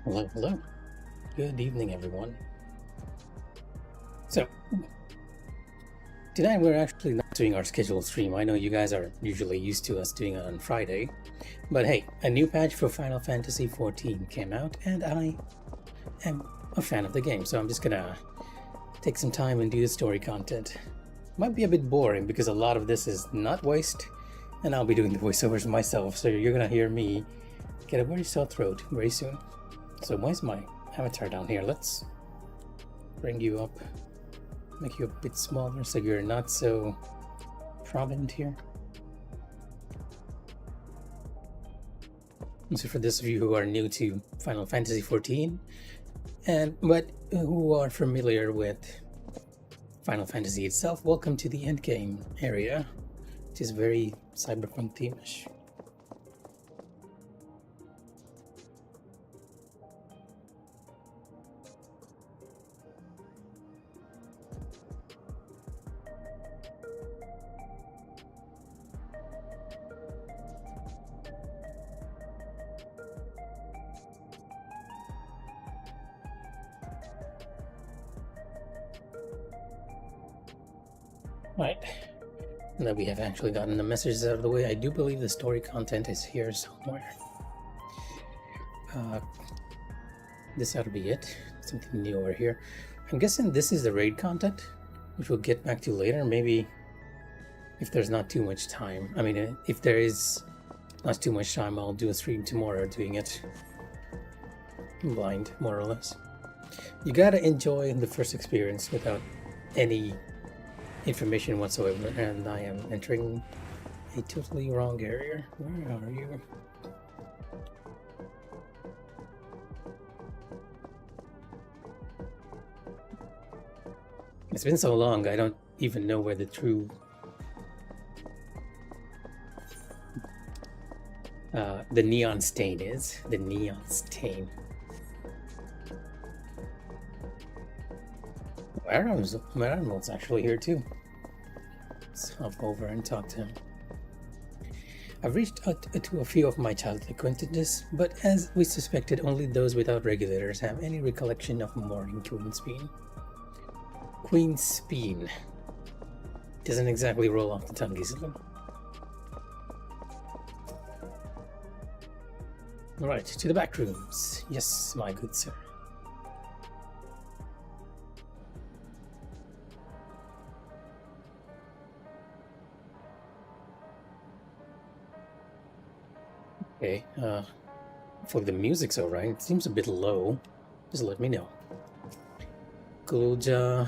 Hello, hello. Good evening, everyone. So, tonight we're actually not doing our scheduled stream. I know you guys are usually used to us doing it on Friday. But hey, a new patch for Final Fantasy XIV came out, and I am a fan of the game, so I'm just gonna take some time and do the story content. Might be a bit boring because a lot of this is not voiced, and I'll be doing the voiceovers myself, so you're gonna hear me get a very sore throat very soon. So why is my avatar down here? Let's bring you up, make you a bit smaller so you're not so prominent here. And so for those of you who are new to Final Fantasy XIV, but who are familiar with Final Fantasy itself, welcome to the endgame area, which is very cyberpunk theme-ish. Right, now we have actually gotten the messages out of the way. I do believe the story content is here somewhere. This ought to be it. Something new over here. I'm guessing this is the raid content, which we'll get back to later. Maybe if there's not too much time. I mean, if there is not too much time, I'll do a stream tomorrow doing it blind, more or less. You gotta enjoy the first experience without any information whatsoever, and I am entering a totally wrong area. Where are you? It's been so long, I don't even know where the true the neon stain is. The neon stain. Admiral's actually here too. Let's hop over and talk to him. I've reached out to a few of my childhood acquaintances, but as we suspected, only those without regulators have any recollection of mourning Queen's Bean. Queen's Bean. Doesn't exactly roll off the tongue easily. Alright, to the back rooms. Yes, my good sir. Okay, hopefully the music's alright. It seems a bit low. Just let me know. Gulja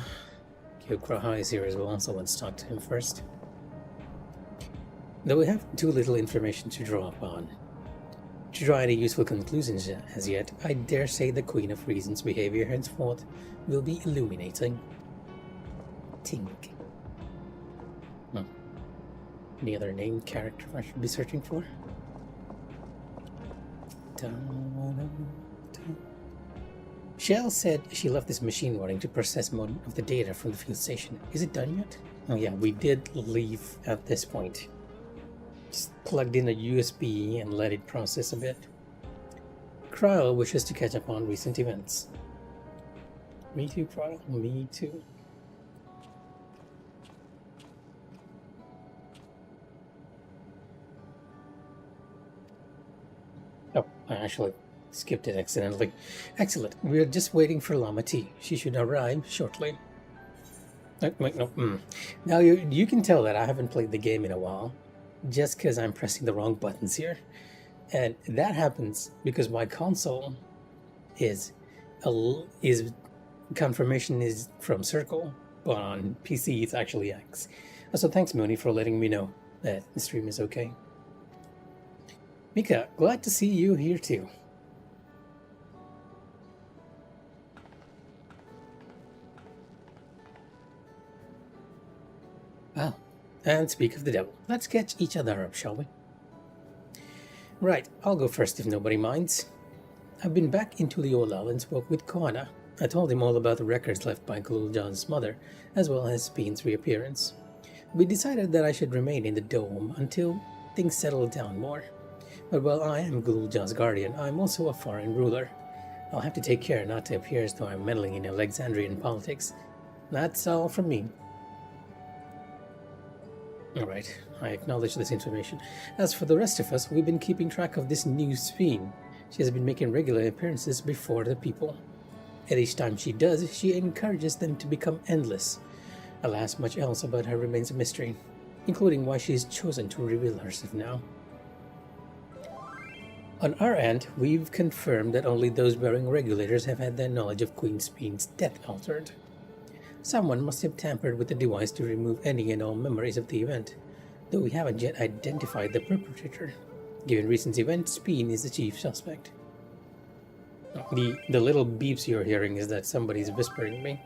Kyokraha is here as well, so let's talk to him first. Though we have too little information to draw upon, to draw any useful conclusions as yet, I dare say the Queen of Reason's behavior henceforth will be illuminating. Tink. Any other named character I should be searching for? Shell said she left this machine running to process more of the data from the field station. Is it done yet? Oh yeah, we did leave at this point. Just plugged in a USB and let it process a bit. Kryl wishes to catch up on recent events. Me too, Kryl. Me too. Oh, I actually skipped it accidentally. Excellent. We're just waiting for Lama T. She should arrive shortly. Wait, no. Now you can tell that I haven't played the game in a while, just because I'm pressing the wrong buttons here. And that happens because my console is confirmation is from Circle, but on PC it's actually X. So thanks, Mooney, for letting me know that the stream is okay. Mika, glad to see you here too. Well, and speak of the devil, let's catch each other up, shall we? Right, I'll go first if nobody minds. I've been back into the Olal and spoke with Koana. I told him all about the records left by Gul'dan's mother, as well as Bean's reappearance. We decided that I should remain in the dome until things settled down more. But while I am Gul'dan's guardian, I'm also a foreign ruler. I'll have to take care not to appear as though I'm meddling in Alexandrian politics. That's all from me. Alright, I acknowledge this information. As for the rest of us, we've been keeping track of this new Speen. She has been making regular appearances before the people. At each time she does, she encourages them to become endless. Alas, much else about her remains a mystery, including why she has chosen to reveal herself now. On our end, we've confirmed that only those bearing regulators have had their knowledge of Queen Speen's death altered. Someone must have tampered with the device to remove any and all memories of the event, though we haven't yet identified the perpetrator. Given recent events, Speen is the chief suspect. The little beeps you're hearing is that somebody's whispering me,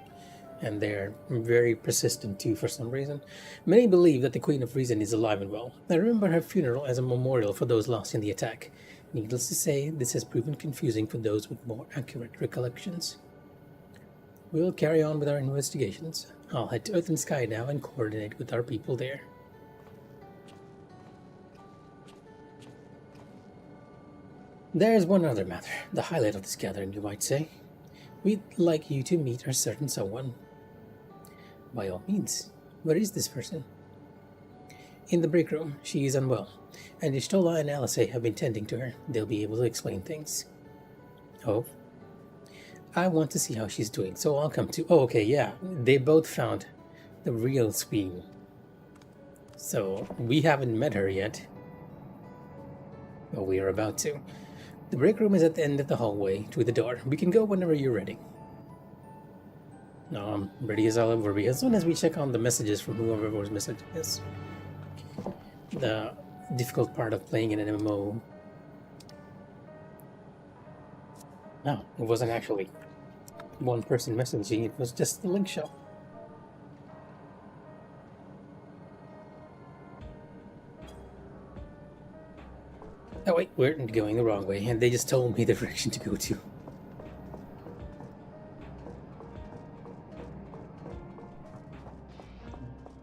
and they're very persistent too for some reason. Many believe that the Queen of Reason is alive and well. I remember her funeral as a memorial for those lost in the attack. Needless to say, this has proven confusing for those with more accurate recollections. We'll carry on with our investigations. I'll head to Earth and Sky now and coordinate with our people there. There's one other matter, the highlight of this gathering, you might say. We'd like you to meet a certain someone. By all means, where is this person? In the break room. She is unwell, and Ishtola and Alice have been tending to her. They'll be able to explain things. Oh? I want to see how she's doing, so I'll come to... Oh, okay, yeah. They both found the real Speen. So, we haven't met her yet. But we are about to. The break room is at the end of the hallway, to the door. We can go whenever you're ready. No, I'm ready as I'll ever be. As soon as we check on the messages from whoever was messaging this. The difficult part of playing in an MMO. No, it wasn't actually one person messaging, it was just the link shop. Oh wait, we're going the wrong way, and they just told me the direction to go to.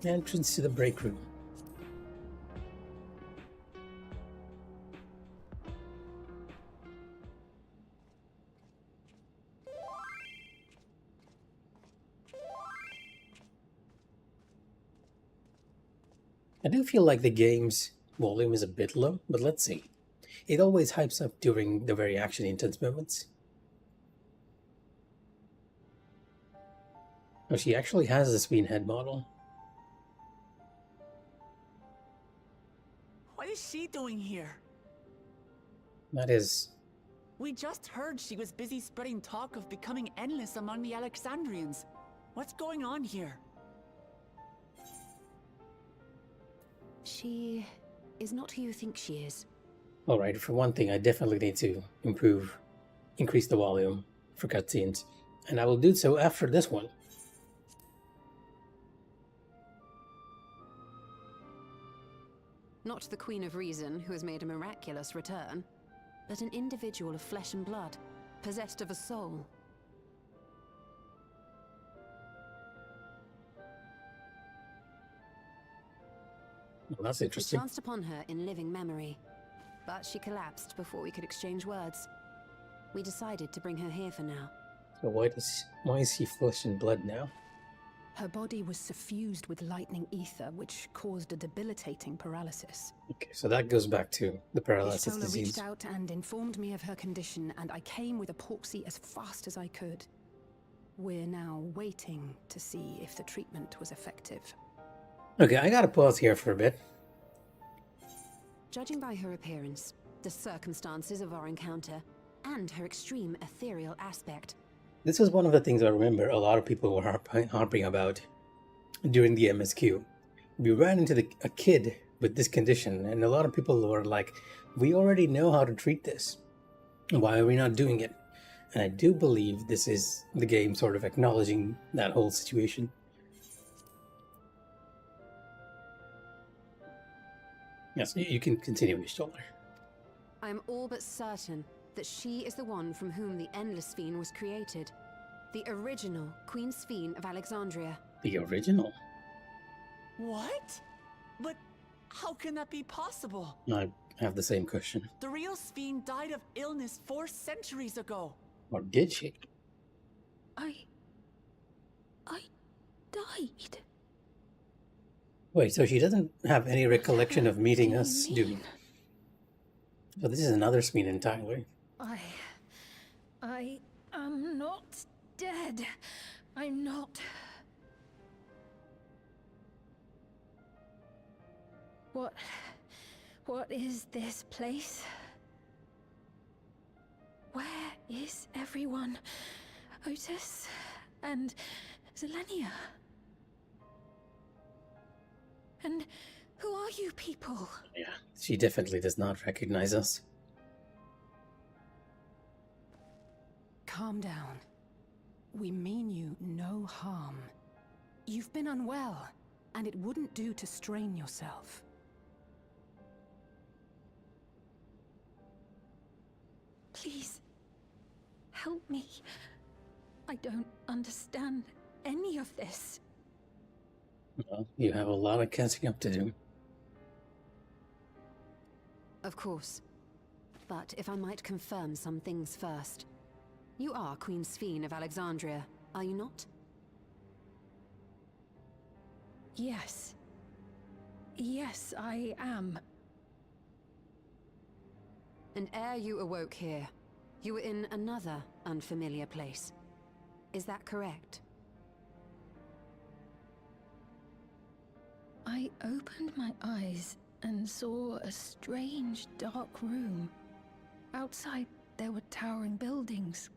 Entrance to the break room. I do feel like the game's volume is a bit low, but let's see. It always hypes up during the very action-intense moments. Oh, she actually has a Speen head model. What is she doing here? That is... We just heard she was busy spreading talk of becoming endless among the Alexandrians. What's going on here? She is not who you think she is. Alright, for one thing, I definitely need to increase the volume for cutscenes. And I will do so after this one. Not the Queen of Reason, who has made a miraculous return, but an individual of flesh and blood, possessed of a soul. Well, that's We interesting. chanced upon her in living memory, but she collapsed before we could exchange words. We decided to bring her here for now. So why is she flesh and blood now? Her body was suffused with lightning ether, which caused a debilitating paralysis. Okay, so that goes back to the paralysis Ishtola disease. reached out and informed me of her condition, and I came with a porksy as fast as I could. We're now waiting to see if the treatment was effective. Okay, I gotta pause here for a bit. Judging by her appearance, the circumstances of our encounter, and her extreme ethereal aspect, This is one of the things I remember a lot of people were harping about during the MSQ. We ran into a kid with this condition, and a lot of people were like, we already know how to treat this. Why are we not doing it? And I do believe this is the game sort of acknowledging that whole situation. Yes, you can continue, Ishtola. I am all but certain that she is the one from whom the Endless Speen was created. The original Queen Speen of Alexandria. The original? What? But how can that be possible? I have the same question. The real Speen died of illness 4 centuries ago. Or did she? I died. Wait, so she doesn't have any recollection of meeting us, do we? So this is another Smeen entirely. I am not dead. I'm not. What is this place? Where is everyone? Otis and Zelenia? And who are you people? Yeah, she definitely does not recognize us. Calm down. We mean you no harm. You've been unwell, and it wouldn't do to strain yourself. Please, help me. I don't understand any of this. Well, you have a lot of catching up to do. Of course. But if I might confirm some things first. You are Queen Sphene of Alexandria, are you not? Yes. Yes, I am. And ere you awoke here, you were in another unfamiliar place. Is that correct? I opened my eyes and saw a strange, dark room. Outside, there were towering buildings,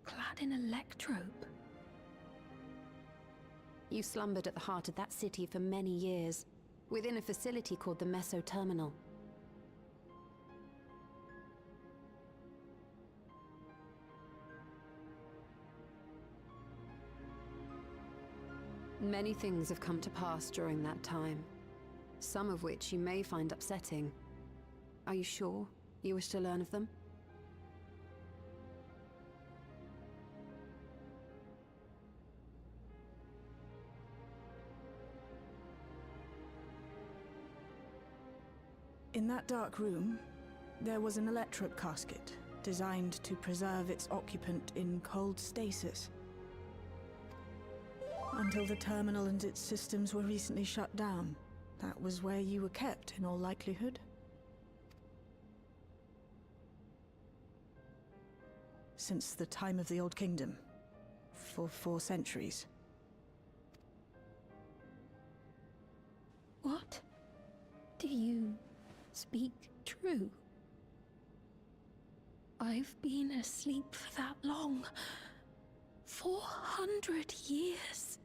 clad in electrope. You slumbered at the heart of that city for many years, within a facility called the Meso Terminal. Many things have come to pass during that time, some of which you may find upsetting. Are you sure you wish to learn of them? In that dark room, there was an electric casket designed to preserve its occupant in cold stasis. Until the terminal and its systems were recently shut down. That was where you were kept, in all likelihood. Since the time of the Old Kingdom. For 4 centuries. What? Do you speak true? I've been asleep for that long. 400 years.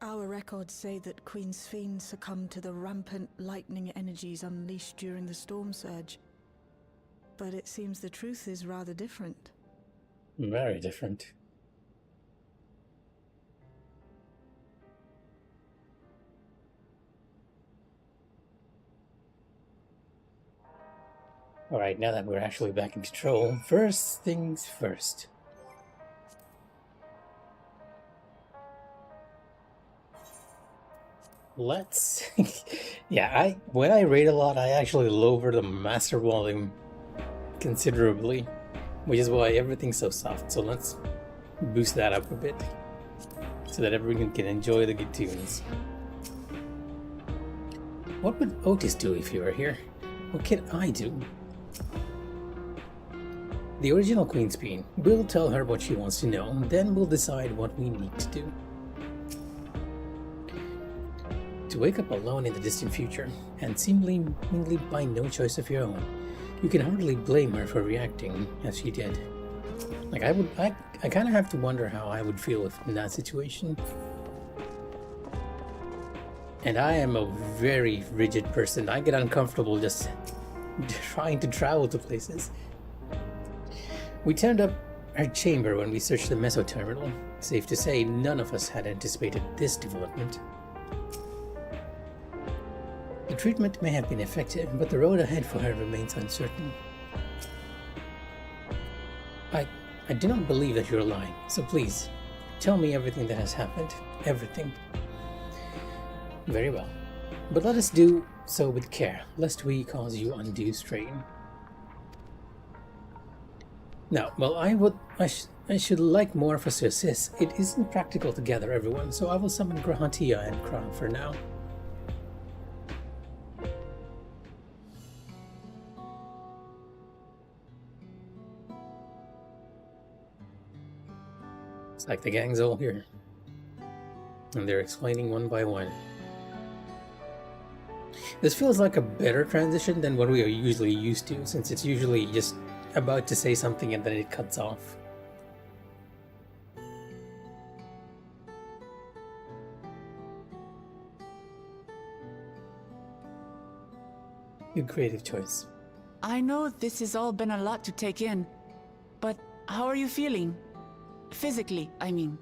Our records say that Queen Sphene succumbed to the rampant lightning energies unleashed during the storm surge. But it seems the truth is rather different. Very different. Alright, now that we're actually back in control, first things first. Let's... yeah, when I raid a lot, I actually lower the master volume considerably, which is why everything's so soft. So let's boost that up a bit, so that everyone can enjoy the good tunes. What would Otis do if he were here? What can I do? The original Queen Sphene. We'll tell her what she wants to know, then we'll decide what we need to do. To wake up alone in the distant future, and seemingly by no choice of your own, you can hardly blame her for reacting as she did. Like, I kind of have to wonder how I would feel if in that situation. And I am a very rigid person. I get uncomfortable just trying to travel to places. We turned up our chamber when we searched the Meso Terminal. Safe to say, none of us had anticipated this development. The treatment may have been effective, but the road ahead for her remains uncertain. I do not believe that you're lying, so please, tell me everything that has happened. Everything. Very well. But let us do So with care, lest we cause you undue strain. Now, well, I should like more of us to assist. It isn't practical to gather everyone, so I will summon Grahantia and Kra for now. It's like the gang's all here. And they're explaining one by one. This feels like a better transition than what we are usually used to, since it's usually just about to say something and then it cuts off. Good creative choice. I know this has all been a lot to take in, but how are you feeling? Physically, I mean.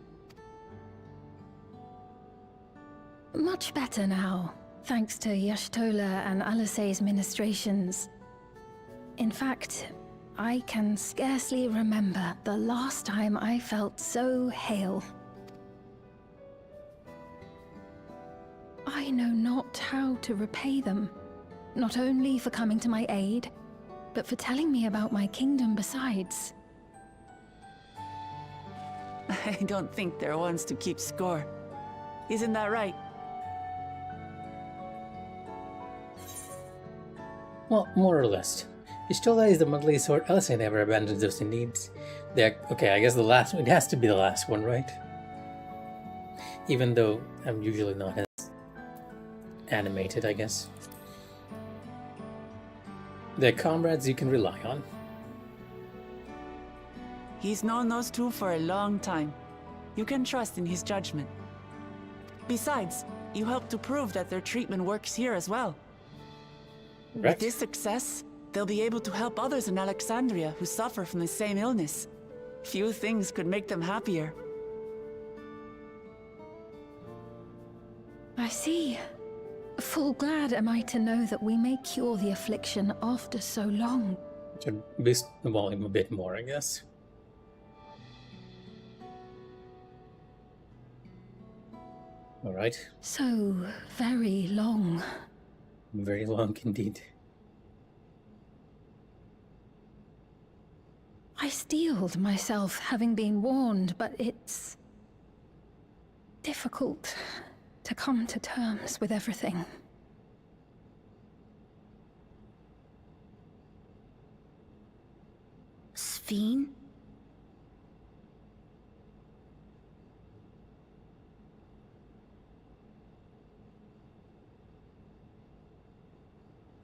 Much better now, thanks to Yashtola and Alice's ministrations. In fact, I can scarcely remember the last time I felt so hale. I know not how to repay them, not only for coming to my aid, but for telling me about my kingdom besides. I don't think they're ones to keep score. Isn't that right? Well, more or less. Yashtola is the monthly sword. Alice never abandons those in needs. Okay, I guess the last one. It has to be the last one, right? Even though I'm usually not as animated, I guess. They're comrades you can rely on. He's known those two for a long time. You can trust in his judgment. Besides, you helped to prove that their treatment works here as well. Correct. With this success, they'll be able to help others in Alexandria who suffer from the same illness. Few things could make them happier. I see. Full glad am I to know that we may cure the affliction after so long. Should boost the volume a bit more, I guess. Alright. So very long. Very long indeed. I steeled myself, having been warned, but it's difficult to come to terms with everything. Sphene?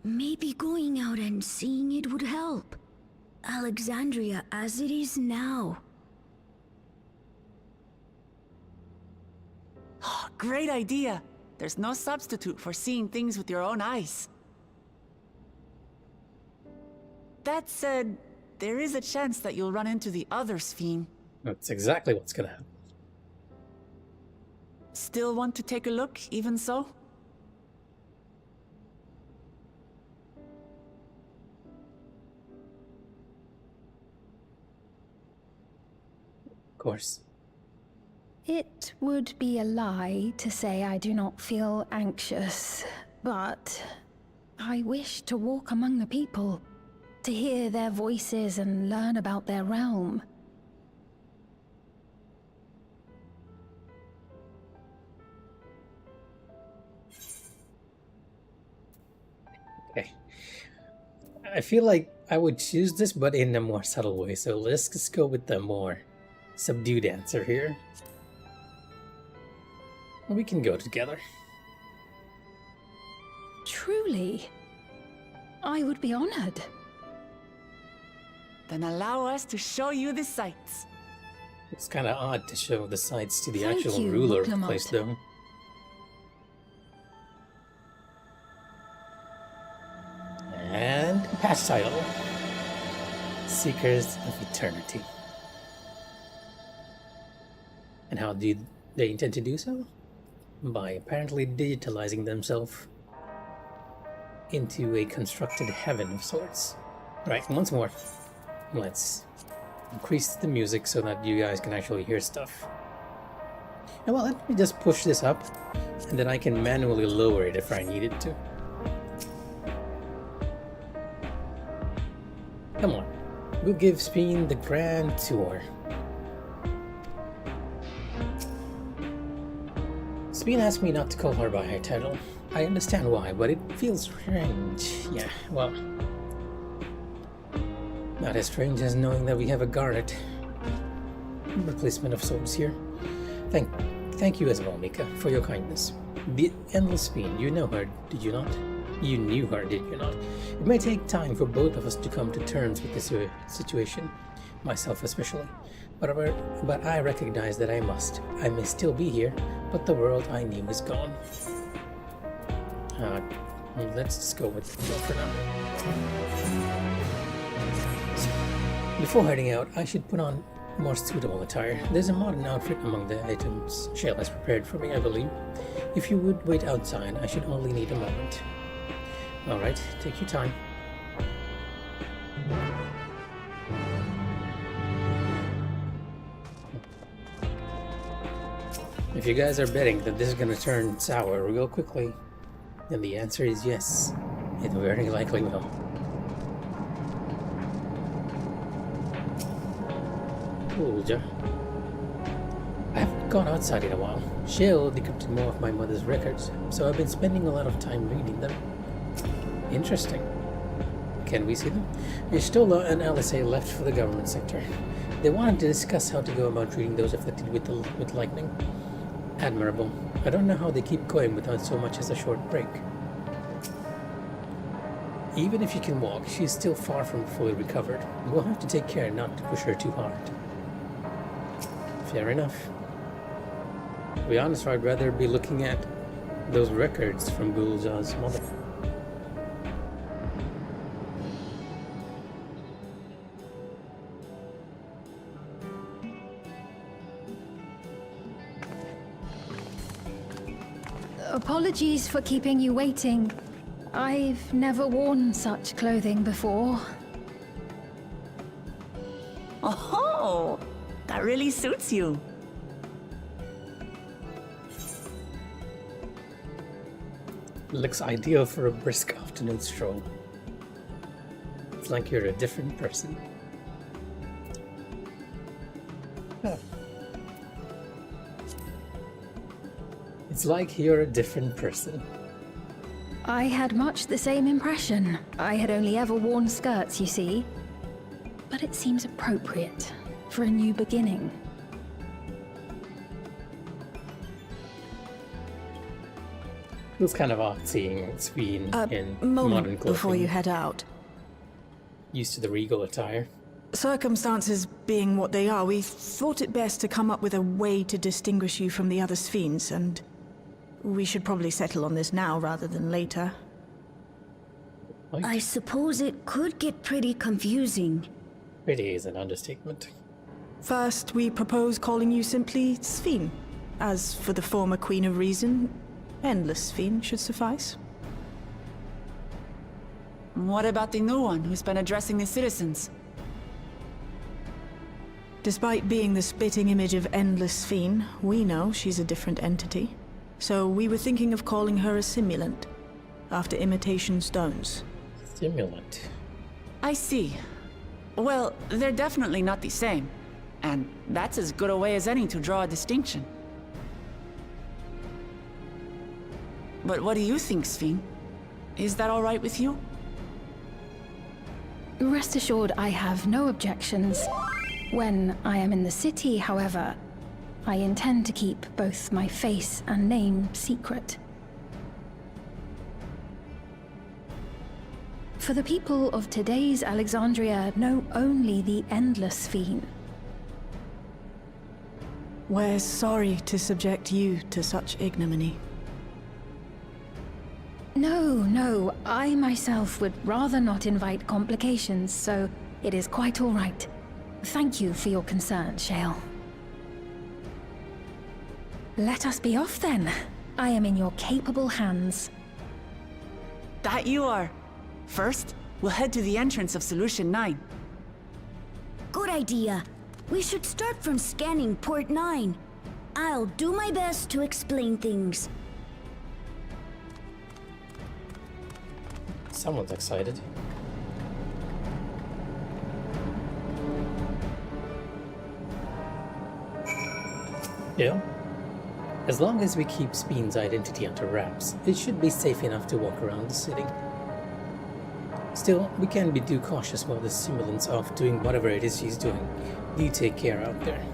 Maybe going out and seeing it would help. Alexandria as it is now. Great idea! There's no substitute for seeing things with your own eyes. That said, there is a chance that you'll run into the other Sphene. That's exactly what's gonna happen. Still want to take a look, even so? Of course. It would be a lie to say I do not feel anxious, but I wish to walk among the people, to hear their voices and learn about their realm. Okay. I feel like I would choose this, but in a more subtle way, so let's just go with the more subdued answer here. We can go together. Truly, I would be honored. Then allow us to show you the sights. It's kind of odd to show the sights to the Thank actual you, ruler of the Clement. place, though. And patch title: Seekers of Eternity. And how do they intend to do so? By apparently digitalizing themselves into a constructed heaven of sorts. Right, once more, let's increase the music so that you guys can actually hear stuff. And well, let me just push this up, and then I can manually lower it if I needed to. Come on, we'll give Speen the grand tour. Speen asked me not to call her by her title. I understand why, but it feels strange. Yeah, well, not as strange as knowing that we have a guarded replacement of sorts here. Thank you as well, Mika, for your kindness. The Endless Speen, you know her, did you not? You knew her, did you not? It may take time for both of us to come to terms with this situation, myself especially. But I recognize that I must. I may still be here, but the world I knew is gone. Let's just go with the for now. Before heading out, I should put on more suitable attire. There's a modern outfit among the items Shale has prepared for me, I believe. If you would wait outside, I should only need a moment. Alright, take your time. If you guys are betting that this is gonna turn sour real quickly, then the answer is yes. It very likely will. Cool, Joe. I haven't gone outside in a while. Shale decrypted more of my mother's records, so I've been spending a lot of time reading them. Interesting. Can we see them? Ishtola and LSA left for the government sector. They wanted to discuss how to go about treating those afflicted with lightning. Admirable. I don't know how they keep going without so much as a short break. Even if she can walk, she is still far from fully recovered. We'll have to take care not to push her too hard. Fair enough. To be honest, I'd rather be looking at those records from Gulja's mother. Apologies for keeping you waiting. I've never worn such clothing before. Oh, that really suits you. Looks ideal for a brisk afternoon stroll. It's like you're a different person. Oh. It's like you're a different person. I had much the same impression. I had only ever worn skirts, you see. But it seems appropriate for a new beginning. Feels kind of odd seeing Speen in moment modern clothing. before you head out. Used to the regal attire. Circumstances being what they are, we thought it best to come up with a way to distinguish you from the other Sphenes, and we should probably settle on this now rather than later. I suppose it could get pretty confusing. Pretty is an understatement. First, we propose calling you simply Sphene. As for the former Queen of Reason, Endless Sphene should suffice. What about the new one who's been addressing the citizens? Despite being the spitting image of Endless Sphene, we know she's a different entity. So we were thinking of calling her a simulant, after imitation stones. Simulant. I see. Well, they're definitely not the same. And that's as good a way as any to draw a distinction. But what do you think, Sphene? Is that all right with you? Rest assured, I have no objections. When I am in the city, however, I intend to keep both my face and name secret. For the people of today's Alexandria know only the Endless Sphene. We're sorry to subject you to such ignominy. No, I myself would rather not invite complications, so it is quite all right. Thank you for your concern, Shale. Let us be off then. I am in your capable hands. That you are. First, we'll head to the entrance of Solution 9. Good idea. We should start from scanning Port 9. I'll do my best to explain things. Someone's excited. Yeah? As long as we keep Speen's identity under wraps, it should be safe enough to walk around the city. Still, we can't be too cautious while the simulant's off doing whatever it is she's doing. You take care out there.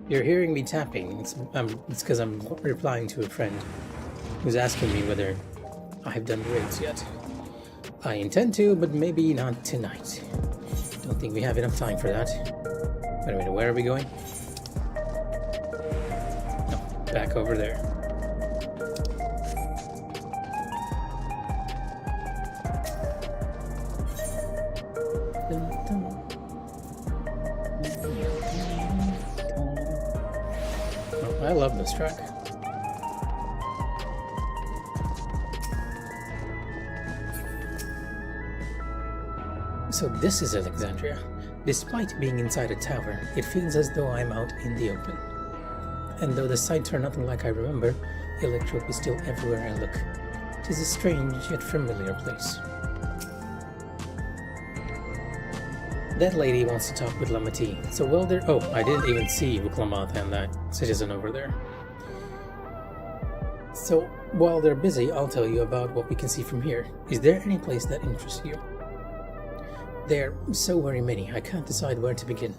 You're hearing me tapping. It's because I'm replying to a friend who's asking me whether I've done raids yet. I intend to, but maybe not tonight. Don't think we have enough time for that. Wait a minute, where are we going? No, back over there. Oh, I love this track. So this is Alexandria. Despite being inside a tower, it feels as though I'm out in the open. And though the sights are nothing like I remember, Electrope is still everywhere I look. It is a strange yet familiar place. That lady wants to talk with Lamati, so while they're— oh, I didn't even see Wuklamoth and that citizen over there. So while they're busy, I'll tell you about what we can see from here. Is there any place that interests you? There are so very many, I can't decide where to begin.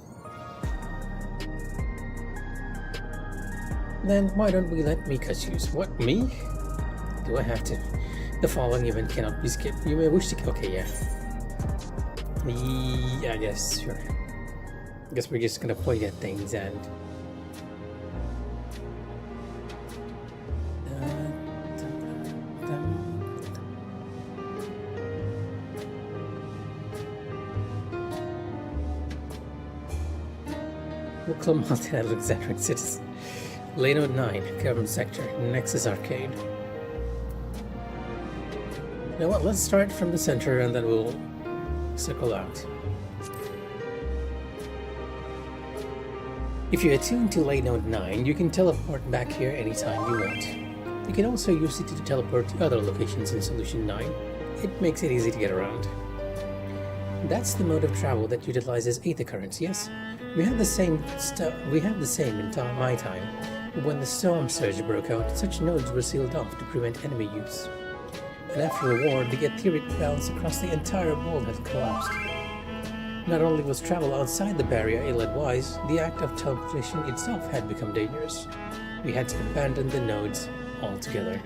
Then why don't we let Mika choose? What, me? Do I have to? The following event cannot be skipped. You may wish to— okay, yeah. Yeah, I guess, sure. I guess we're just gonna point at things and... Wuklamoth and Alexandrian citizen. Lane 9, Government Sector, Nexus Arcade. You know what, let's start from the center and then we'll circle out. If you attune to Lane 9, you can teleport back here anytime you want. You can also use it to teleport to other locations in Solution 9. It makes it easy to get around. That's the mode of travel that utilizes ether currents, yes? We had the same in my time. When the storm surge broke out, such nodes were sealed off to prevent enemy use. And after the war, the etheric balance across the entire world had collapsed. Not only was travel outside the barrier ill-advised, the act of teleportation itself had become dangerous. We had to abandon the nodes altogether.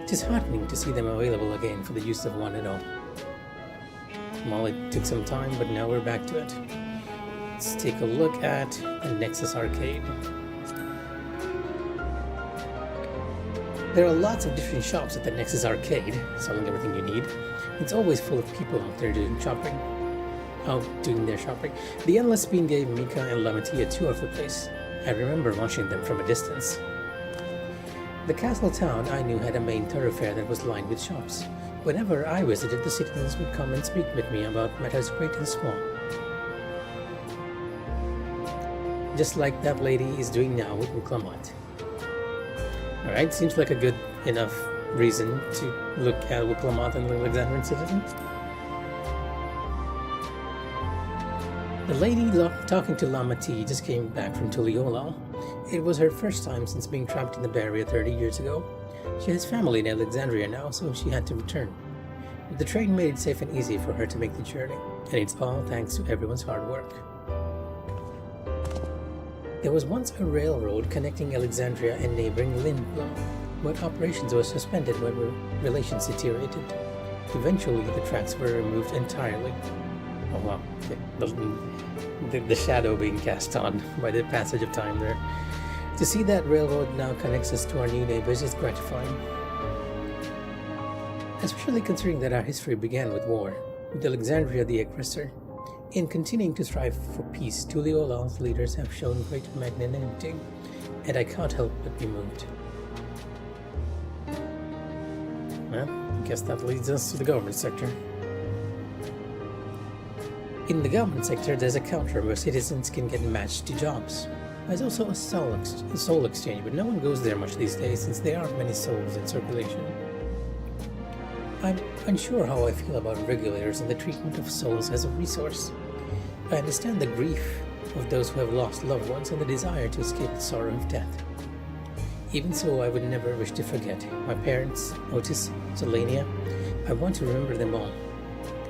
It is heartening to see them available again for the use of one and all. Well, it took some time, but now we're back to it. Let's take a look at the Nexus Arcade. There are lots of different shops at the Nexus Arcade, selling everything you need. It's always full of people out there doing their shopping. The Endless Bean gave Mika and Lamati a tour of the place. I remember watching them from a distance. The castle town I knew had a main thoroughfare that was lined with shops. Whenever I visited, the citizens would come and speak with me about matters great and small. Just like that lady is doing now with Wuklamoth. Alright, seems like a good enough reason to look at Wuklamoth and the Alexandrian citizens. The lady talking to Lamati just came back from Tuliolal. It was her first time since being trapped in the barrier 30 years ago. She has family in Alexandria now, so she had to return. But the train made it safe and easy for her to make the journey, and it's all thanks to everyone's hard work. There was once a railroad connecting Alexandria and neighboring Lindblom, but operations were suspended when relations deteriorated. Eventually, the tracks were removed entirely. Oh wow, the shadow being cast on by the passage of time there. To see that railroad now connects us to our new neighbors is gratifying. Especially considering that our history began with war, with Alexandria the aggressor. In continuing to strive for peace, Tuliolal's leaders have shown great magnanimity, and I can't help but be moved. Well, I guess that leads us to the government sector. In the government sector, there's a counter where citizens can get matched to jobs. There's also a soul exchange, but no one goes there much these days since there aren't many souls in circulation. I'm unsure how I feel about regulators and the treatment of souls as a resource. I understand the grief of those who have lost loved ones and the desire to escape the sorrow of death. Even so, I would never wish to forget my parents, Otis, Selenia. I want to remember them all.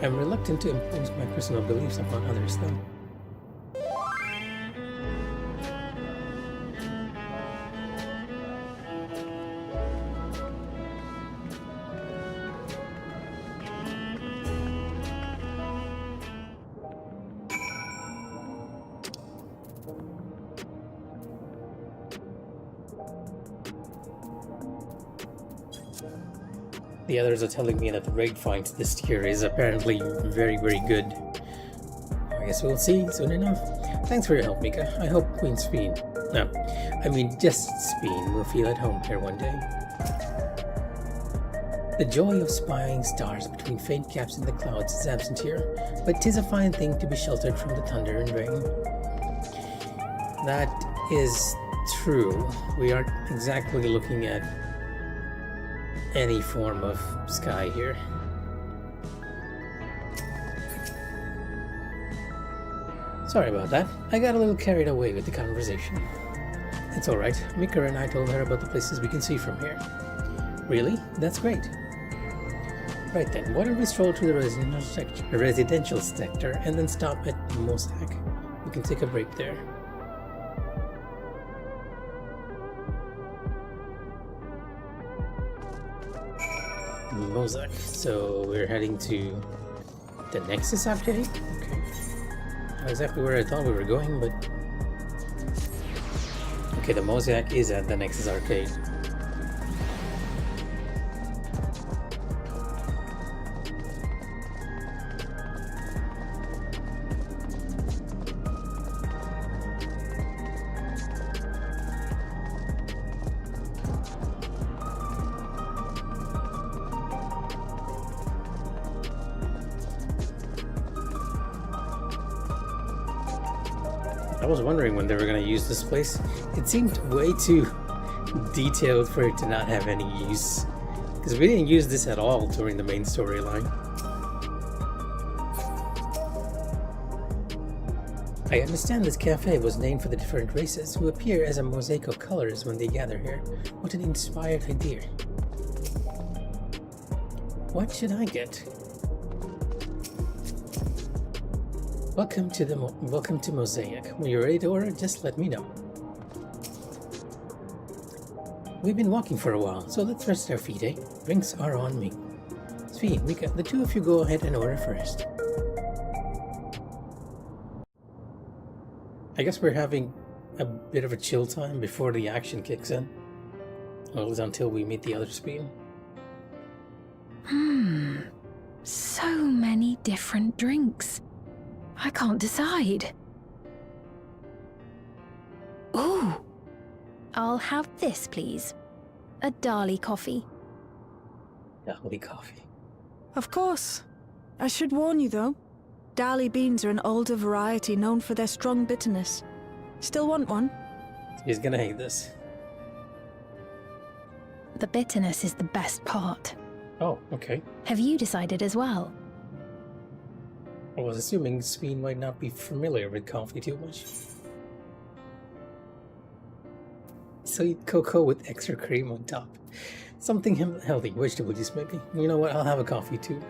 I'm reluctant to impose my personal beliefs upon others, though. The others are telling me that the raid fight this year is apparently very, very good. I guess we'll see soon enough. Thanks for your help, Mika. I hope Queen Speen, just Speen, will feel at home here one day. The joy of spying stars between faint gaps in the clouds is absent here, but 'tis a fine thing to be sheltered from the thunder and rain. That is true. We aren't exactly looking at any form of sky here. Sorry about that. I got a little carried away with the conversation. It's alright. Mika and I told her about the places we can see from here. Really? That's great. Right then, why don't we stroll to the residential sector and then stop at Mossack? We can take a break there. Mossack. So we're heading to the Nexus Arcade? Okay. Not exactly where I thought we were going, but... Okay, the Mossack is at the Nexus Arcade. I was wondering when they were going to use this place. It seemed way too detailed for it to not have any use. Because we didn't use this at all during the main storyline. I understand this cafe was named for the different races who appear as a mosaic of colors when they gather here. What an inspired idea. What should I get? Welcome to Mosaic. When you're ready to order, just let me know. We've been walking for a while, so let's rest our feet, eh? Drinks are on me. Sweet, Mika, the two of you go ahead and order first. I guess we're having a bit of a chill time before the action kicks in. Well, it's until we meet the other Speen. So many different drinks. I can't decide. Ooh! I'll have this, please. A Dali coffee. Dali coffee. Of course. I should warn you, though. Dali beans are an older variety known for their strong bitterness. Still want one? He's gonna hate this. The bitterness is the best part. Oh, okay. Have you decided as well? I was assuming Speen might not be familiar with coffee too much. Sweet cocoa with extra cream on top. Something healthy, vegetable juice maybe. You know what, I'll have a coffee too.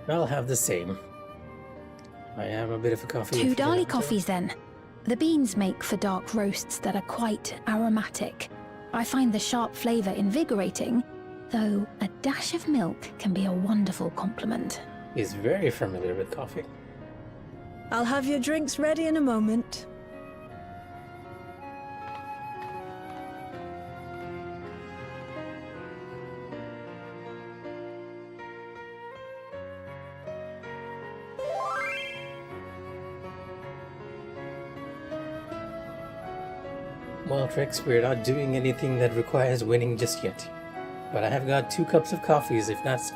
I'll have the same. I am a bit of a coffee. 2 Dali coffees then. The beans make for dark roasts that are quite aromatic. I find the sharp flavour invigorating, though a dash of milk can be a wonderful complement. He's very familiar with coffee. I'll have your drinks ready in a moment. Well, Trix, we're not doing anything that requires winning just yet. But I have got 2 cups of coffees, if that's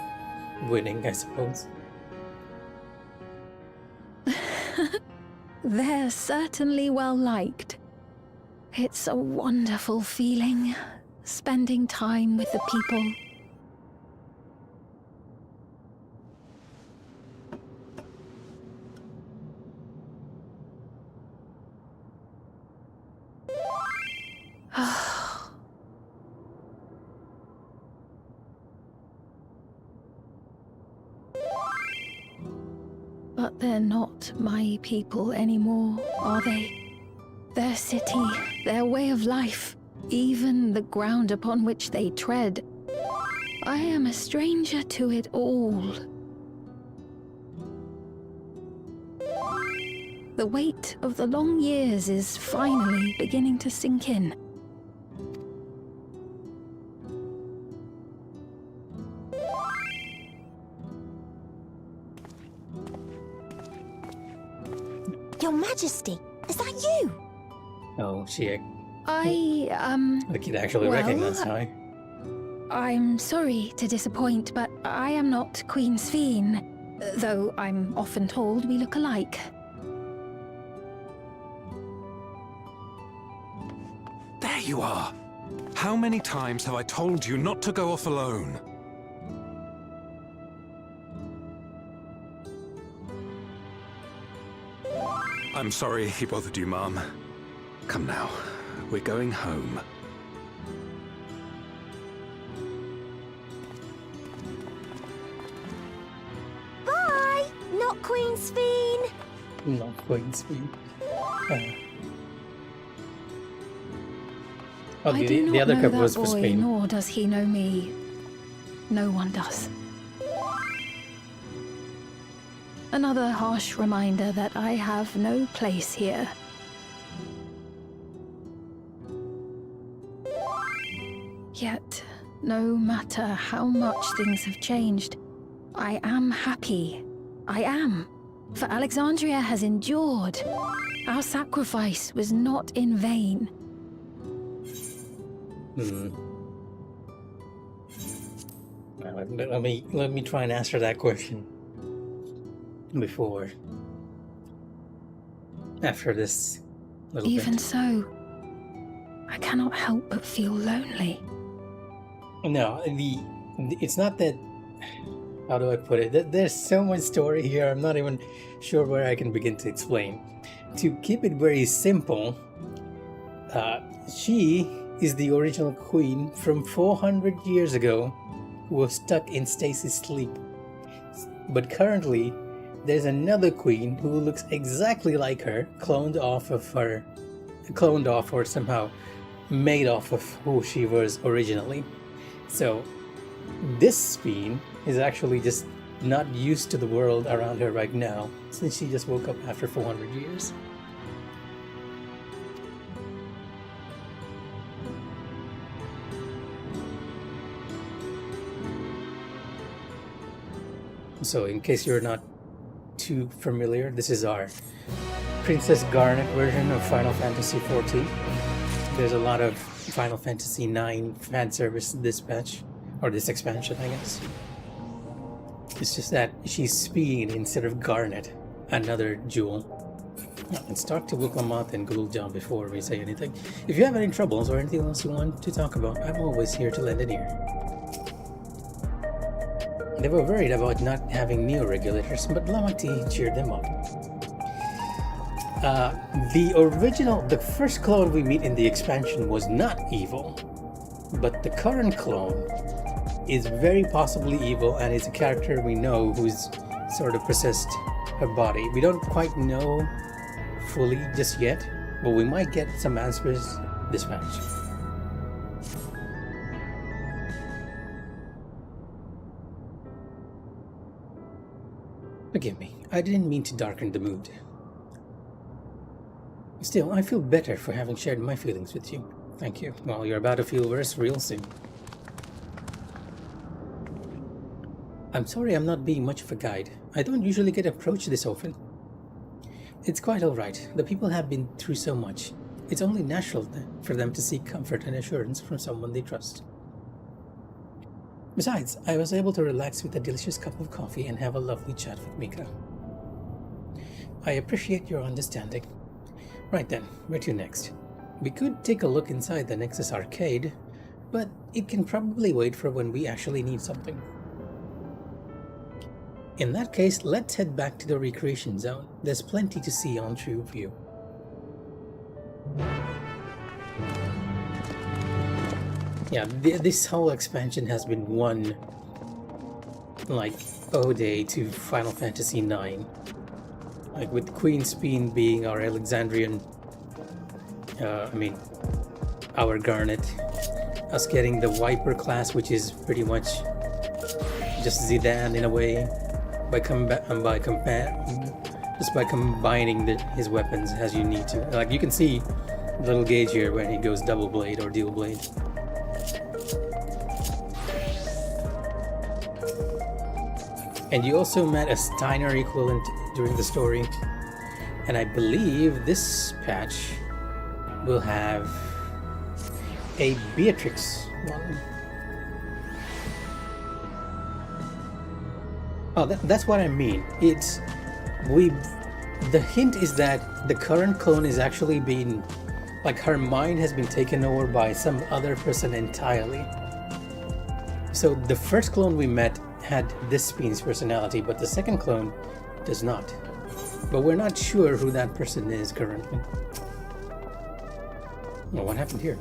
winning, I suppose. they're certainly well liked. It's a wonderful feeling, spending time with the people. But they're not my people anymore, are they? Their city, their way of life, even the ground upon which they tread. I am a stranger to it all. The weight of the long years is finally beginning to sink in. Your Majesty, is that you? Oh, she... The kid actually well, recognized her. I'm sorry to disappoint, but I am not Queen Sphene, though I'm often told we look alike. There you are! How many times have I told you not to go off alone? I'm sorry he bothered you, Mom. Come now, we're going home. Bye! Not Queen Sphene! Not Queen Sphene. Oh, I do the not other know cup that was for boy, Spain. nor does he know me. No one does. Another harsh reminder that I have no place here. Yet, no matter how much things have changed, I am happy. I am. For Alexandria has endured. Our sacrifice was not in vain. Let me try and answer that question before, after this little Even bit. so, I cannot help but feel lonely. No, it's not that. How do I put it? There's so much story here. I'm not even sure where I can begin to explain. To keep it very simple, she is the original queen from 400 years ago who was stuck in stasis sleep. But currently, there's another queen who looks exactly like her, cloned off or somehow made off of who she was originally. So this queen is actually just not used to the world around her right now, since she just woke up after 400 years. So in case you're not too familiar, this is our Princess Garnet version of Final Fantasy XIV. There's a lot of Final Fantasy IX fan service in this patch, or this expansion, I guess. It's just that she's Sphene instead of Garnet, another jewel. Let's talk to Wuklamoth and Gul'dan before we say anything. If you have any troubles or anything else you want to talk about, I'm always here to lend an ear. They were worried about not having new regulators, but Lamati cheered them up. The first clone we meet in the expansion was not evil, but the current clone is very possibly evil and is a character we know who's sort of possessed her body. We don't quite know fully just yet, but we might get some answers this patch. Forgive me, I didn't mean to darken the mood. Still, I feel better for having shared my feelings with you. Thank you. Well, you're about to feel worse real soon. I'm sorry I'm not being much of a guide. I don't usually get approached this often. It's quite alright. The people have been through so much. It's only natural for them to seek comfort and assurance from someone they trust. Besides, I was able to relax with a delicious cup of coffee and have a lovely chat with Mika. I appreciate your understanding. Right then, where to next? We could take a look inside the Nexus arcade, but it can probably wait for when we actually need something. In that case, let's head back to the recreation zone. There's plenty to see on True View. Yeah, this whole expansion has been one, like, ode to Final Fantasy IX. Like, with Queen Speen being our Alexandrian, our Garnet. Us getting the Viper class, which is pretty much just Zidane in a way, by combining his weapons as you need to. Like, you can see the little gauge here when he goes double blade or dual blade. And you also met a Steiner equivalent during the story, and I believe this patch will have a Beatrix one. Oh, that's what I mean. The hint is that the current clone is actually being, like, her mind has been taken over by some other person entirely. So the first clone we met had this Speen's personality, but the second clone does not. But we're not sure who that person is currently. Well, what happened here?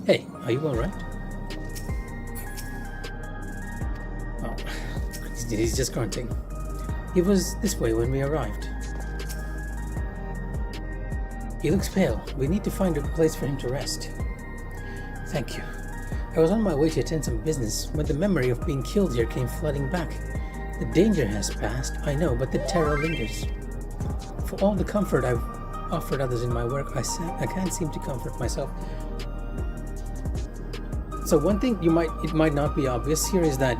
Hey, are you alright? Oh, he's just grunting. He was this way when we arrived. He looks pale. We need to find a place for him to rest. Thank you. I was on my way to attend some business when the memory of being killed here came flooding back. The danger has passed, I know, but the terror lingers. For all the comfort I've offered others in my work, I can't seem to comfort myself. So one thing it might not be obvious here is that,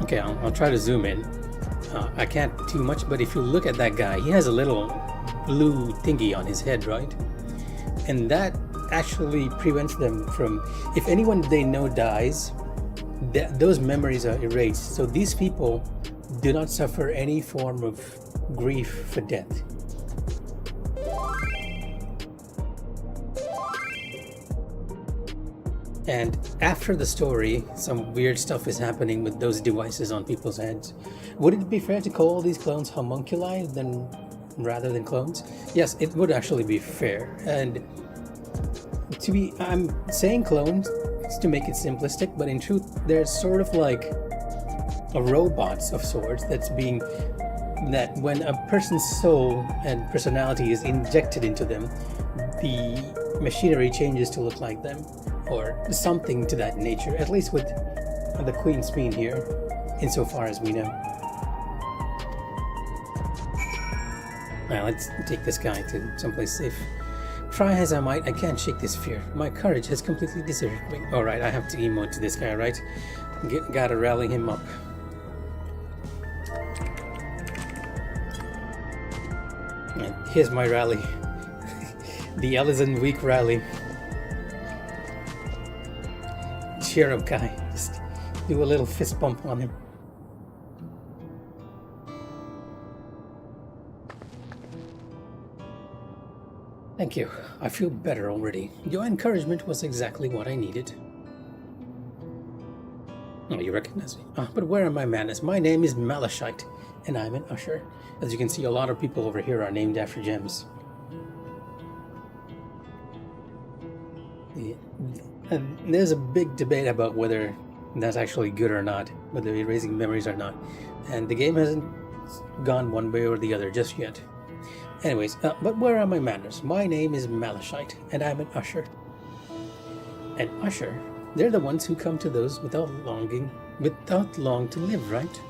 okay, I'll try to zoom in. I can't too much, but if you look at that guy, he has a little blue thingy on his head, right? And that actually prevents them from, if anyone they know dies, those memories are erased. So these people do not suffer any form of grief for death. And after the story, some weird stuff is happening with those devices on people's heads. Would it be fair to call these clones homunculi rather than clones? Yes, it would actually be fair. And I'm saying clones to make it simplistic, but in truth, they're sort of like a robots of sorts that when a person's soul and personality is injected into them, the machinery changes to look like them, or something to that nature, at least with the Queen Speen here, insofar as we know. Now let's take this guy to someplace safe. Try as I might, I can't shake this fear. My courage has completely deserted me. Alright, I have to emote to this guy, right? Gotta rally him up. And here's my rally. The Ellison Week rally. Cheer up, guy. Just do a little fist bump on him. Thank you. I feel better already. Your encouragement was exactly what I needed. Oh, you recognize me? But where are my manners? My name is Malachite, and I'm an usher. As you can see, a lot of people over here are named after gems. Yeah. And there's a big debate about whether that's actually good or not, whether erasing memories or not. And the game hasn't gone one way or the other just yet. Anyways, but where are my manners? My name is Malachite, and I'm an usher. An usher? They're the ones who come to those without long to live, right?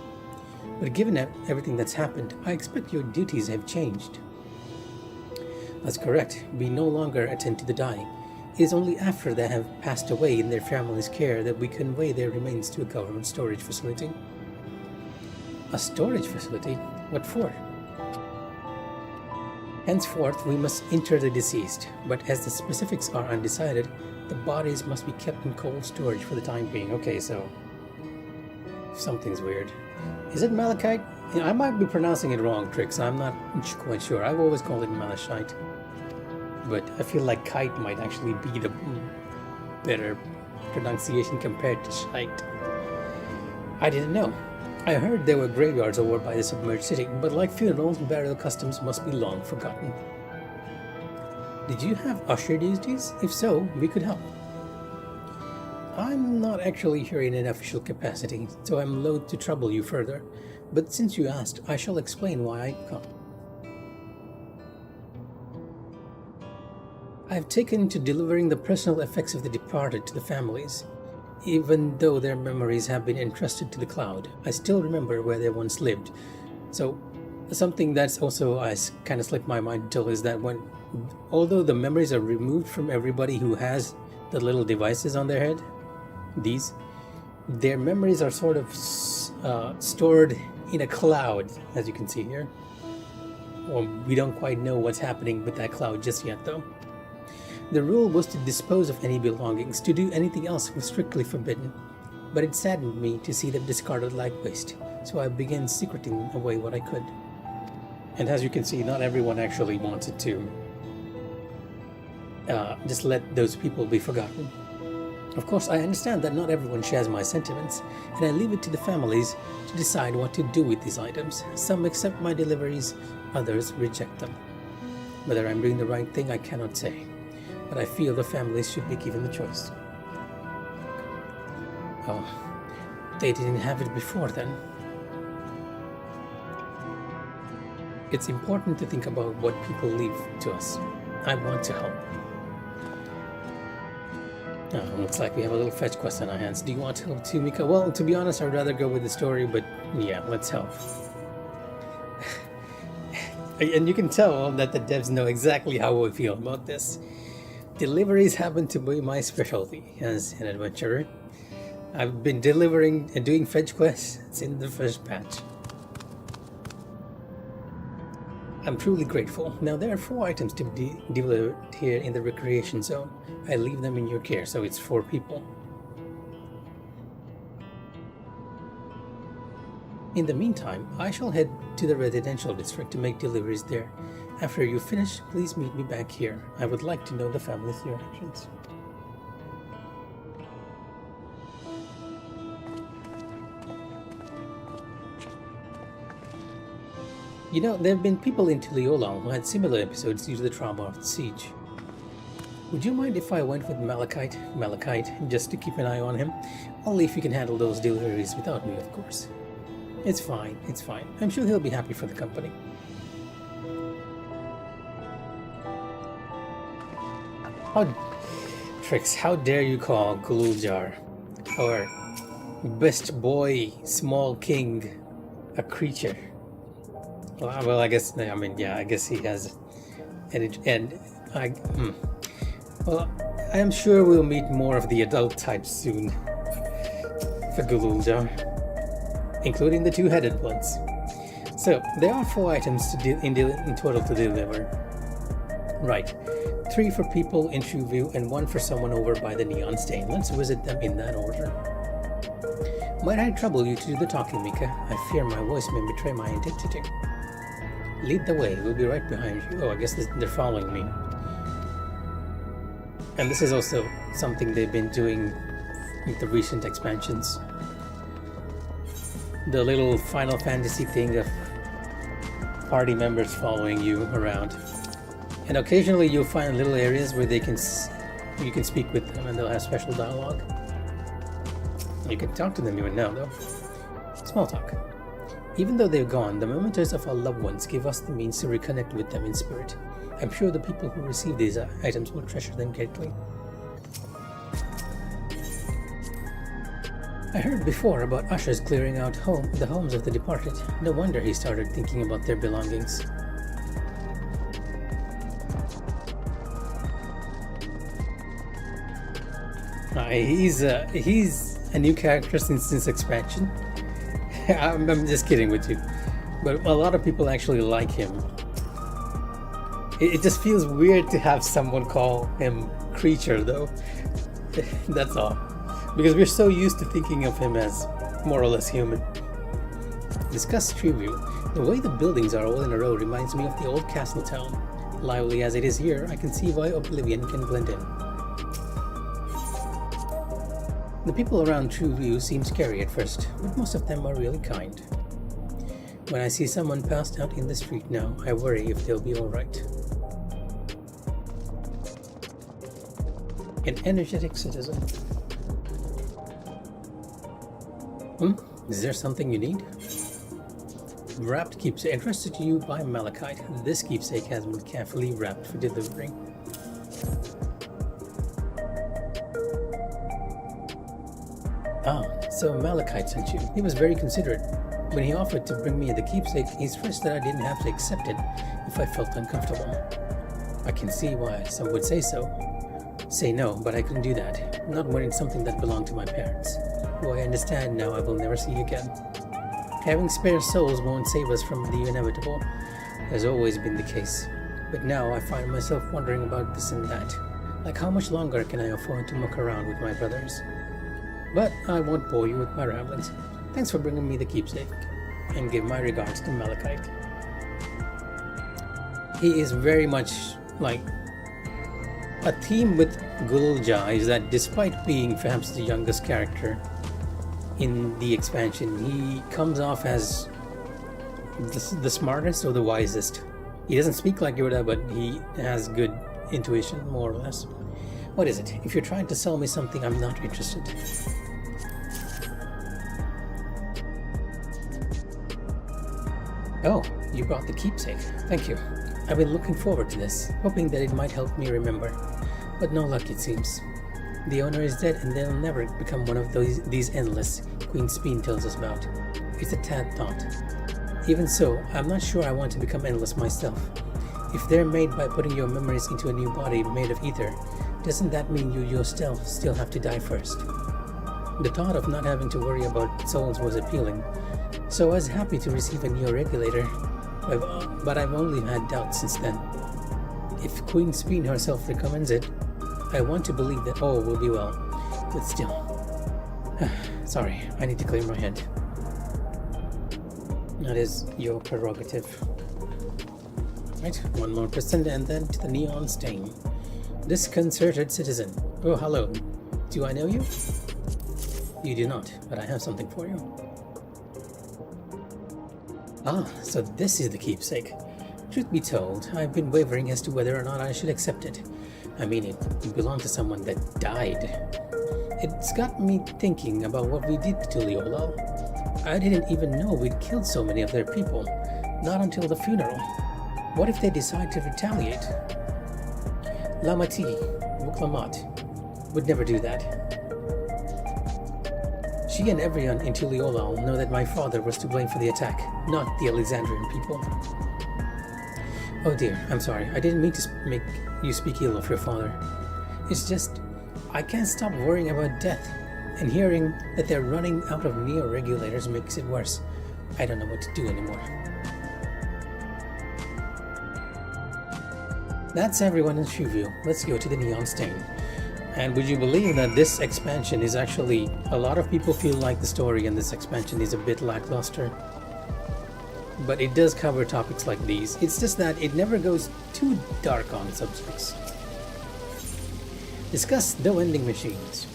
But given everything that's happened, I expect your duties have changed. That's correct. We no longer attend to the dying. It is only after they have passed away in their family's care that we convey their remains to a government storage facility. A storage facility? What for? Henceforth, we must inter the deceased, but as the specifics are undecided, the bodies must be kept in cold storage for the time being. Okay, so something's weird. Is it Malachite? I might be pronouncing it wrong, Trix. I'm not quite sure. I've always called it malachite. But I feel like kite might actually be the better pronunciation compared to shite. I didn't know. I heard there were graveyards over by the submerged city, but like funerals, burial customs must be long forgotten. Did you have usher duties? If so, we could help. I'm not actually here in an official capacity, so I'm loath to trouble you further, but since you asked, I shall explain why I come. I've taken to delivering the personal effects of the departed to the families. Even though their memories have been entrusted to the cloud, I still remember where they once lived. So, something that's also kind of slipped my mind until is that although the memories are removed from everybody who has the little devices on their head, their memories are sort of stored in a cloud, as you can see here. Well, we don't quite know what's happening with that cloud just yet, though. The rule was to dispose of any belongings. To do anything else was strictly forbidden. But it saddened me to see them discarded like waste, so I began secreting away what I could. And as you can see, not everyone actually wanted to just let those people be forgotten. Of course, I understand that not everyone shares my sentiments, and I leave it to the families to decide what to do with these items. Some accept my deliveries, others reject them. Whether I'm doing the right thing, I cannot say. But I feel the families should be given the choice. Oh, they didn't have it before then. It's important to think about what people leave to us. I want to help. Oh, looks like we have a little fetch quest on our hands. Do you want to help too, Mika? Well, to be honest, I'd rather go with the story, but yeah, let's help. And you can tell that the devs know exactly how we feel about this. Deliveries happen to be my specialty as an adventurer. I've been delivering and doing fetch quests since the first patch. I'm truly grateful. Now there are 4 items to be delivered here in the recreation zone. I leave them in your care, so it's 4 people. In the meantime, I shall head to the residential district to make deliveries there. After you finish, please meet me back here. I would like to know the family's reactions. You know, there have been people in Tuliyola who had similar episodes due to the trauma of the siege. Would you mind if I went with Malachite, just to keep an eye on him? Only if you can handle those deliveries without me, of course. It's fine, it's fine. I'm sure he'll be happy for the company. Trix, how dare you call Gululjar, our best boy, small king, a creature? Well, I guess, I mean, yeah, I guess he has, well, I am sure we'll meet more of the adult types soon for Gululjar, including the 2-headed ones. So, there are 4 items in total to deliver. Right. 3 for people in True View and 1 for someone over by the Neon Stain. Let's visit them in that order. Might I trouble you to do the talking, Mika? I fear my voice may betray my identity. Lead the way, we'll be right behind you. Oh, I guess they're following me. And this is also something they've been doing with the recent expansions. The little Final Fantasy thing of party members following you around. And occasionally you'll find little areas where you can speak with them and they'll have special dialogue. You can talk to them even now, though. Small talk. Even though they're gone, the mementos of our loved ones give us the means to reconnect with them in spirit. I'm sure the people who receive these items will treasure them greatly. I heard before about ushers clearing out the homes of the departed. No wonder he started thinking about their belongings. He's a new character since this expansion. I'm just kidding with you, but a lot of people actually like him. It just feels weird to have someone call him creature, though. That's all, because we're so used to thinking of him as more or less human. Discuss Tree View. The way the buildings are all in a row reminds me of the old castle town. Lively as it is here, I can see why Oblivion can blend in. The people around True View seem scary at first, but most of them are really kind. When I see someone passed out in the street now, I worry if they'll be alright. An energetic citizen. Is there something you need? Wrapped keepsake entrusted to you by Malachite. This keepsake has been carefully wrapped for delivery. Ah, so Malachite sent you. He was very considerate. When he offered to bring me the keepsake, he stressed that I didn't have to accept it if I felt uncomfortable. I can see why some would say no, but I couldn't do that. Not wearing something that belonged to my parents, who I understand now I will never see again. Having spare souls won't save us from the inevitable. Has always been the case. But now I find myself wondering about this and that. Like, how much longer can I afford to muck around with my brothers? But I won't bore you with my ramblings. Thanks for bringing me the keepsake, and give my regards to Malachite. He is very much like a theme with Gulja is that despite being perhaps the youngest character in the expansion, he comes off as the smartest or the wisest. He doesn't speak like Yoda, but he has good intuition, more or less. What is it? If you're trying to sell me something, I'm not interested. Oh, you brought the keepsake. Thank you. I've been looking forward to this, hoping that it might help me remember. But no luck, it seems. The owner is dead, and they'll never become one of these endless Queen Speen tells us about. It's a tad thought. Even so, I'm not sure I want to become endless myself. If they're made by putting your memories into a new body made of ether, doesn't that mean you yourself still have to die first? The thought of not having to worry about souls was appealing, so I was happy to receive a neo-regulator, but I've only had doubts since then. If Queen Speen herself recommends it, I want to believe that all will be well, but still. Sorry, I need to clear my head. That is your prerogative. Right, 1% and then to the neon stain. Disconcerted citizen. Oh, hello. Do I know you? You do not, but I have something for you. Ah, so this is the keepsake. Truth be told, I've been wavering as to whether or not I should accept it. I mean, it belonged to someone that died. It's got me thinking about what we did to Leolal. I didn't even know we'd killed so many of their people. Not until the funeral. What if they decide to retaliate? Lamati, Wuklamat, would never do that. She and everyone in Tuliolal know that my father was to blame for the attack, not the Alexandrian people. Oh dear, I'm sorry. I didn't mean to make you speak ill of your father. It's just, I can't stop worrying about death, and hearing that they're running out of neo-regulators makes it worse. I don't know what to do anymore. That's everyone in Shuview. Let's go to the Neon Stain. And would you believe that this expansion is actually, a lot of people feel like the story in this expansion is a bit lackluster. But it does cover topics like these. It's just that it never goes too dark on subjects. Discuss the vending machines.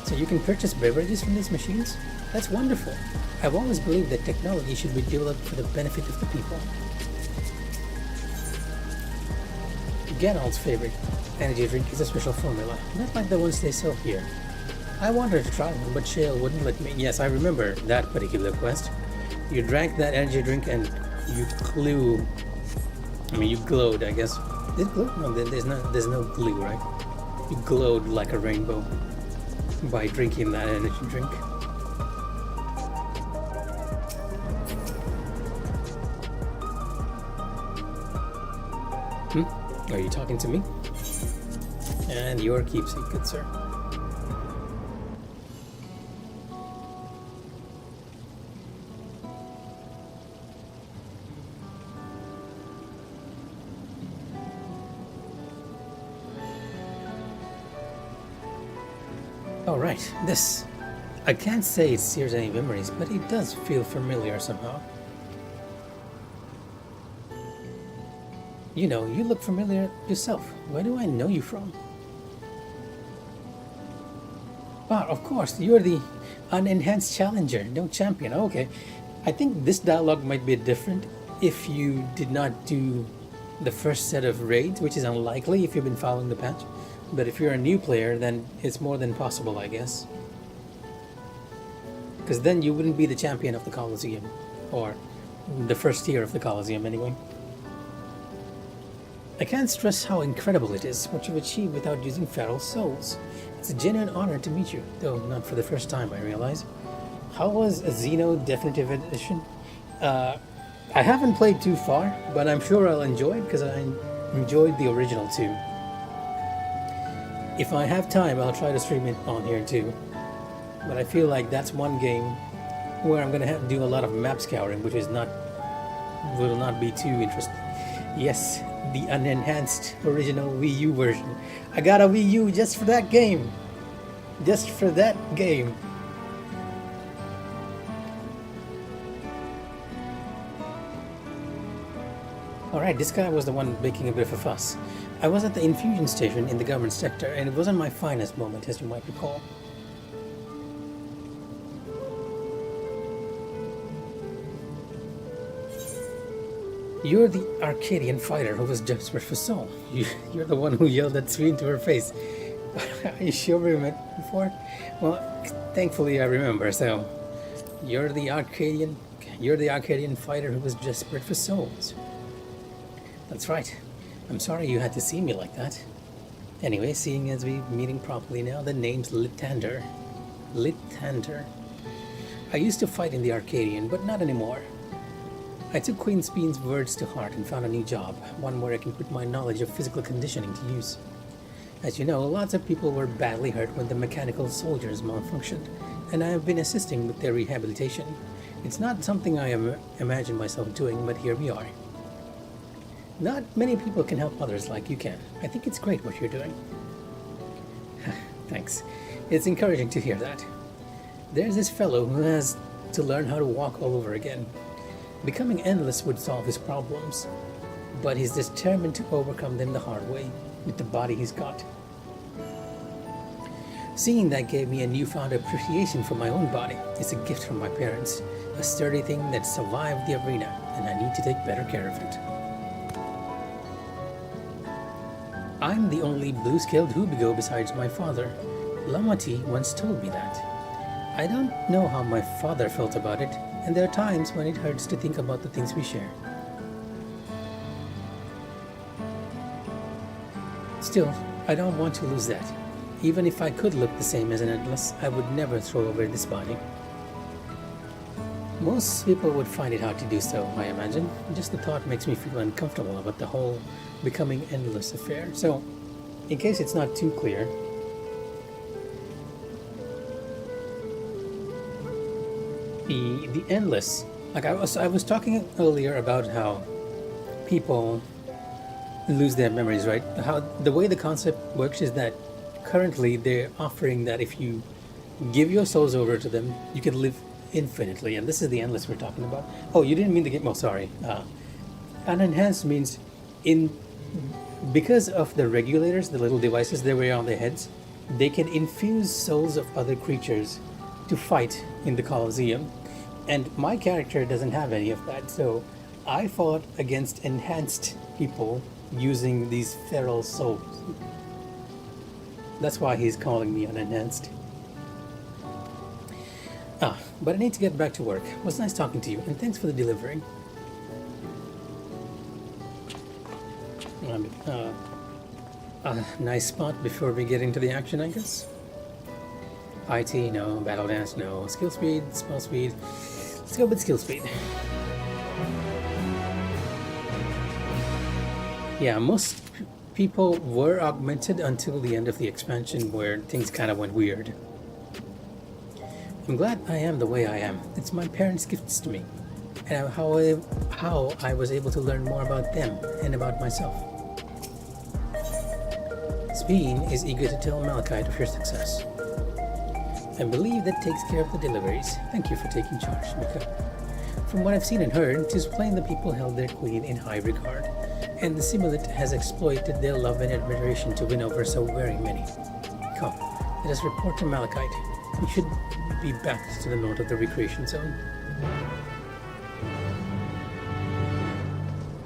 So you can purchase beverages from these machines? That's wonderful. I've always believed that technology should be developed for the benefit of the people. Geralt's favorite energy drink is a special formula, not like the ones they sell here. I wanted to try one, but Shale wouldn't let me. Yes, I remember that particular quest. You drank that energy drink and you you glowed, I guess. Did it glow? No, there's no glue, right? You glowed like a rainbow by drinking that energy drink. Are you talking to me? And your keepsake, good sir. Alright, this. I can't say it sears any memories, but it does feel familiar somehow. You know, you look familiar yourself. Where do I know you from? Ah, of course, you're the unenhanced challenger, no champion. Okay. I think this dialogue might be different if you did not do the first set of raids, which is unlikely if you've been following the patch. But if you're a new player, then it's more than possible, I guess. Because then you wouldn't be the champion of the Colosseum. Or the first tier of the Colosseum, anyway. I can't stress how incredible it is what you've achieved without using feral souls. It's a genuine honor to meet you, though not for the first time, I realize. How was a Xeno Definitive Edition? I haven't played too far, but I'm sure I'll enjoy it because I enjoyed the original too. If I have time, I'll try to stream it on here too. But I feel like that's one game where I'm gonna have to do a lot of map scouring, which will not be too interesting. Yes, the unenhanced original Wii U version. I got a Wii U just for that game. Just for that game. Alright, this guy was the one making a bit of a fuss. I was at the infusion station in the government sector, and it wasn't my finest moment, as you might recall. You're the Arcadian fighter who was desperate for soul. You're the one who yelled that Svi into her face. Are you sure we met before? Well, thankfully I remember, so... You're the Arcadian fighter who was desperate for souls. That's right. I'm sorry you had to see me like that. Anyway, seeing as we're meeting properly now, the name's Litander. Litander. I used to fight in the Arcadian, but not anymore. I took Queen Speen's words to heart and found a new job, one where I can put my knowledge of physical conditioning to use. As you know, lots of people were badly hurt when the mechanical soldiers malfunctioned, and I have been assisting with their rehabilitation. It's not something I imagine myself doing, but here we are. Not many people can help others like you can. I think it's great what you're doing. Thanks. It's encouraging to hear that. There's this fellow who has to learn how to walk all over again. Becoming endless would solve his problems, but he's determined to overcome them the hard way, with the body he's got. Seeing that gave me a newfound appreciation for my own body. It's a gift from my parents, a sturdy thing that survived the arena, and I need to take better care of it. I'm the only blue-scaled Hubigo besides my father. Lamati once told me that. I don't know how my father felt about it, and there are times when it hurts to think about the things we share. Still, I don't want to lose that. Even if I could look the same as an Endless, I would never throw away this body. Most people would find it hard to do so, I imagine. Just the thought makes me feel uncomfortable about the whole becoming endless affair. So, in case it's not too clear, the endless, like I was talking earlier about how people lose their memories, right? How the way the concept works is that currently they're offering that if you give your souls over to them, you can live infinitely, and this is the endless we're talking about. Oh, you didn't mean the game. Oh, sorry. Unenhanced means because of the regulators, the little devices they wear on their heads, they can infuse souls of other creatures to fight in the Colosseum. And my character doesn't have any of that, so I fought against enhanced people using these feral souls. That's why he's calling me unenhanced. But I need to get back to work. It was nice talking to you, and thanks for the delivery. A nice spot before we get into the action, I guess. IT, no. Battle dance, no. Skill speed, spell speed. Let's go with skill speed. Yeah, most people were augmented until the end of the expansion where things kind of went weird. I'm glad I am the way I am. It's my parents' gifts to me, and how I was able to learn more about them and about myself. Speen is eager to tell Malachite of your success. I believe that takes care of the deliveries. Thank you for taking charge, Mika. From what I've seen and heard, 'tis plain the people held their queen in high regard, and the Simulant has exploited their love and admiration to win over so very many. Come, let us report to Malachite. We should be back to the north of the recreation zone.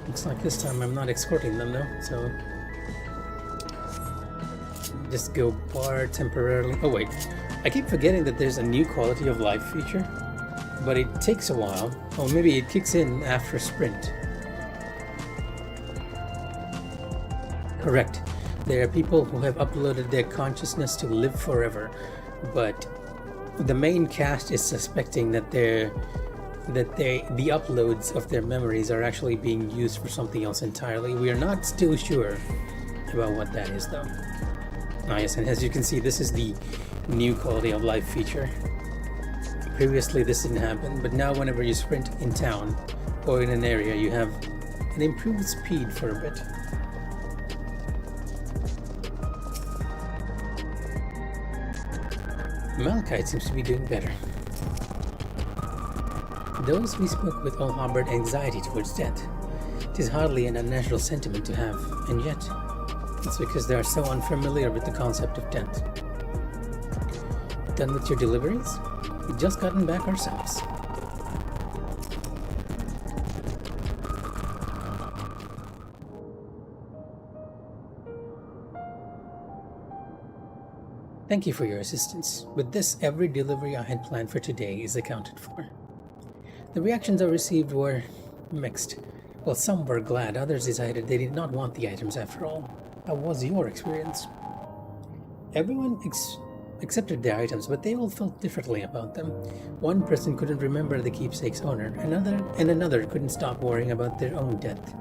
Looks like this time I'm not escorting them though, so just go bar temporarily. Oh wait, I keep forgetting that there's a new quality of life feature, but it takes a while, or maybe it kicks in after sprint. Correct. There are people who have uploaded their consciousness to live forever, but the main cast is suspecting that the uploads of their memories are actually being used for something else entirely. We are not still sure about what that is though. Ah yes, and as you can see, this is the new quality of life feature. Previously this didn't happen, but now whenever you sprint in town or in an area, you have an improved speed for a bit. Malachite seems to be doing better. Those we spoke with all harbored anxiety towards death. It is hardly an unnatural sentiment to have, and yet it's because they are so unfamiliar with the concept of death. Done with your deliveries? We've just gotten back ourselves. Thank you for your assistance. With this, every delivery I had planned for today is accounted for. The reactions I received were mixed. While some were glad, others decided they did not want the items after all. How was your experience? Everyone accepted their items, but they all felt differently about them. One person couldn't remember the keepsake's owner, another couldn't stop worrying about their own death.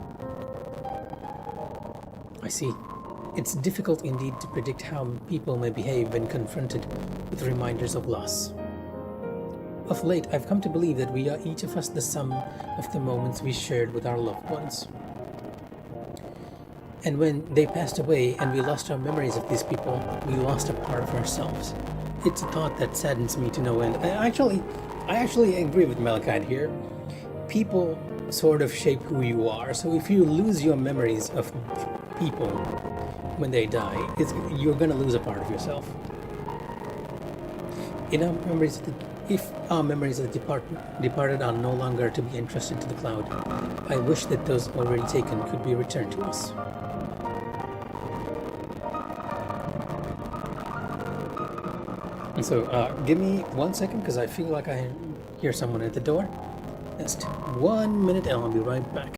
I see. It's difficult indeed to predict how people may behave when confronted with reminders of loss. Of late, I've come to believe that we are each of us the sum of the moments we shared with our loved ones. And when they passed away and we lost our memories of these people, we lost a part of ourselves. It's a thought that saddens me to no end. I actually agree with Malachite here. People sort of shape who you are, so if you lose your memories of people when they die, you're going to lose a part of yourself. If our memories of the departed are no longer to be entrusted to the cloud, I wish that those already taken could be returned to us. And so, give me 1 second, because I feel like I hear someone at the door. Just 1 minute and I'll be right back.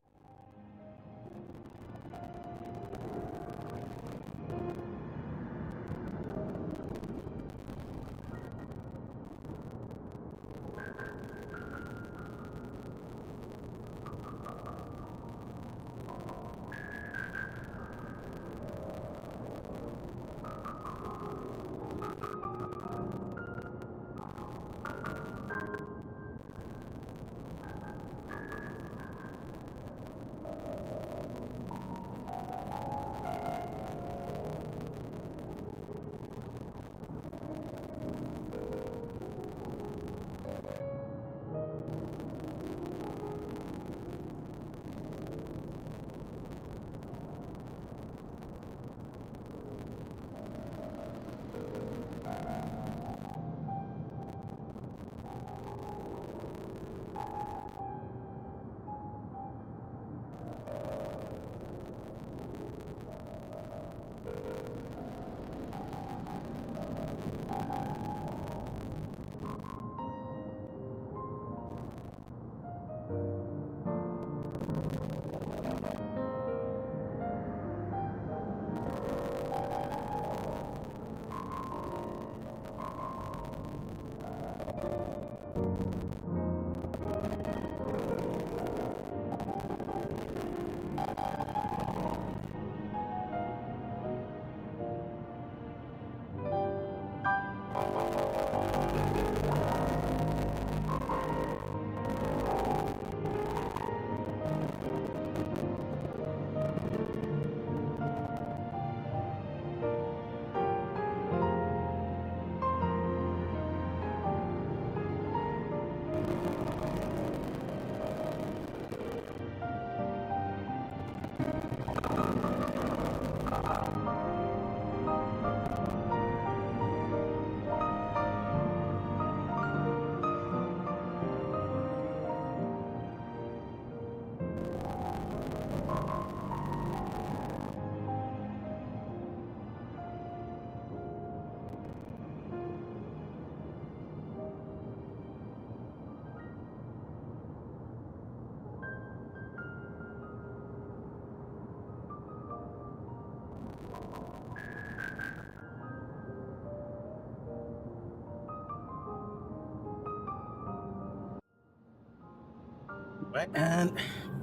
Right, and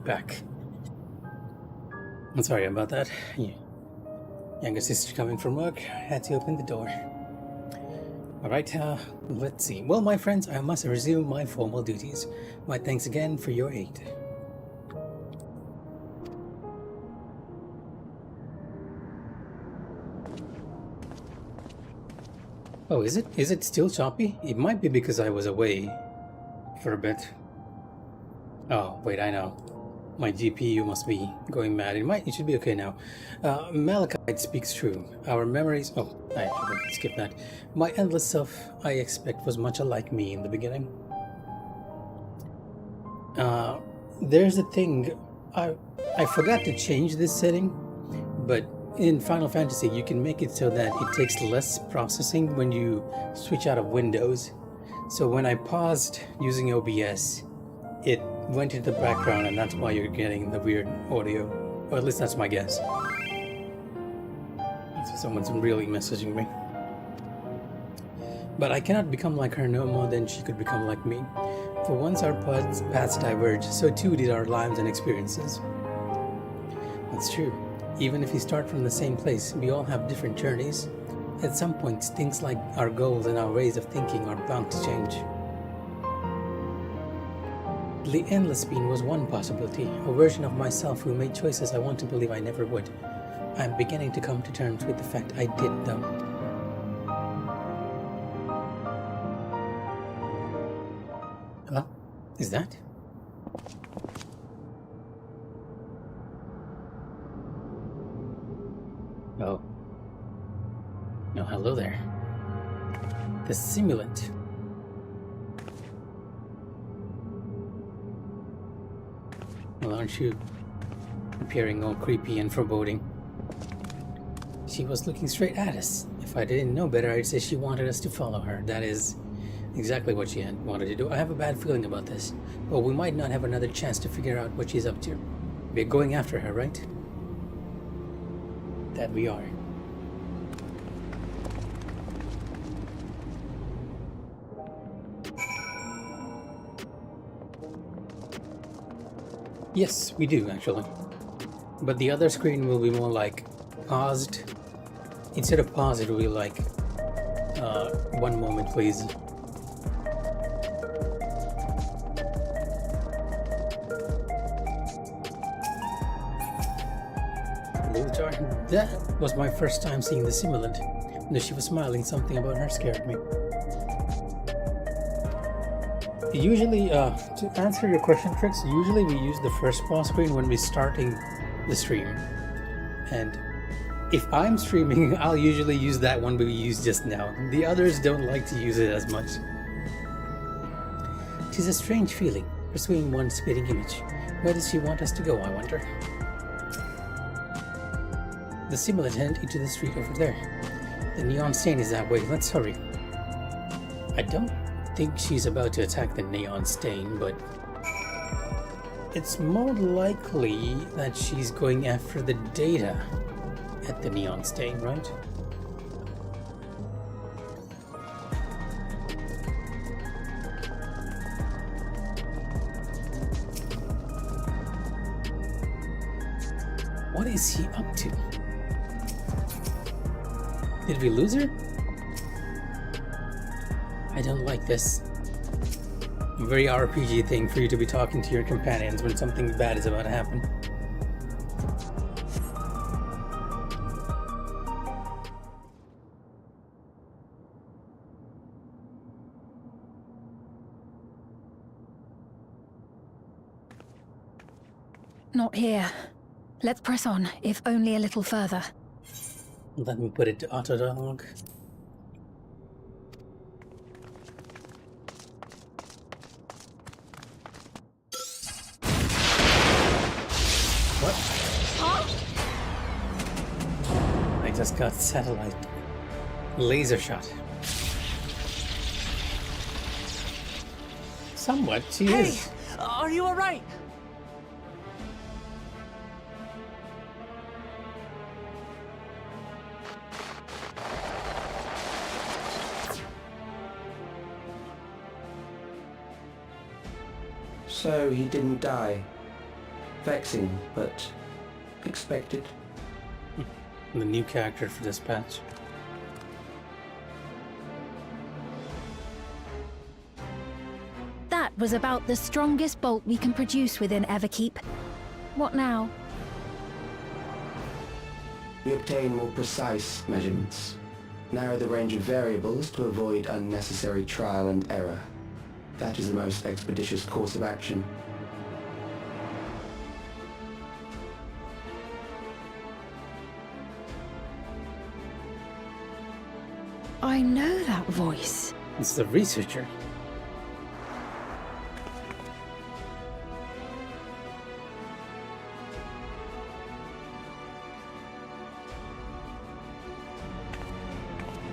back. I'm sorry about that. Yeah. Younger sister coming from work. I had to open the door. Alright, let's see. Well, my friends, I must resume my formal duties. My thanks again for your aid. Oh, is it? Is it still choppy? It might be because I was away for a bit. Oh, wait, I know. My GPU must be going mad. It should be okay now. Malachite speaks true. Our memories... Oh, I should skip that. My endless self, I expect, was much alike me in the beginning. There's a thing... I forgot to change this setting, but in Final Fantasy, you can make it so that it takes less processing when you switch out of Windows. So when I paused using OBS, it went into the background, and that's why you're getting the weird audio. Or at least that's my guess. So someone's really messaging me. But I cannot become like her no more than she could become like me. For once our paths diverged, so too did our lives and experiences. That's true. Even if we start from the same place, we all have different journeys. At some points, things like our goals and our ways of thinking are bound to change. The Endless Being was one possibility, a version of myself who made choices I want to believe I never would. I'm beginning to come to terms with the fact I did, though. Hello? Is that? Oh. No, hello there. The simulant. Well, aren't you appearing all creepy and foreboding? She was looking straight at us. If I didn't know better, I'd say she wanted us to follow her. That is exactly what she wanted to do. I have a bad feeling about this. Well, we might not have another chance to figure out what she's up to. We're going after her, right? That we are. Yes, we do, actually. But the other screen will be more like paused. Instead of pause, it will be like, one moment, please. That was my first time seeing the simulant. Though she was smiling, something about her scared me. Usually, to answer your question, Trix, usually we use the first pause screen when we're starting the stream. And if I'm streaming, I'll usually use that one we used just now. The others don't like to use it as much. 'Tis a strange feeling, pursuing one's spitting image. Where does she want us to go, I wonder? The simulant headed into the street over there. The neon stain is that way. Let's hurry. I don't think she's about to attack the neon stain, but it's more likely that she's going after the data at the neon stain, right? What is he up to? Did we lose her? I don't like this. A very RPG thing for you to be talking to your companions when something bad is about to happen. Not here. Let's press on, if only a little further. Let me put it to auto dialogue. What? Huh? I just got satellite laser shot. Somewhat, she is. Are you alright? So he didn't die. Vexing, but expected. The new character for this patch. That was about the strongest bolt we can produce within Everkeep. What now? We obtain more precise measurements. Narrow the range of variables to avoid unnecessary trial and error. That is the most expeditious course of action. I know that voice. It's the researcher.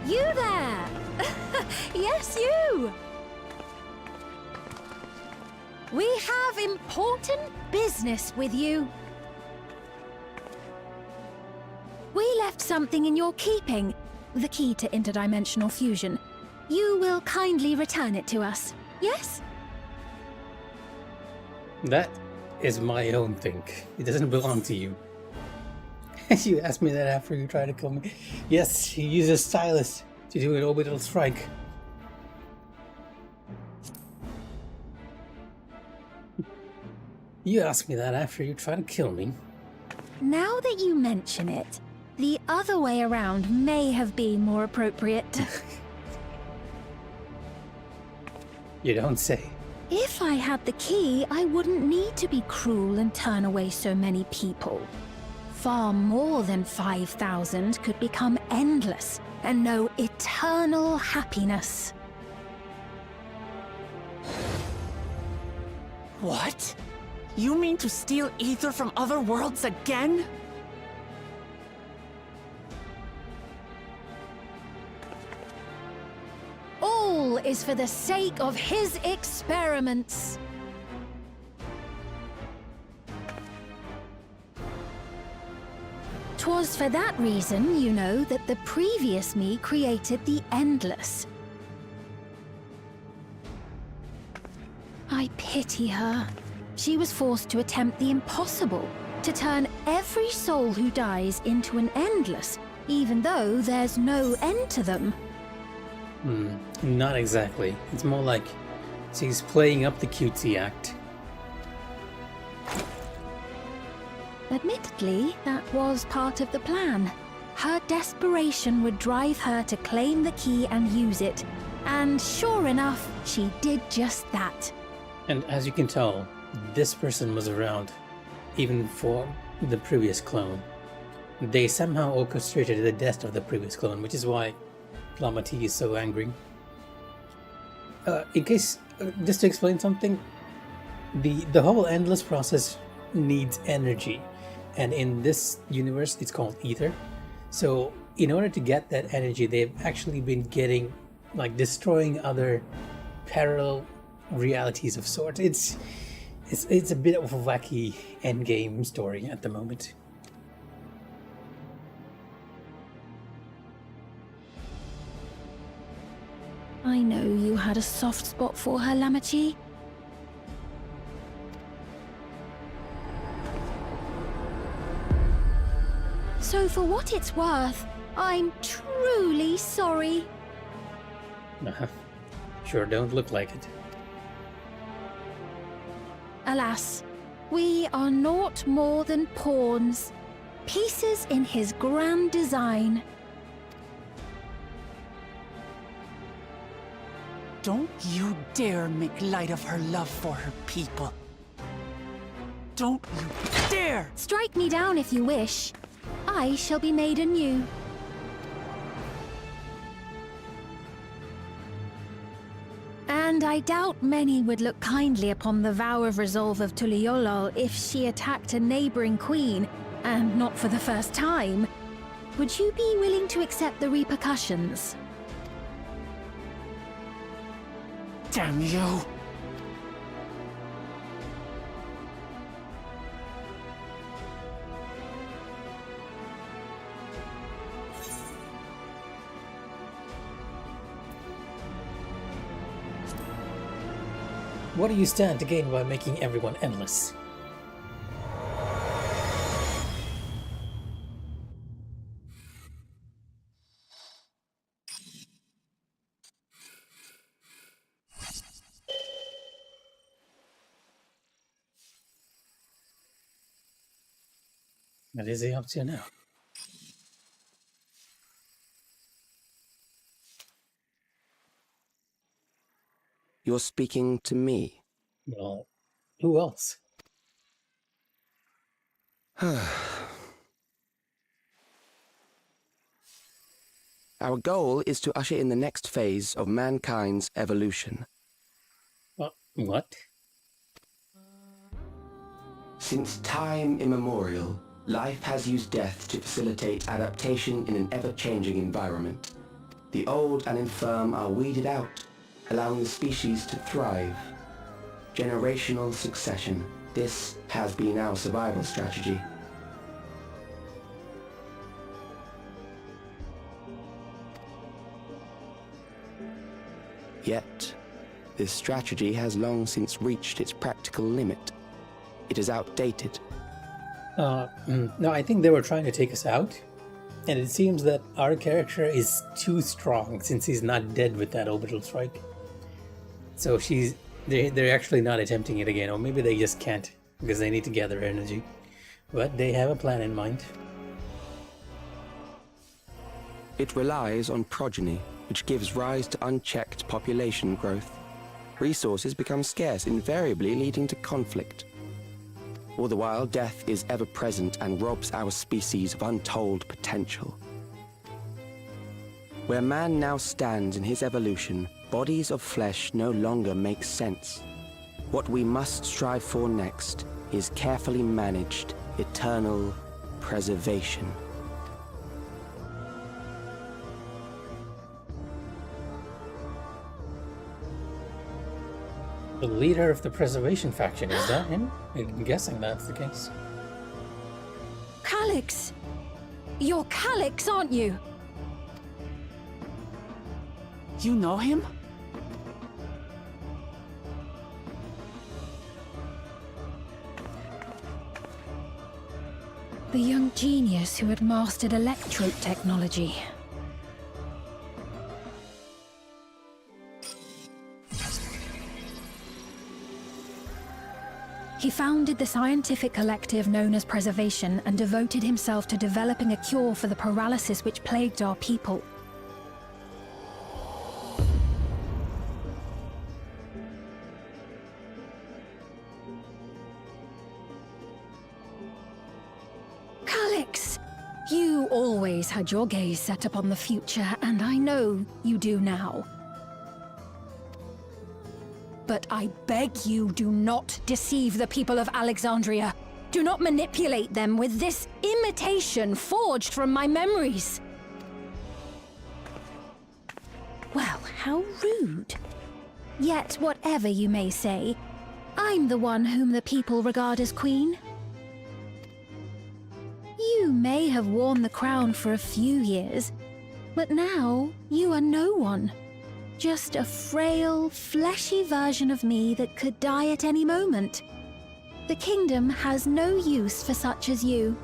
You there! Yes, you! We have important business with you. We left something in your keeping, the key to interdimensional fusion. You will kindly return it to us, yes? That is my own thing. It doesn't belong to you. You asked me that after you tried to kill me. Yes, he uses stylus to do an orbital strike. You asked me that after you tried to kill me. Now that you mention it, the other way around may have been more appropriate. You don't say. If I had the key, I wouldn't need to be cruel and turn away so many people. Far more than 5,000 could become endless and know eternal happiness. What? You mean to steal ether from other worlds again? All is for the sake of his experiments. 'Twas for that reason, you know, that the previous me created the Endless. I pity her. She was forced to attempt the impossible, to turn every soul who dies into an Endless, even though there's no end to them. Not exactly. It's more like she's playing up the cutesy act. Admittedly, that was part of the plan. Her desperation would drive her to claim the key and use it. And sure enough, she did just that. And as you can tell, this person was around even for the previous clone. They somehow orchestrated the death of the previous clone, which is why Plamati is so angry. In case, just to explain something, the whole endless process needs energy. And in this universe, it's called ether. So in order to get that energy, they've actually been getting, like, destroying other parallel realities of sorts. It's a bit of a wacky endgame story at the moment. I know you had a soft spot for her, Lamachi. So for what it's worth, I'm truly sorry. Sure don't look like it. Alas, we are naught more than pawns, pieces in his grand design. Don't you dare make light of her love for her people. Don't you dare! Strike me down if you wish. I shall be made anew. And I doubt many would look kindly upon the vow of resolve of Tuliolol if she attacked a neighboring queen, and not for the first time. Would you be willing to accept the repercussions? Damn you! What do you stand to gain by making everyone endless? What is he up to now? You're speaking to me. Well, who else? Our goal is to usher in the next phase of mankind's evolution. What? Since time immemorial, life has used death to facilitate adaptation in an ever-changing environment. The old and infirm are weeded out, allowing the species to thrive. Generational succession. This has been our survival strategy. Yet, this strategy has long since reached its practical limit. It is outdated. No, I think they were trying to take us out. And it seems that our character is too strong since he's not dead with that orbital strike. So they're actually not attempting it again, or maybe they just can't because they need to gather energy. But they have a plan in mind. It relies on progeny, which gives rise to unchecked population growth. Resources become scarce, invariably leading to conflict. All the while, death is ever present and robs our species of untold potential. Where man now stands in his evolution, bodies of flesh no longer make sense. What we must strive for next is carefully managed, eternal preservation. The leader of the preservation faction, is that him? I'm guessing that's the case. Calyx! You're Calyx, aren't you? You know him? The young genius who had mastered electrope technology. He founded the scientific collective known as Preservation and devoted himself to developing a cure for the paralysis which plagued our people. Calyx! You always had your gaze set upon the future, and I know you do now. But I beg you, do not deceive the people of Alexandria. Do not manipulate them with this imitation forged from my memories. Well, how rude. Yet, whatever you may say, I'm the one whom the people regard as queen. You may have worn the crown for a few years, but now you are no one. Just a frail, fleshy version of me that could die at any moment. The kingdom has no use for such as you.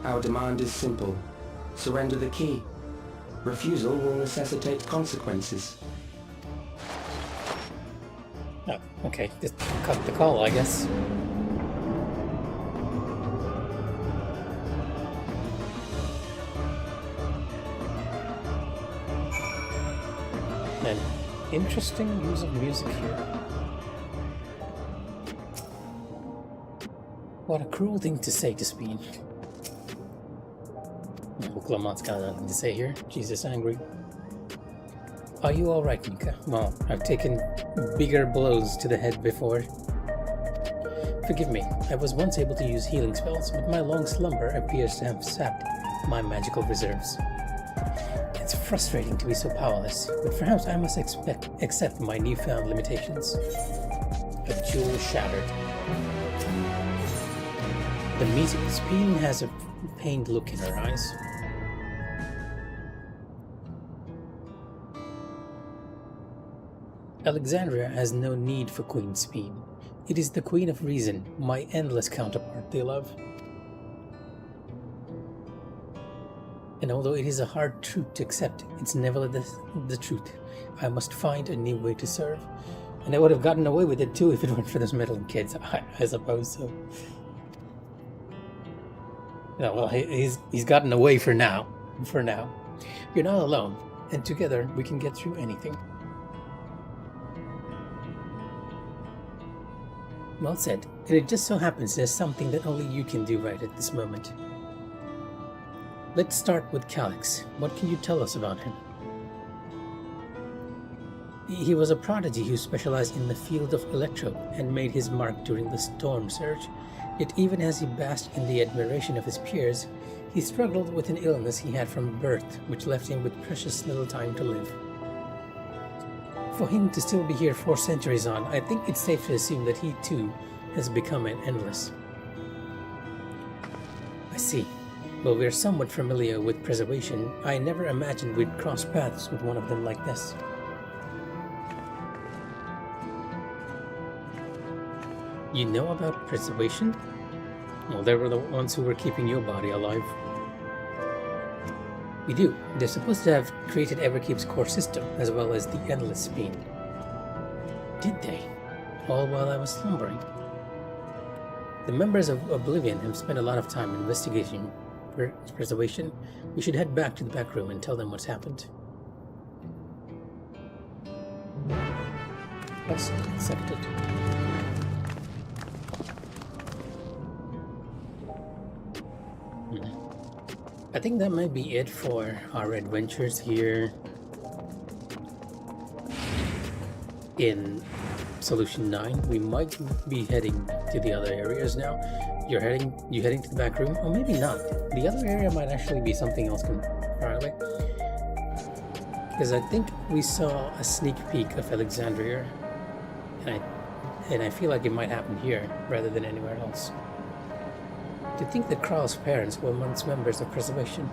Our demand is simple. Surrender the key. Refusal will necessitate consequences. Oh, okay, just cut the call, I guess. An interesting use of music here. What a cruel thing to say to Speen. Clamont's got nothing to say here. Jesus angry. Are you alright, Nika? Well, I've taken bigger blows to the head before. Forgive me, I was once able to use healing spells, but my long slumber appears to have sapped my magical reserves. It's frustrating to be so powerless, but perhaps I must accept my newfound limitations. A jewel shattered. The meeting Speen has a pained look in her eyes. Alexandria has no need for Queen Speen. It is the Queen of Reason, my endless counterpart they love. And although it is a hard truth to accept, it's nevertheless the truth. I must find a new way to serve. And I would have gotten away with it too if it weren't for those meddling kids, I suppose so. No, well, he's gotten away for now. For now. You're not alone, and together we can get through anything. Well said, and it just so happens there's something that only you can do right at this moment. Let's start with Calyx. What can you tell us about him? He was a prodigy who specialized in the field of electro and made his mark during the storm surge. Yet even as he basked in the admiration of his peers, he struggled with an illness he had from birth, which left him with precious little time to live. For him to still be here 4 centuries on, I think it's safe to assume that he too has become an endless. I see. Well, we're somewhat familiar with preservation. I never imagined we'd cross paths with one of them like this. You know about preservation? Well, they were the ones who were keeping your body alive. We do. They're supposed to have created Everkeep's core system, as well as the Endless Speen. Did they? All while I was slumbering. The members of Oblivion have spent a lot of time investigating preservation. We should head back to the back room and tell them what's happened. Quest accepted. I think that might be it for our adventures here in Solution 9. We might be heading to the other areas now. You heading to the back room? Or maybe not. The other area might actually be something else entirely. Because I think we saw a sneak peek of Alexandria. And I feel like it might happen here rather than anywhere else. To think that Kral's parents were once members of Preservation.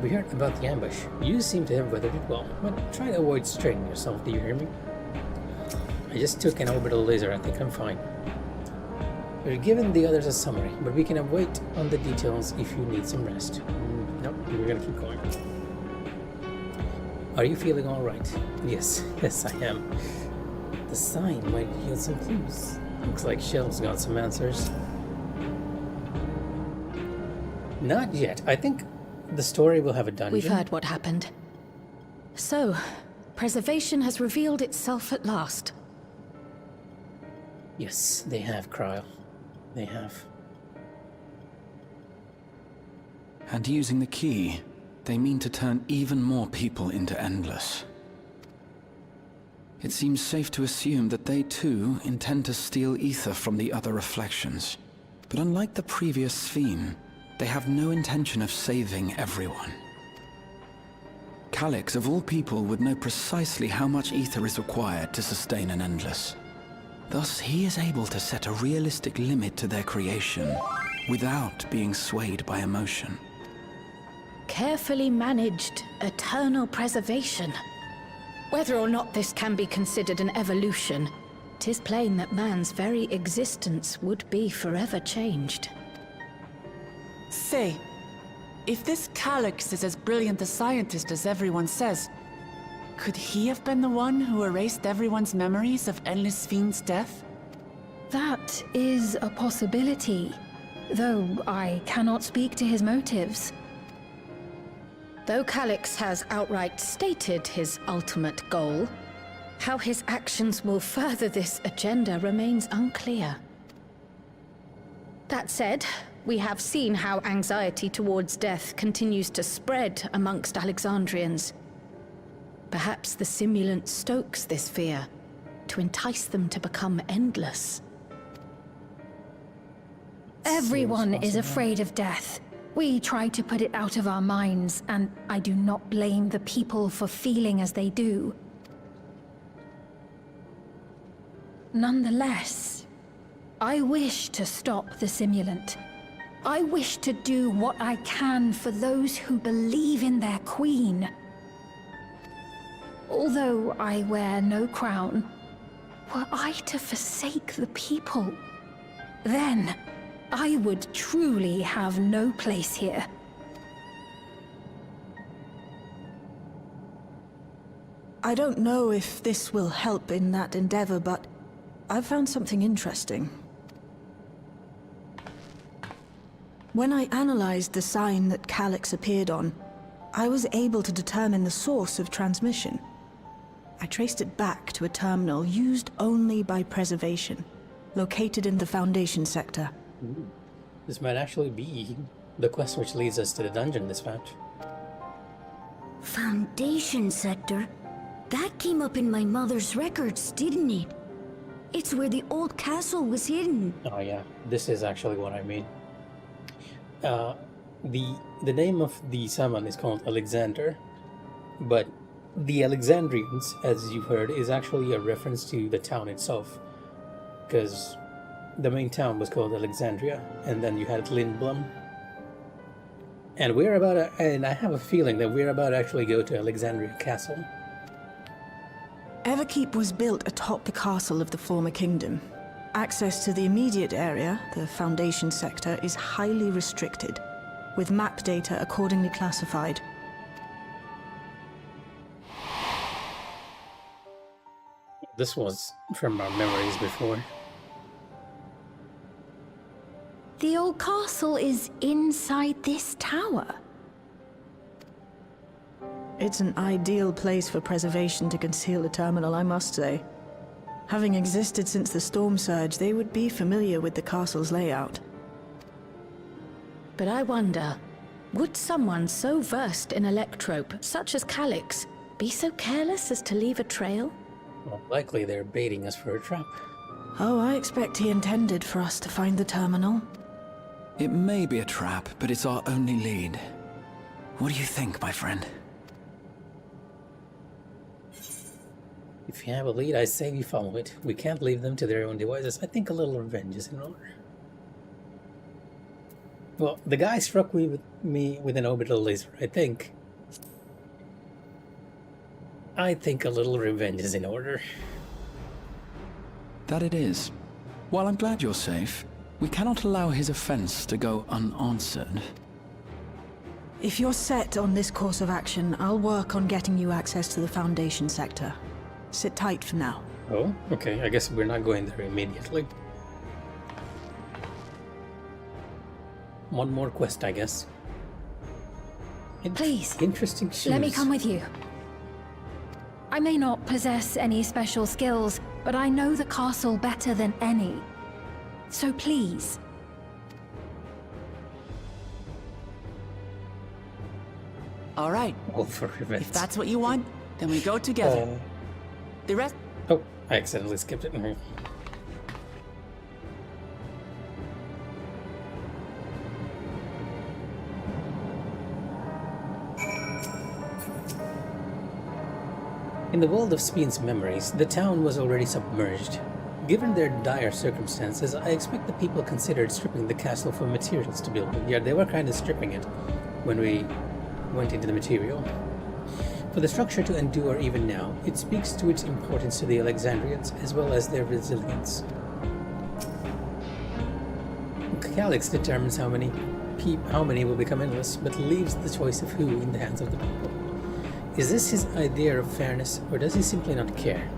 We heard about the ambush. You seem to have weathered it well, but try to avoid straining yourself, do you hear me? I just took an orbital laser, I think I'm fine. We're giving the others a summary, but we can wait on the details if you need some rest. Nope, we're gonna keep going. Are you feeling alright? Yes, I am. The sign might yield some clues. Looks like Shell's got some answers. Not yet. I think the story will have a dungeon. We've heard what happened. So, Preservation has revealed itself at last. Yes, they have, Krile. They have. And using the key, they mean to turn even more people into Endless. It seems safe to assume that they too intend to steal ether from the other reflections. But unlike the previous Sphen, they have no intention of saving everyone. Calyx, of all people, would know precisely how much ether is required to sustain an Endless. Thus, he is able to set a realistic limit to their creation, without being swayed by emotion. Carefully managed eternal preservation. Whether or not this can be considered an evolution, 'tis plain that man's very existence would be forever changed. Say, if this Calyx is as brilliant a scientist as everyone says, could he have been the one who erased everyone's memories of Endless Sphen's death? That is a possibility, though I cannot speak to his motives. Though Calyx has outright stated his ultimate goal, how his actions will further this agenda remains unclear. That said, we have seen how anxiety towards death continues to spread amongst Alexandrians. Perhaps the simulant stokes this fear, to entice them to become endless. Everyone is afraid of death. We try to put it out of our minds, and I do not blame the people for feeling as they do. Nonetheless, I wish to stop the simulant. I wish to do what I can for those who believe in their queen. Although I wear no crown, were I to forsake the people, then I would truly have no place here. I don't know if this will help in that endeavor, but I've found something interesting. When I analyzed the sign that Calyx appeared on, I was able to determine the source of transmission. I traced it back to a terminal used only by preservation, located in the Foundation sector. Ooh. This might actually be the quest which leads us to the dungeon dispatch. Foundation sector? That came up in my mother's records, didn't it? It's where the old castle was hidden. Oh yeah, this is actually what I mean. The name of the summon is called Alexander, but the Alexandrians, as you heard, is actually a reference to the town itself, because the main town was called Alexandria, and then you had Lindblom. And and I have a feeling that we're about to actually go to Alexandria Castle. Everkeep was built atop the castle of the former kingdom. Access to the immediate area, the Foundation sector, is highly restricted, with map data accordingly classified. This was from our memories before. The old castle is inside this tower. It's an ideal place for preservation to conceal the terminal, I must say. Having existed since the storm surge, they would be familiar with the castle's layout. But I wonder, would someone so versed in electrope, such as Calyx, be so careless as to leave a trail? Well, likely they're baiting us for a trap. Oh, I expect he intended for us to find the terminal. It may be a trap, but it's our only lead. What do you think, my friend? If you have a lead, I say we follow it. We can't leave them to their own devices. I think a little revenge is in order. Well, the guy struck me with an orbital laser, I think. I think a little revenge is in order. That it is. While I'm glad you're safe, we cannot allow his offense to go unanswered. If you're set on this course of action, I'll work on getting you access to the Foundation sector. Sit tight for now. Oh, okay. I guess we're not going there immediately. One more quest, I guess. Please, interesting shoes. let me come with you. I may not possess any special skills, but I know the castle better than any. So please. All right. All for revenge. If that's what you want, then we go together. The rest... Oh, I accidentally skipped it. In the world of Speen's memories, the town was already submerged. Given their dire circumstances, I expect the people considered stripping the castle for materials to build it. Yeah, they were kind of stripping it when we went into the material. For the structure to endure even now, it speaks to its importance to the Alexandrians as well as their resilience. Calyx determines how many will become endless, but leaves the choice of who in the hands of the people. Is this his idea of fairness, or does he simply not care?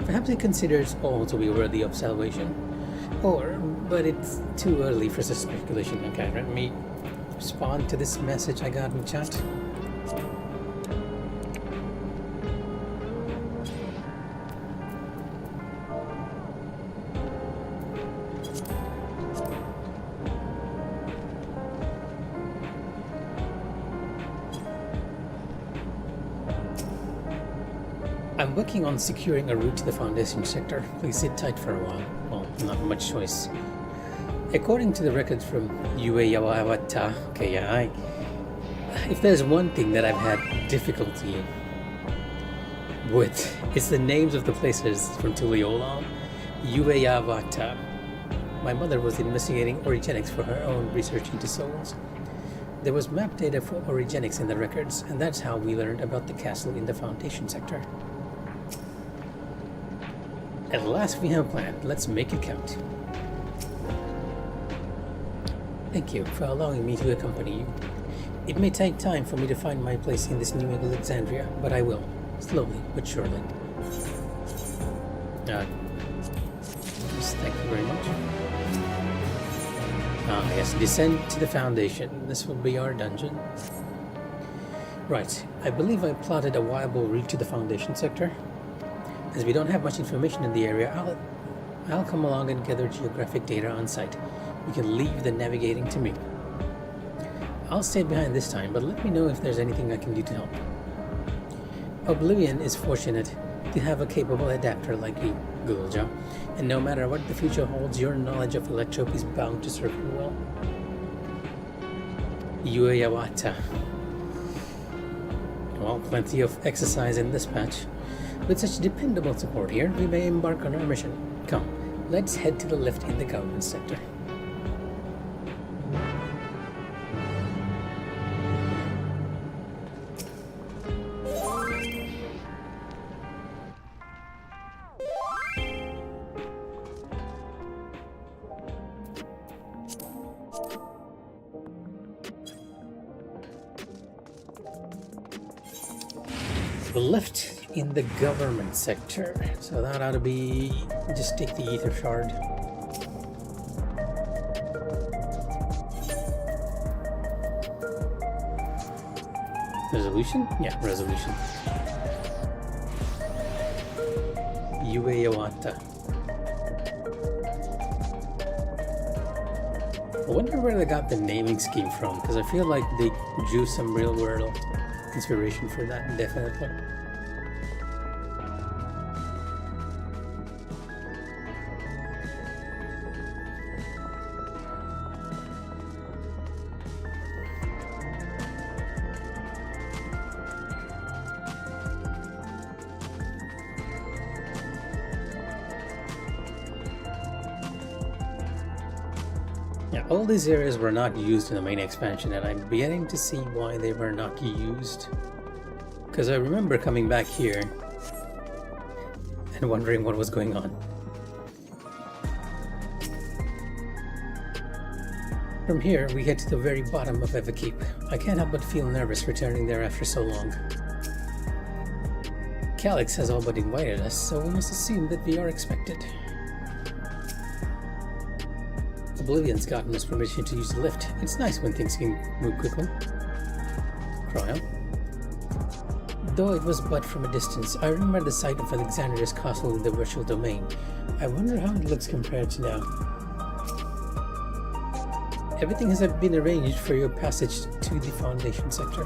Perhaps he considers all to be worthy of salvation. But it's too early for such speculation. Okay, let me respond to this message I got in chat. I'm working on securing a route to the Foundation sector. Please sit tight for a while. Well, not much choice. According to the records from Ueyawawata, if there's one thing that I've had difficulty with, it's the names of the places from Tuliolon. Ueyawata. my mother was investigating origenics for her own research into souls. There was map data for origenics in the records, and that's how we learned about the castle in the Foundation sector. At last we have a plan. Let's make it count. Thank you for allowing me to accompany you. It may take time for me to find my place in this new Alexandria, but I will. Slowly, but surely. Yes, thank you very much. Ah, yes, descend to the Foundation. This will be our dungeon. Right, I believe I plotted a viable route to the Foundation sector. As we don't have much information in the area, I'll come along and gather geographic data on site. You can leave the navigating to me. I'll stay behind this time, but let me know if there's anything I can do to help. Oblivion is fortunate to have a capable adapter like you, Gulja, and no matter what the future holds, your knowledge of Electrope is bound to serve you well. Yueyawata. Well, plenty of exercise in this patch. With such dependable support here, we may embark on our mission. Come, let's head to the left in the government sector. The left in the government sector, so that ought to be just take the ether shard. Resolution? Yeah, resolution. Yueyawata. I wonder where they got the naming scheme from, because I feel like they drew some real world inspiration for that, definitely. Yeah, all these areas were not used in the main expansion, and I'm beginning to see why they were not used. Because I remember coming back here and wondering what was going on. From here, we head to the very bottom of FFXIV. I can't help but feel nervous returning there after so long. Calyx has all but invited us, so we must assume that we are expected. Oblivion's gotten us permission to use the lift. It's nice when things can move quickly. Cryo. Though it was but from a distance, I remember the sight of Alexandria's castle in the virtual domain. I wonder how it looks compared to now. Everything has been arranged for your passage to the Foundation sector.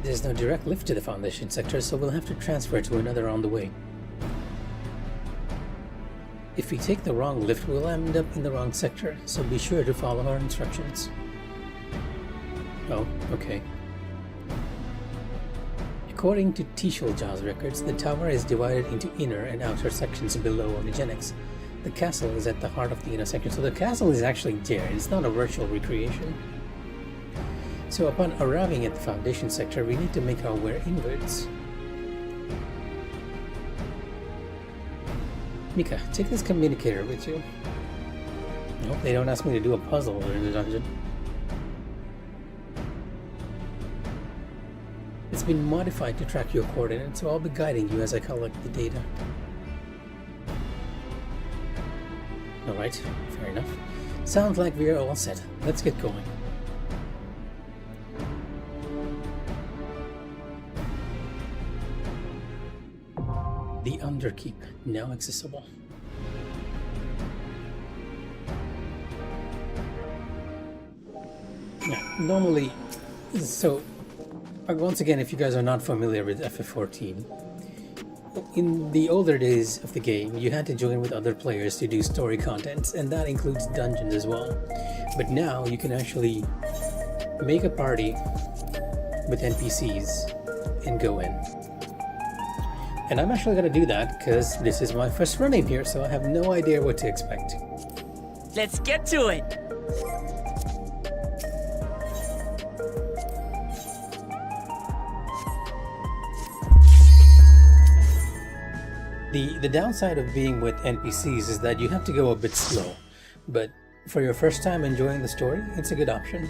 There's no direct lift to the Foundation sector, so we'll have to transfer to another on the way. If we take the wrong lift, we'll end up in the wrong sector, so be sure to follow our instructions. Oh, okay. According to Tisholjaw's records, the tower is divided into inner and outer sections below Origenics. The castle is at the heart of the inner section, so the castle is actually there, it's not a virtual recreation. So upon arriving at the Foundation sector, we need to make our way inwards. Mika, take this communicator with you. I hope they don't ask me to do a puzzle in the dungeon. It's been modified to track your coordinates, so I'll be guiding you as I collect the data. Alright, fair enough. Sounds like we are all set. Let's get going. The Underkeep, now accessible. Yeah, normally, so once again, if you guys are not familiar with FF14, in the older days of the game, you had to join with other players to do story contents, and that includes dungeons as well. But now you can actually make a party with NPCs and go in. And I'm actually going to do that because this is my first run in here, so I have no idea what to expect. Let's get to it! The downside of being with NPCs is that you have to go a bit slow, but for your first time enjoying the story, it's a good option.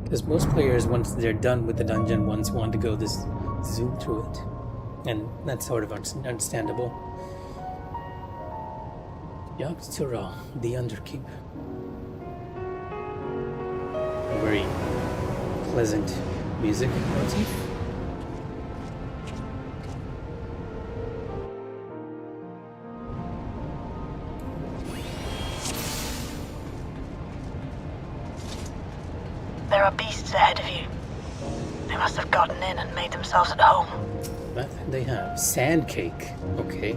Because most players, once they're done with the dungeon, want to go this zoom through it, and that's sort of understandable. Yogg-Sothoth, the Underkeep. Very pleasant music motif. There are beasts ahead of you. They must have gotten in and made themselves at home. That they have. Sand cake. Okay.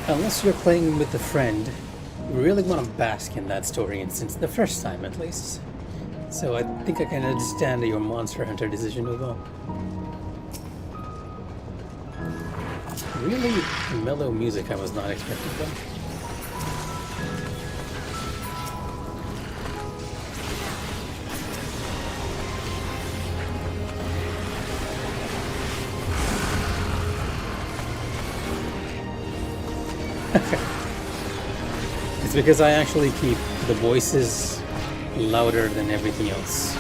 Unless you're playing with a friend, you really want to bask in that story instance, the first time at least. So I think I can understand your Monster Hunter decision to move on. Really mellow music I was not expecting though. It's because I actually keep the voices louder than everything else.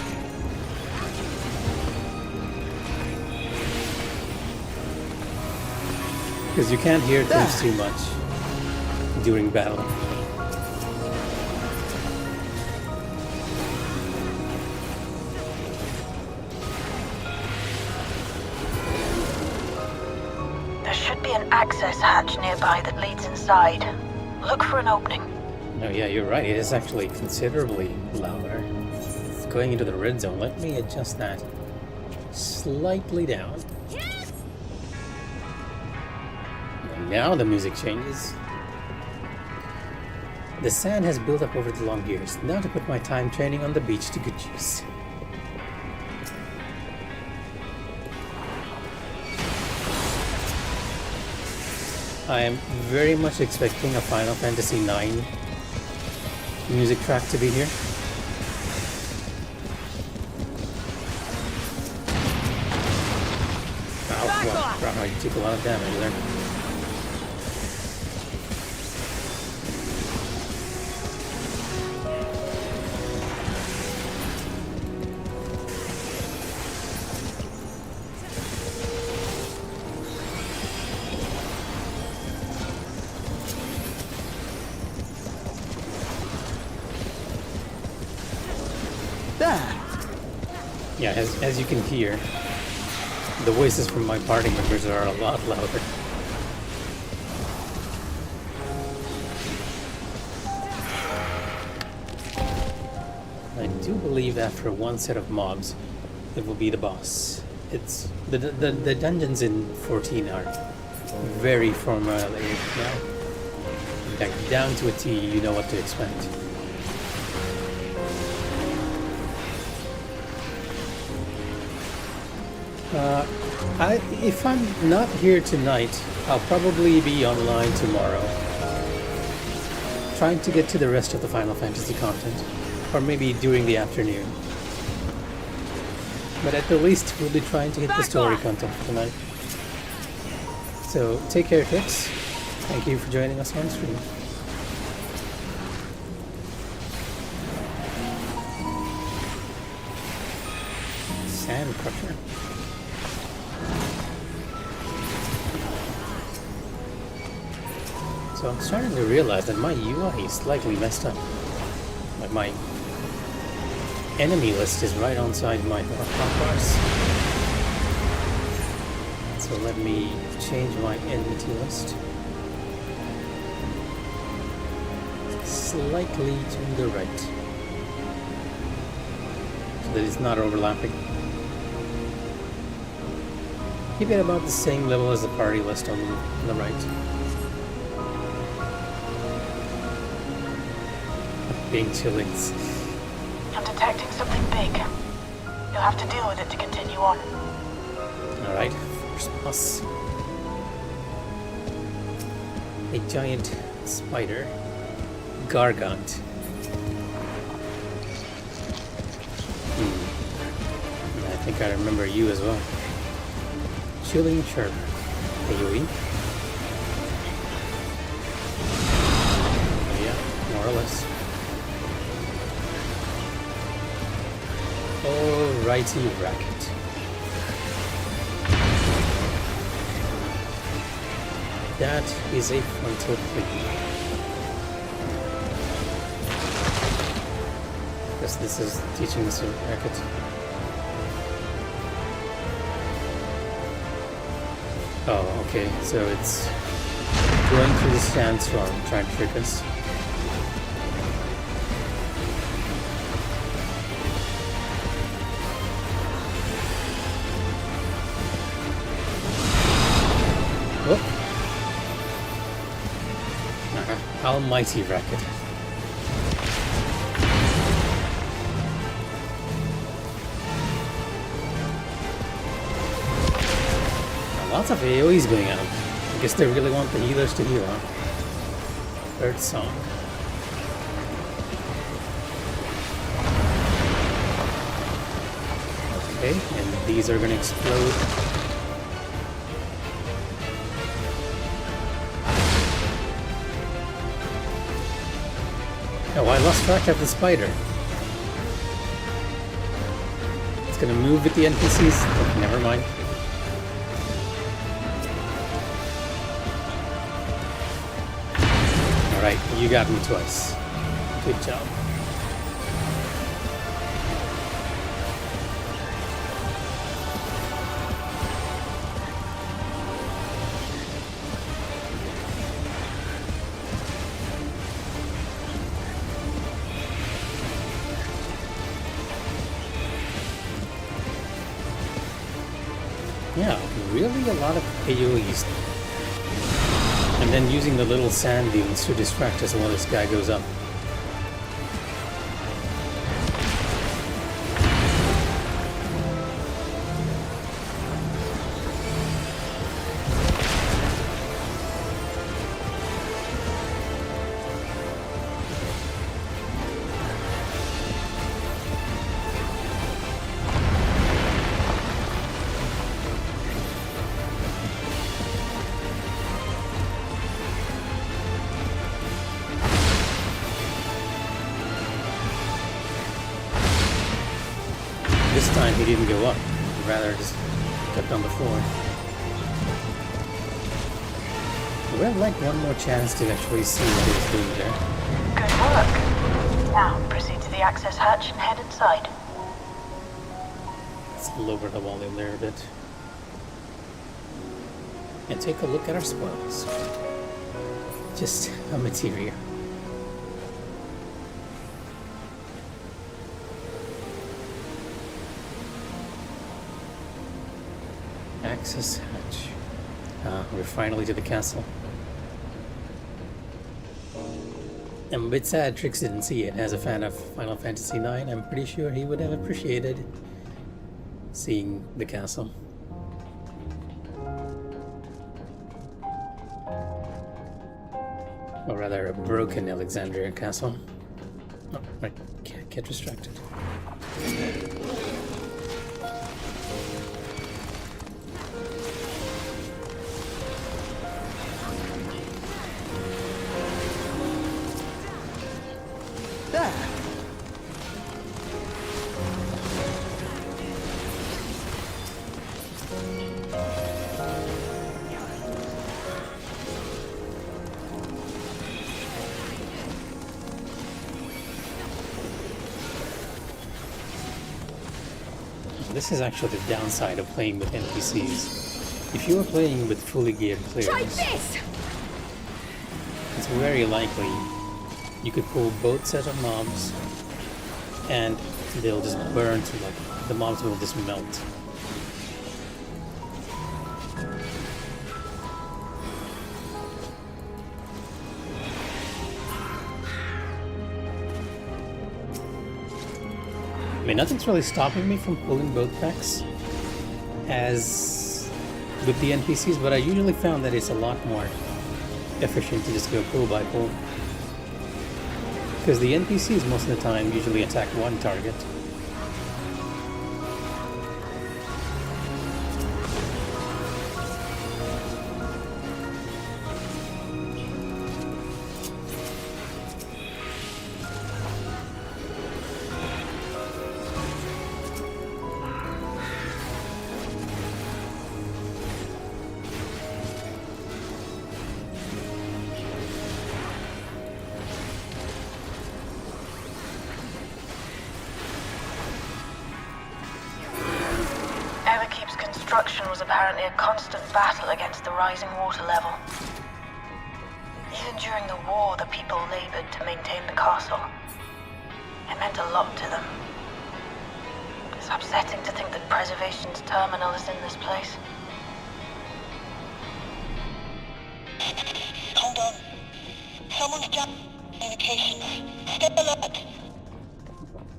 Because you can't hear things too much during battle. There should be an access hatch nearby that leads inside. Look for an opening. Oh yeah, you're right. It is actually considerably louder. It's going into the red zone. Let me adjust that slightly down. And now the music changes. The sand has built up over the long years. Now to put my time training on the beach to good use. I am very much expecting a Final Fantasy IX music track to be here. Ow, wow, you took a lot of damage there. Yeah, as you can hear, the voices from my party members are a lot louder. I do believe after one set of mobs, it will be the boss. It's the dungeons in 14 are very formulated now. In fact, down to a T, you know what to expect. If I'm not here tonight, I'll probably be online tomorrow, trying to get to the rest of the Final Fantasy content, or maybe during the afternoon. But at the least, we'll be trying to hit the story content for tonight. So, take care, kids. Thank you for joining us on stream. Sand Crusher. So I'm starting to realize that my UI is slightly messed up. Like my enemy list is right onside my hotbars. So let me change my enmity list slightly to the right, so that it's not overlapping. Keep it about the same level as the party list on the right. Being chillings. I'm detecting something big. You'll have to deal with it to continue on. Alright, first boss. A giant spider. Gargant. I think I remember you as well. Chilling Chirp. AoE. Yeah, more or less. Alrighty, racket. That is a frontal plate. Guess this is teaching us a racket. Oh, okay, so it's going through the sandstorm trying to trick us. Oh. Almighty racket. Lots of AoEs going on. I guess they really want the healers to heal, huh? Third song. Okay, and these are gonna explode. Oh, I lost track of the spider. It's gonna move with the NPCs? Oh, never mind. Alright, you got me twice. Good job. Yeah, really a lot of AoEs. And then using the little sand dunes to distract us while this guy goes up. This time he didn't go up, rather just kept on the floor. We have like one more chance to actually see what he's doing there. Good work. Now proceed to the access hatch and head inside. Let's lower the volume there a bit. And take a look at our spoils. Just a materia. Access hatch. We're finally to the castle. I'm a bit sad Trix didn't see it. As a fan of Final Fantasy IX, I'm pretty sure he would have appreciated seeing the castle. Or rather, a broken Alexandria castle. Oh, I can't get distracted. This is actually the downside of playing with NPCs. If you are playing with fully geared players, it's very likely you could pull both sets of mobs and they'll just burn to, like, the mobs will just melt. I mean, nothing's really stopping me from pulling both packs as with the NPCs, but I usually found that it's a lot more efficient to just go pull by pull. Because the NPCs most of the time usually attack one target. Construction was apparently a constant battle against the rising water level. Even during the war, the people labored to maintain the castle. It meant a lot to them. It's upsetting to think that Preservation's terminal is in this place. Hold on. Someone's jamming communications. Stay alert.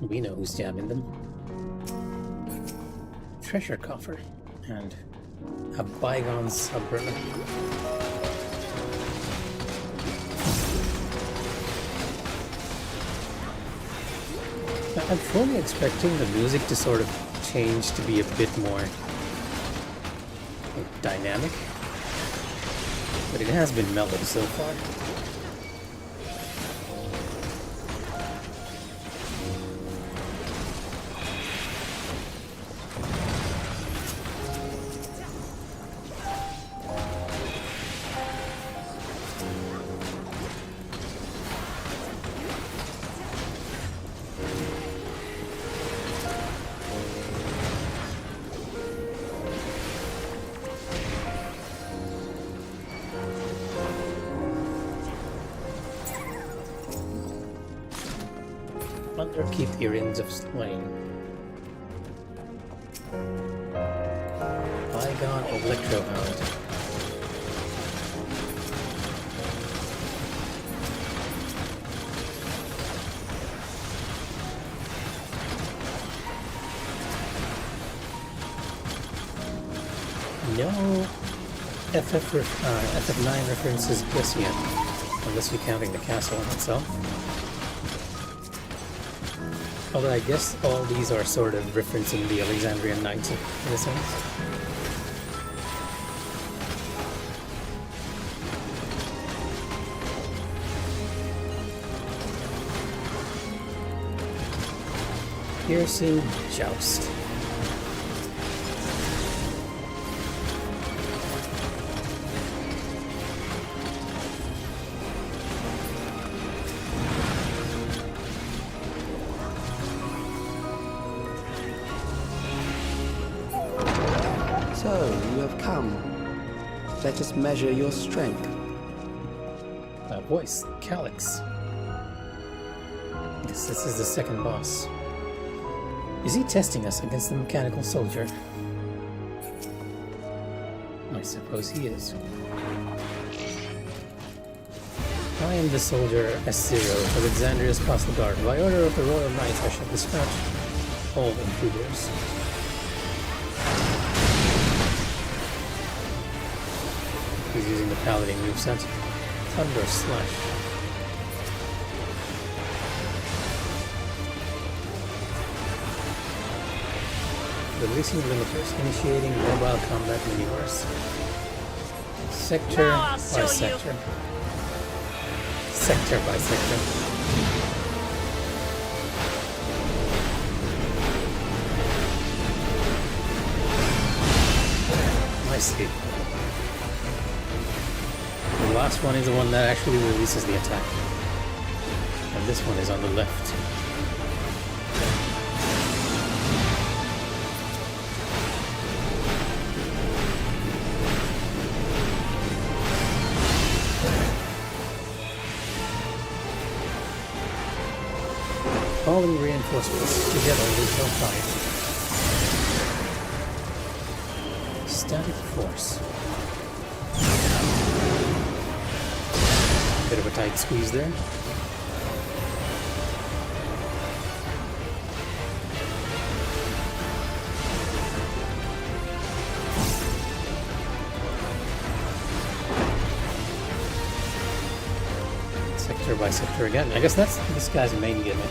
We know who's jamming them. Treasure coffer and a bygone suburban. I'm fully expecting the music to sort of change to be a bit more dynamic, but it has been mellow so far. Underkeep earrings of slain. Bygone Electrohound. No FF9 references just yet, unless you're counting the castle in itself. Although I guess all these are sort of referencing the Alexandrian Knights in a sense. Piercing Joust. So, you have come. Let us measure your strength. That voice, Calyx. Yes, this is the second boss. Is he testing us against the mechanical soldier? I suppose he is. I am the soldier S0, Alexandria's Castle Guard. By order of the Royal Knights, I shall dispatch all intruders. He's using the Paladin moveset. Thunder Slash. Releasing limiters, initiating mobile combat maneuvers. Sector by sector. Sector by sector. I see. The last one is the one that actually releases the attack. And this one is on the left. Calling reinforcements. Together we shall fight. Static force. Bit of a tight squeeze there. Sector by sector again. I guess that's this guy's main gimmick.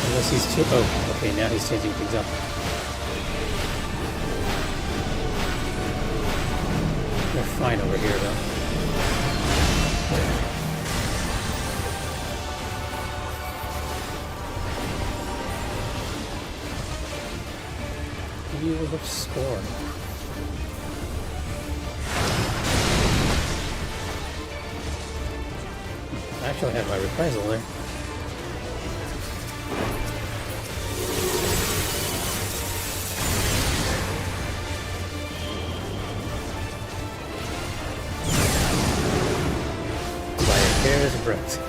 Unless he's too... Oh, okay, now he's changing things up. They're fine over here, though. Wheel of Scorn. I actually had my reprisal there. By a hair's breadth.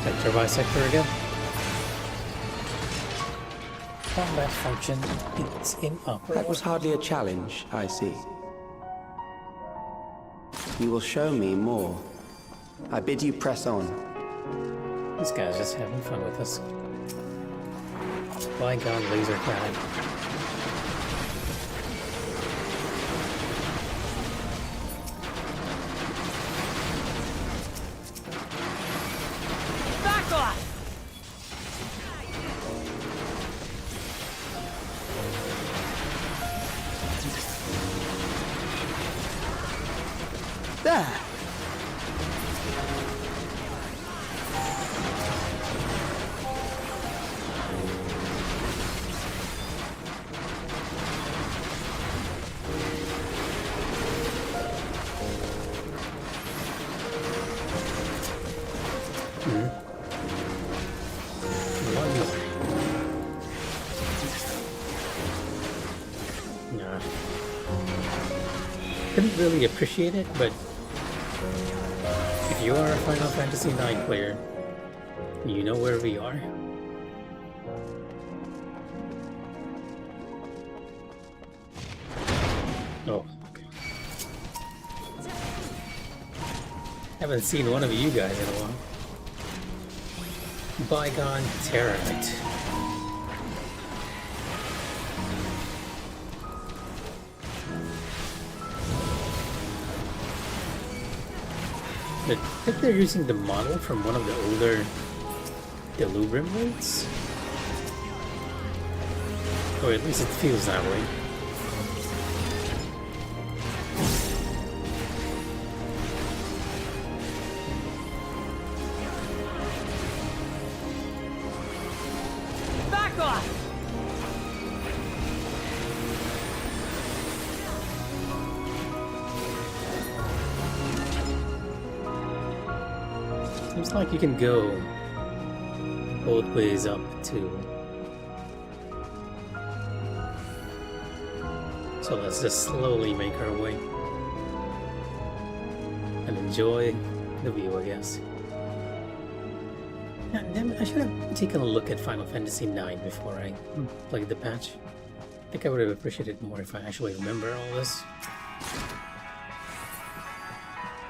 Sector by sector again. Combat function, it's inoperable. That was hardly a challenge, I see. You will show me more. I bid you press on. This guy's just having fun with us. Bygone laser cannon. There! Nah. Couldn't really appreciate it, but if you are a Final Fantasy IX player, you know where we are. Oh, okay. Haven't seen one of you guys in a while. Bygone Terrorite. I think they're using the model from one of the older Delubrum raids. Or at least it feels that way. Back off! Seems like you can go both ways up too. So let's just slowly make our way and enjoy the view, I guess. And then I should have taken a look at Final Fantasy IX before I played the patch. I think I would have appreciated more if I actually remember all this.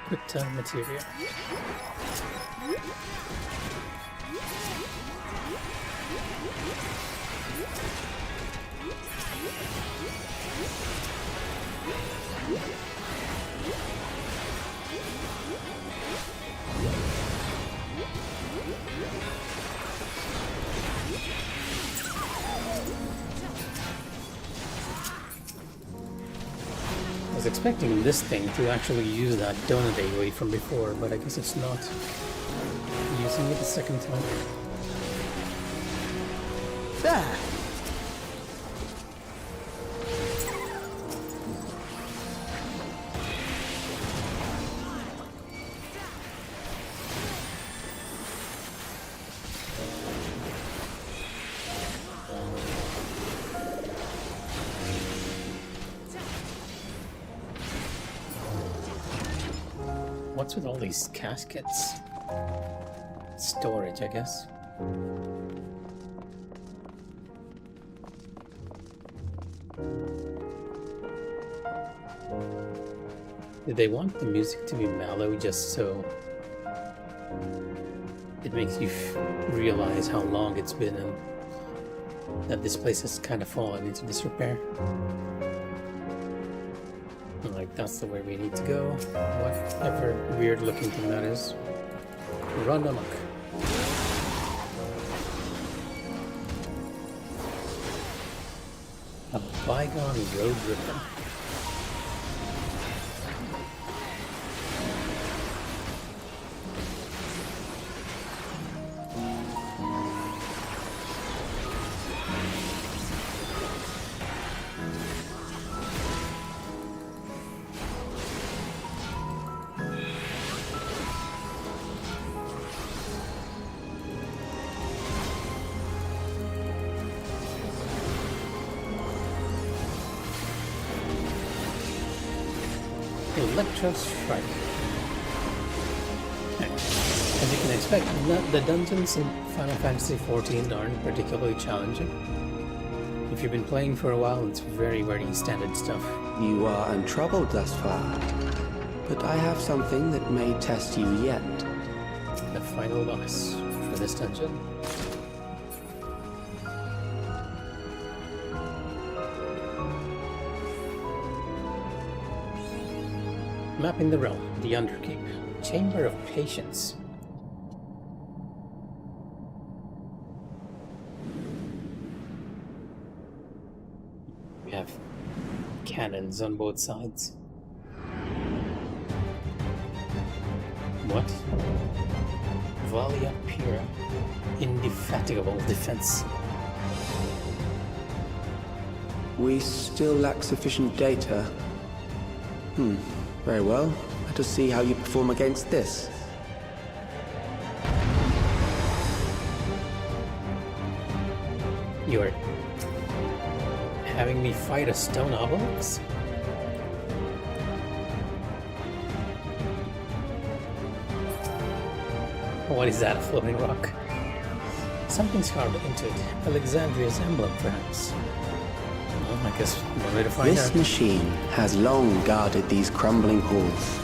Quick time material. I was expecting this thing to actually use that donut away from before, but I guess it's not using it the second time. There! What's with all these caskets? Storage, I guess. Did they want the music to be mellow just so it makes you realize how long it's been and that this place has kind of fallen into disrepair? Like, that's the way we need to go. Whatever weird looking thing that is. Run amok. A bygone road ribbon. Electro Strike. As you can expect, the dungeons in Final Fantasy XIV aren't particularly challenging. If you've been playing for a while, it's very, very standard stuff. You are untroubled thus far, but I have something that may test you yet. The final boss for this dungeon. Mapping the realm, the Underkeep, Chamber of Patience. We have cannons on both sides. What? Valia Pira, indefatigable defense. We still lack sufficient data. Very well. Let us see how you perform against this. You're having me fight a stone obelisk? What is that, a floating rock? Something's carved into it. Alexandria's emblem, perhaps. Well, I guess one way to find out. This machine has long guarded these crumbling halls.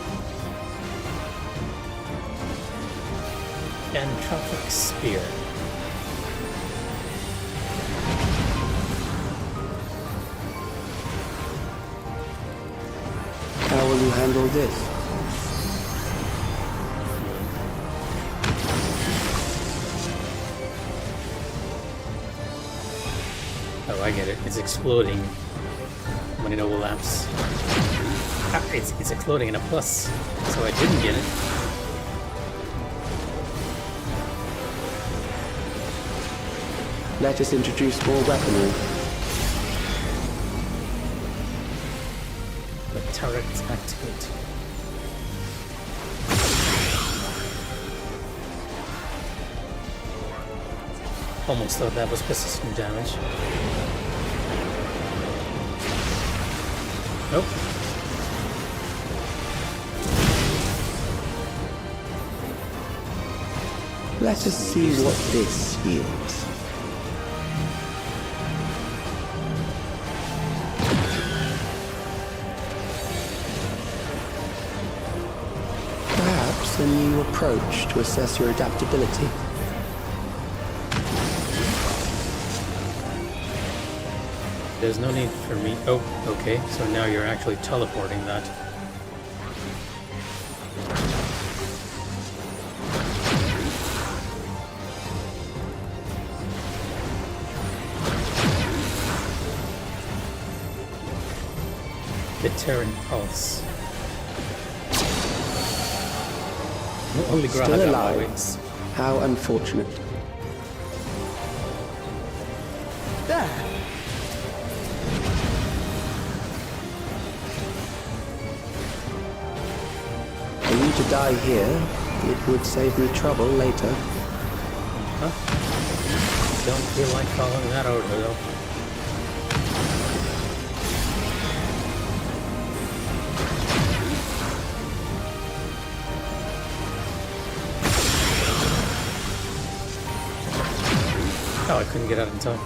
Entropic Spear. How will you handle this? Oh, I get it. It's exploding when it overlaps. Ah, it's exploding in a plus, so I didn't get it. Let us introduce more weaponry. The turrets activate. Almost thought that was persistent damage. Nope. Let us see what this yields. Perhaps a new approach to assess your adaptability. There's no need for me. Oh, okay. So now you're actually teleporting that. The Terran Pulse. Only Still alive. How unfortunate. There! For you to die here, it would save me trouble later. Huh? Don't feel like calling that out, though. Oh, I couldn't get out in time.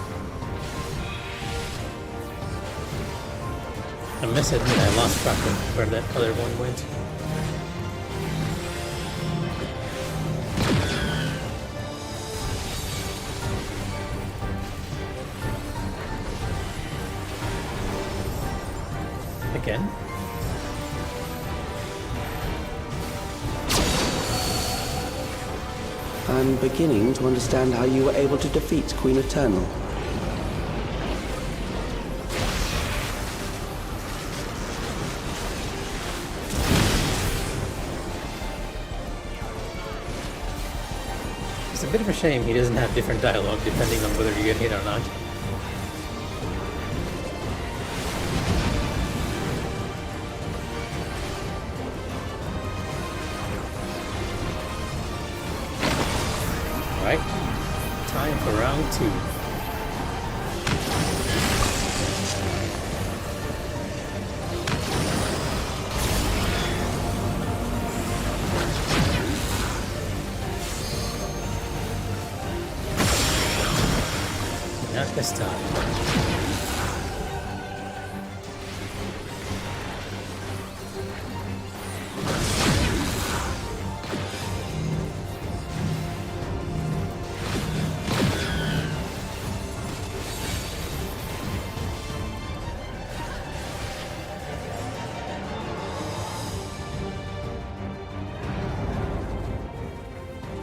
I must admit I lost track of where that other one went. Again? I'm beginning to understand how you were able to defeat Queen Eternal. It's a bit of a shame he doesn't have different dialogue depending on whether you get hit or not. Alright, time for round 2. Not this time.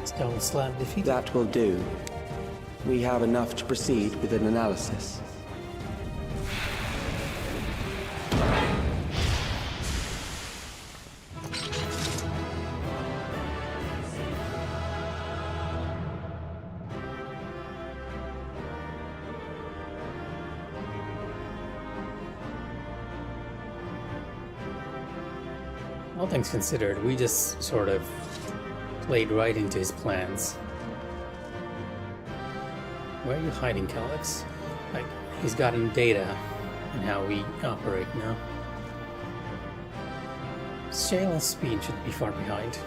Stone slab defeated. That will do. We have enough to proceed with an analysis. All things considered, we just sort of played right into his plans. Where are you hiding, Calyx? Like, he's gotten data on how we operate now. Shale and Speed should be far behind,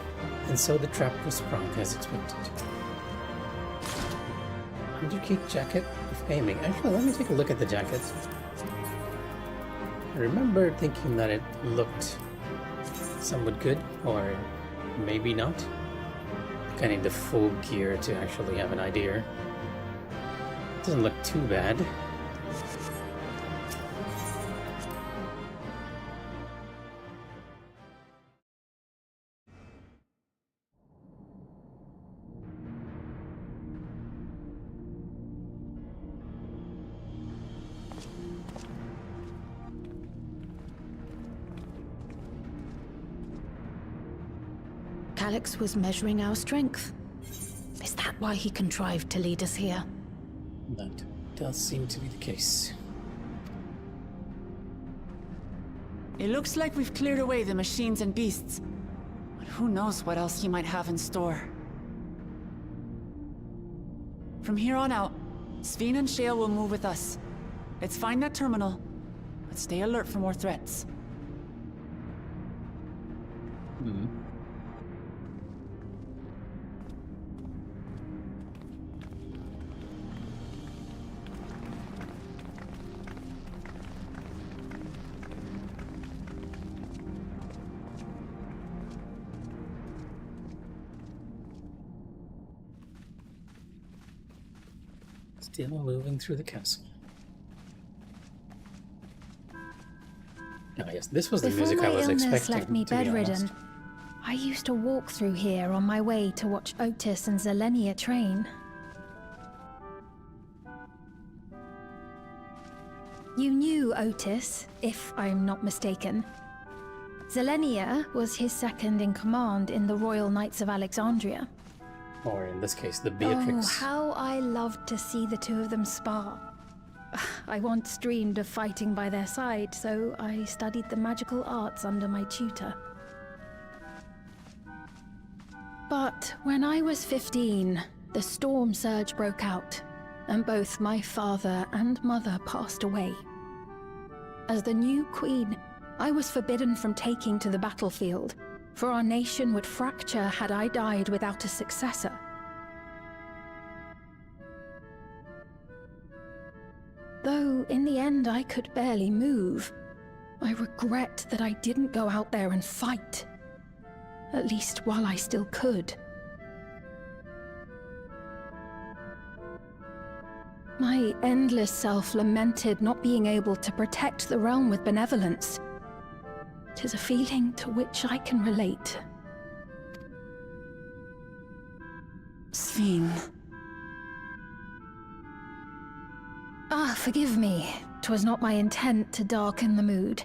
and so the trap was sprung as expected. Underkey jacket of aiming. Actually, let me take a look at the jacket. I remember thinking that it looked somewhat good, or maybe not. I need the full gear to actually have an idea. Doesn't look too bad. Calyx was measuring our strength. Is that why he contrived to lead us here? That does seem to be the case. It looks like we've cleared away the machines and beasts. But who knows what else he might have in store. From here on out, Sveen and Shale will move with us. Let's find that terminal, but stay alert for more threats. Still moving through the castle. Ah, yes, this was the music I was expecting. Before my illness left me to be honest. bedridden, I used to walk through here on my way to watch Otis and Zelenia train. You knew Otis, if I'm not mistaken. Zelenia was his second in command in the Royal Knights of Alexandria. Or in this case, the Beatrix. Oh, how I loved to see the two of them spar. I once dreamed of fighting by their side, so I studied the magical arts under my tutor. But when I was 15, the storm surge broke out, and both my father and mother passed away. As the new queen, I was forbidden from taking to the battlefield, for our nation would fracture had I died without a successor. though in the end I could barely move. I regret that I didn't go out there and fight. At least while I still could. My endless self lamented not being able to protect the realm with benevolence. 'Tis a feeling to which I can relate. Sphene. Ah, forgive me. 'Twas not my intent to darken the mood.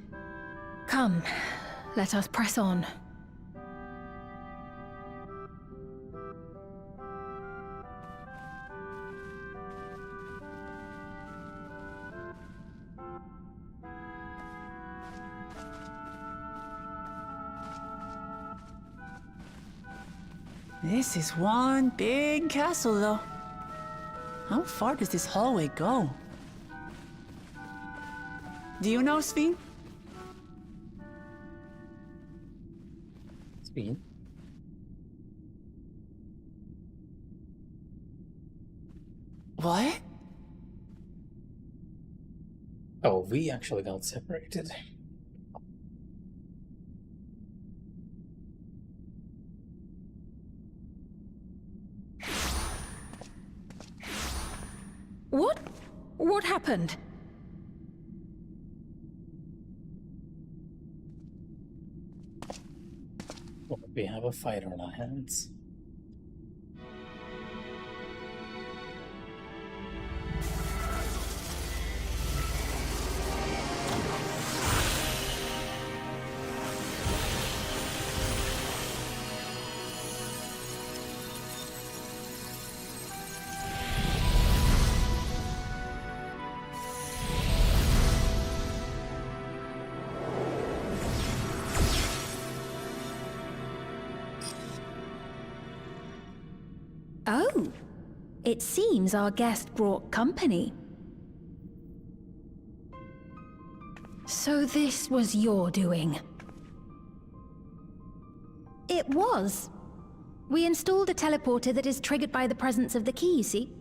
Come, let us press on. This is one big castle, though. How far does this hallway go? Do you know, Sphene? Sphene? What? Oh, we actually got separated. What happened? Well, we have a fight on our hands. Oh, it seems our guest brought company. So this was your doing? It was. We installed a teleporter that is triggered by the presence of the key, you see?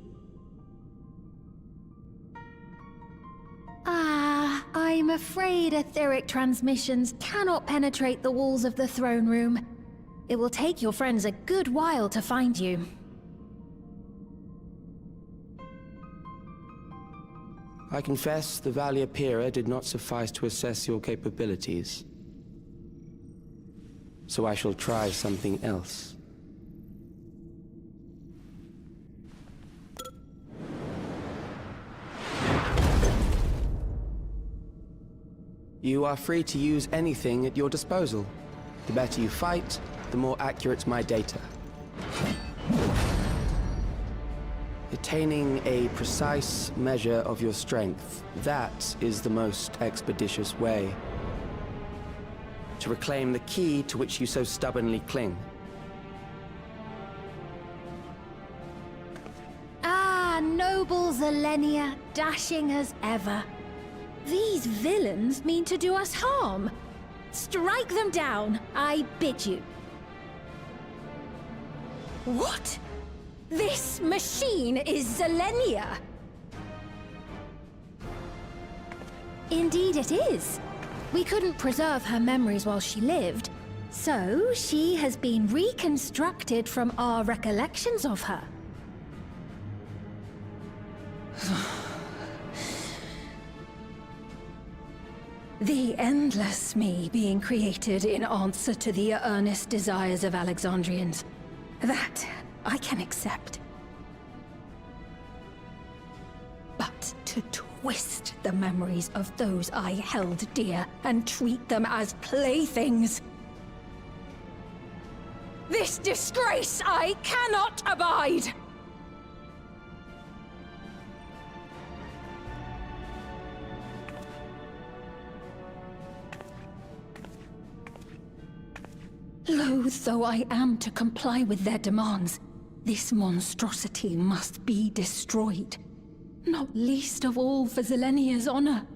Ah, I'm afraid etheric transmissions cannot penetrate the walls of the throne room. It will take your friends a good while to find you. I confess the Valia Pira did not suffice to assess your capabilities. So I shall try something else. You are free to use anything at your disposal. The better you fight, the more accurate my data. Attaining a precise measure of your strength, that is the most expeditious way to reclaim the key to which you so stubbornly cling. Ah, noble Zelenia, dashing as ever. These villains mean to do us harm. Strike them down, I bid you. What? This machine is Zelenia! Indeed it is. We couldn't preserve her memories while she lived, so she has been reconstructed from our recollections of her. The endless me being created in answer to the earnest desires of Alexandrians. That I can accept. But to twist the memories of those I held dear and treat them as playthings. This disgrace I cannot abide! Loath though I am to comply with their demands, this monstrosity must be destroyed. Not least of all for Zelenia's honor.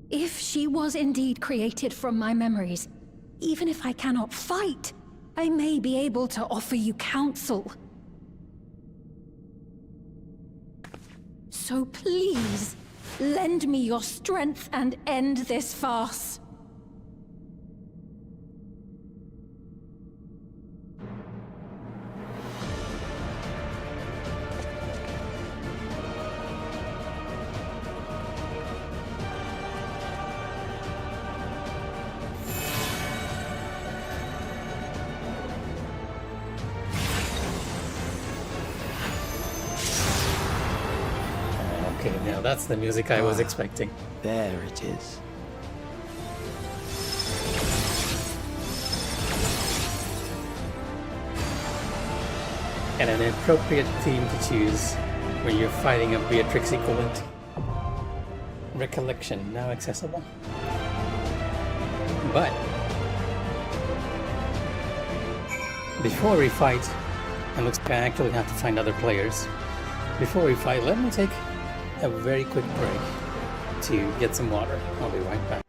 If she was indeed created from my memories, even if I cannot fight, I may be able to offer you counsel. So please, lend me your strength and end this farce. Okay, now that's the music I was expecting. There it is. And an appropriate theme to choose when you're fighting a Beatrix equivalent. Recollection, now accessible. But before we fight, it looks like I actually have to find other players. Before we fight, let me take a very quick break to get some water. I'll be right back.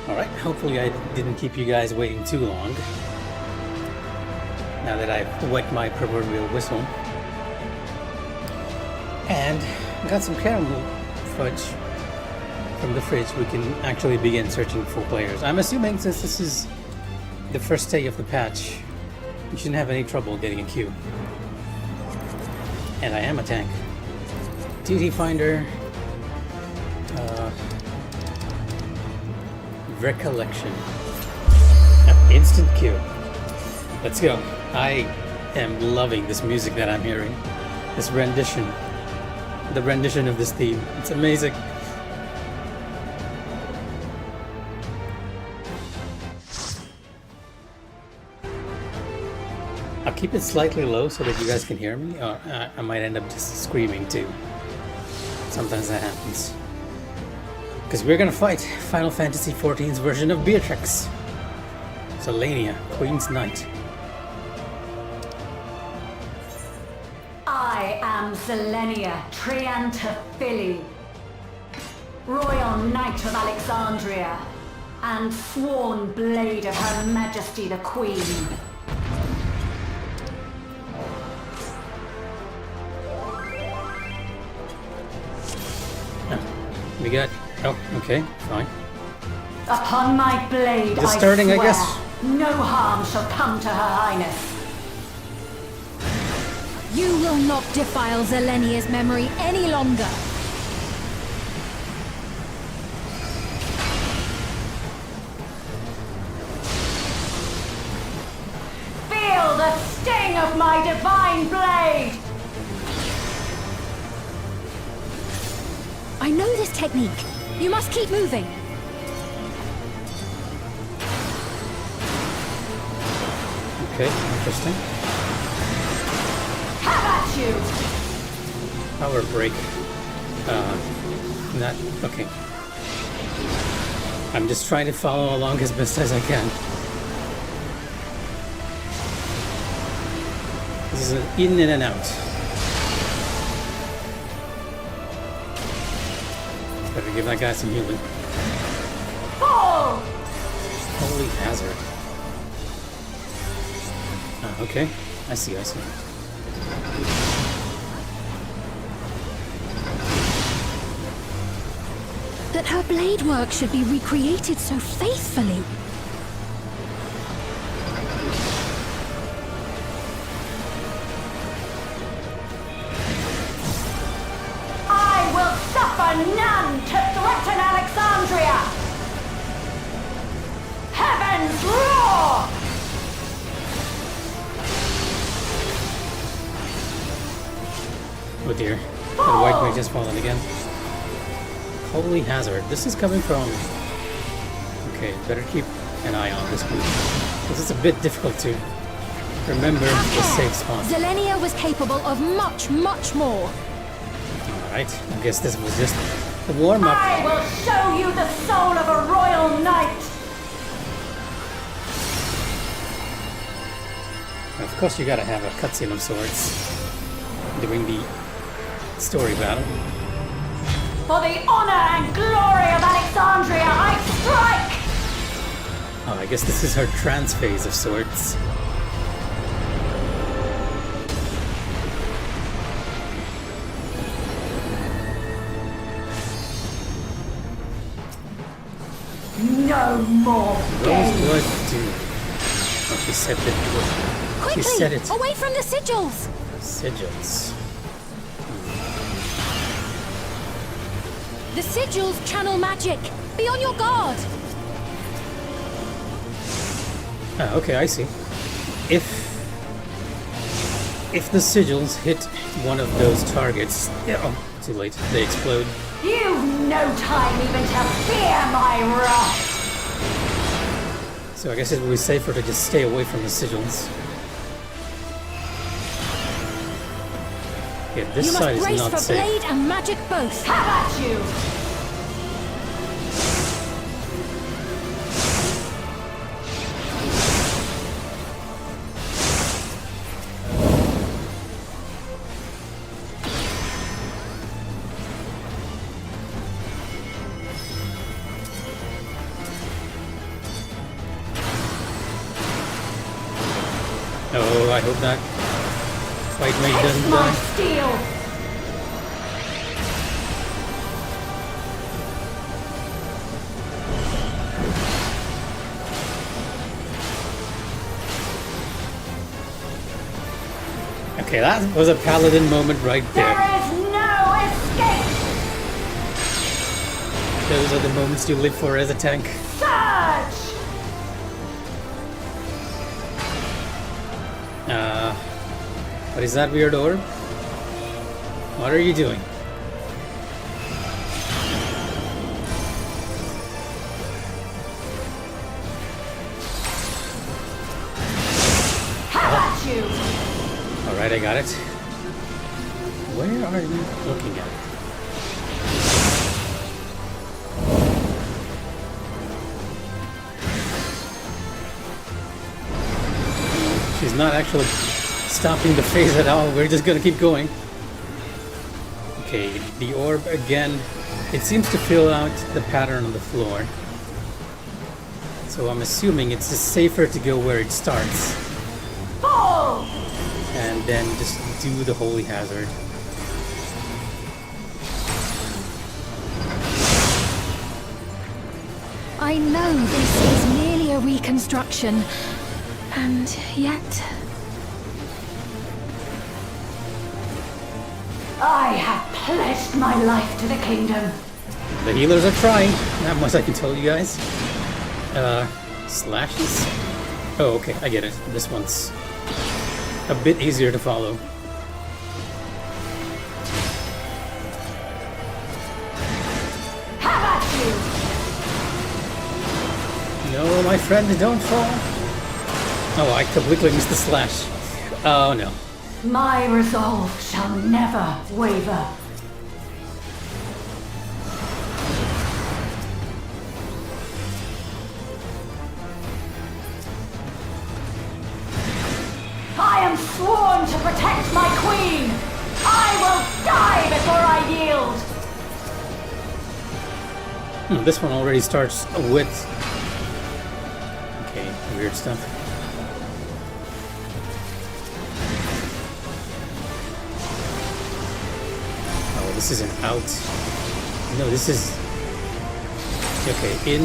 Alright, hopefully I didn't keep you guys waiting too long. Now that I've wet my proverbial whistle. And got some caramel fudge from the fridge, we can actually begin searching for players. I'm assuming since this is the first day of the patch, you shouldn't have any trouble getting a queue. And I am a tank. Duty Finder. Recollection. Instant queue. Let's go. I am loving this music that I'm hearing. This rendition. The rendition of this theme. It's amazing. keep it slightly low so that you guys can hear me, or I might end up just screaming too. Sometimes that happens. Because we're gonna fight Final Fantasy XIV's version of Beatrix. Selenia, Queen's Knight. I am Selenia Triantaphili, Royal Knight of Alexandria, and sworn blade of Her Majesty the Queen. We got... Oh, okay, fine. Upon my blade, Just starting, I swear, I guess. no harm shall come to Her Highness. You will not defile Zelenia's memory any longer. Feel the sting of my divine blade! I know this technique. You must keep moving. Okay, interesting. Have at you! Power break. Not... Okay. I'm just trying to follow along as best as I can. This is an in and out. Better give that guy some healing. Fall! Holy hazard. Okay. I see. That her blade work should be recreated so faithfully. I will suffer none to threaten Alexandria! Heavens roar! Oh dear. The white mage has fallen again. Holy hazard. This is coming from... Okay, better keep an eye on this one. This is a bit difficult to remember the safe spot. Zelenia was capable of much, much more. Alright, I guess this was just the warm-up. I will show you the soul of a royal knight! Of course you gotta have a cutscene of sorts during the story battle. For the honor and glory of Alexandria, I strike! Oh, I guess this is her trance phase of sorts. No more Roseblood do. Oh, she said that. Quickly! She said it. Away from the sigils! Sigils. The sigils channel magic. Be on your guard. Ah, okay, I see. If the sigils hit one of those targets, yeah, oh, too late. They explode. You've no time even to fear my wrath! So I guess it would be safer to just stay away from the sigils. Yeah, this You side must is brace not for safe. blade and magic both. Have at you! Oh, I hope that fight mate doesn't My die. steel! Okay, that was a paladin moment right There there. is no escape! Those are the moments you live for as a tank. Surge! What is that weird orb? What are you doing? Have at you! Alright, I got it. Where are you looking at? She's not actually stopping the phase at all. We're just gonna keep going. Okay, the orb again. It seems to fill out the pattern on the floor. So I'm assuming it's just safer to go where it starts. And then just do the holy hazard. I know this is merely a reconstruction, and yet... I have pledged my life to the kingdom. The healers are trying. Not much I can tell you guys. Slashes? Oh, okay, I get it. This one's a bit easier to follow. Have at you! No, my friend, don't fall. Oh, I completely missed the slash. Oh, no. My resolve shall never waver. I am sworn to protect my queen! I will die before I yield! This one already starts with... Okay, weird stuff. Oh, this isn't out. No, this is... Okay, in...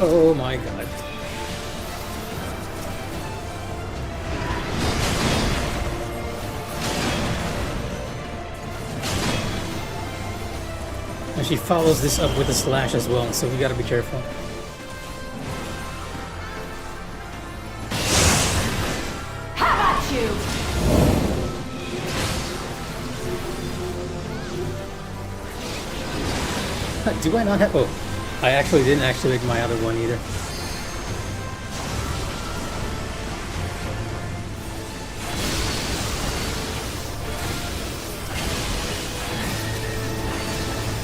Oh my god. And she follows this up with a slash as well, so we gotta be careful. Have at you! Do I not have... Oh, I actually didn't activate my other one either.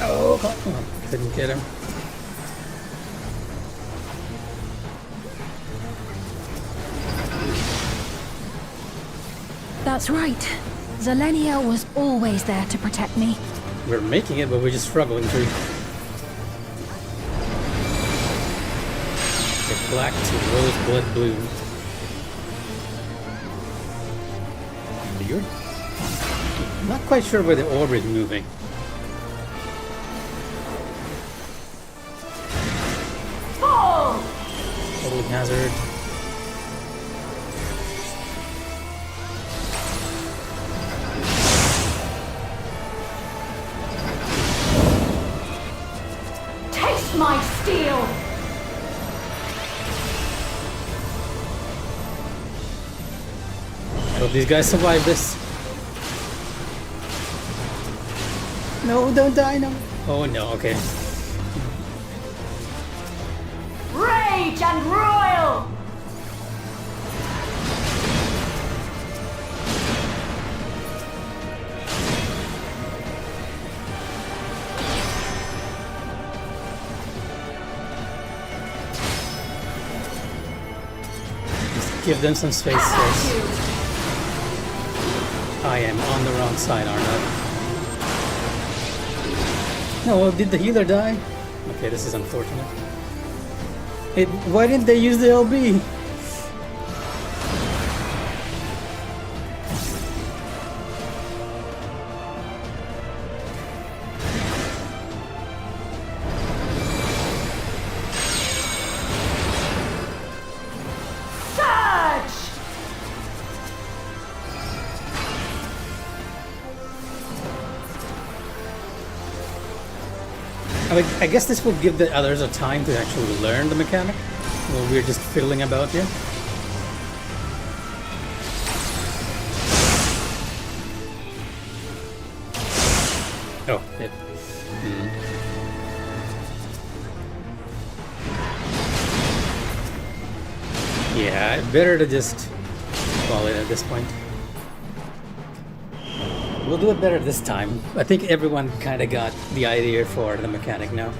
Oh, couldn't get him. That's right. Zelenia was always there to protect me. We're making it, but we're just struggling through. Okay, black to rose blood blue. Weird. I'm not quite sure where the orb is moving. Holy hazard. Taste my steel! I hope these guys survive this. No, don't die, no. Oh no, okay. Rage and royal! Just give them some space first. I am on the wrong side, aren't I? No, did the healer die? Okay, this is unfortunate. Why didn't they use the LB? I guess this will give the others a time to actually learn the mechanic while we're just fiddling about here. Oh, it. Yeah, better to just call it at this point. We'll do it better this time. I think everyone kind of got the idea for the mechanic now.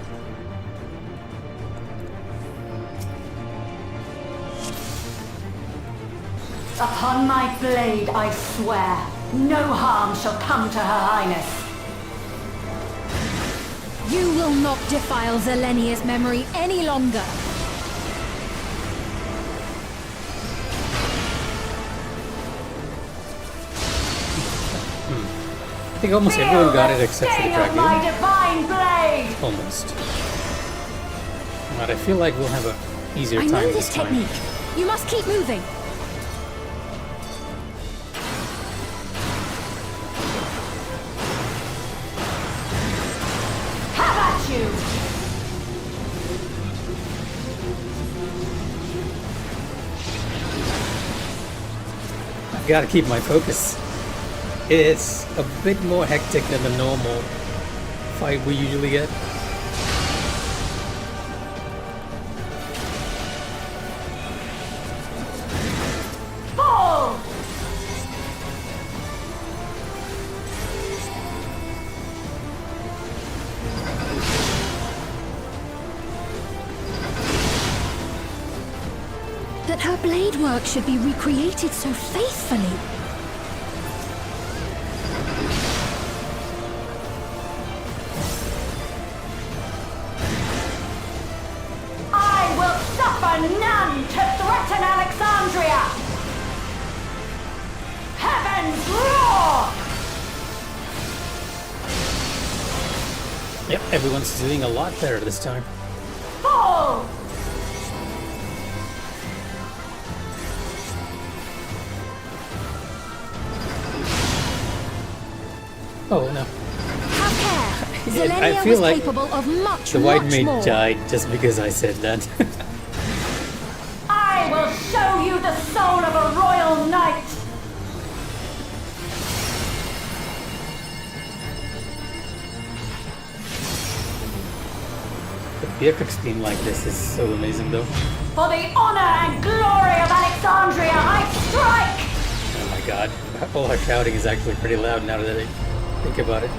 Upon my blade, I swear, no harm shall come to Her Highness. You will not defile Zelenia's memory any longer. I think almost everyone got it except for the Sting of my dragoon. divine blade! Almost. But I feel like we'll have a easier I time know this this time. technique. You must keep moving. Have at you! I've got to keep my focus. It's a bit more hectic than the normal fight we usually get. Fall! That her blade work should be recreated so faithfully. I will suffer none to threaten Alexandria! Heavens roar! Yep, everyone's doing a lot better this time. Fall! Oh no. Have care. Zelenia I feel was like capable of much, the white much mage more. died just because I said that. I will show you the soul of a royal knight! The FFX team like this is so amazing though. For the honor and glory of Alexandria, I strike! Oh my god. All her shouting is actually pretty loud now that I think about it.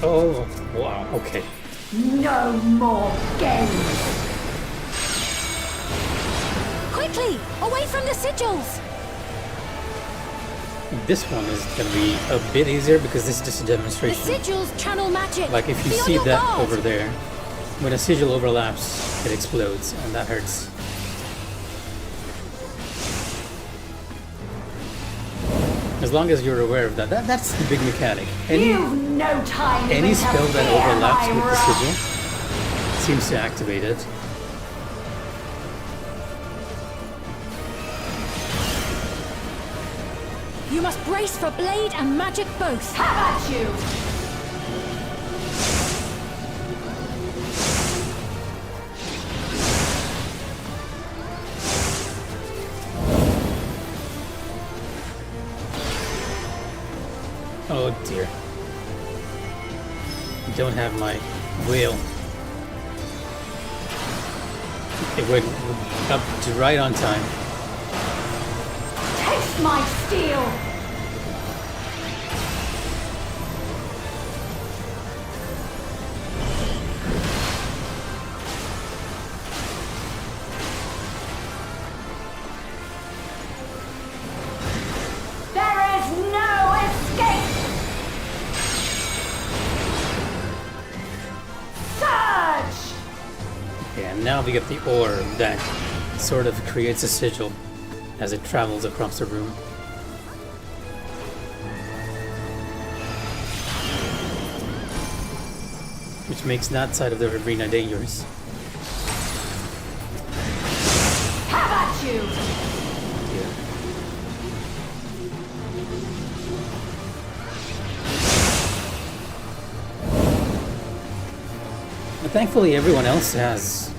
Oh, wow, okay. No more games! Quickly! Away from the sigils! This one is gonna be a bit easier because this is just a The demonstration. sigils channel magic. Like if you Be on see your that guard. over there, when a sigil overlaps, it explodes and that hurts. As long as you're aware of that, that's the big mechanic. You've no time Any even to spell that fear overlaps my with the wrath. sigil seems to activate it. You must brace for blade and magic both. Have at you! Oh dear. I don't have my wheel. It went up to right on time. Taste my steel! There is no escape! Surge! Yeah, and now we get the orb that sort of creates a sigil as it travels across the room. Which makes that side of the arena dangerous. Have at you! Yeah. But thankfully everyone else has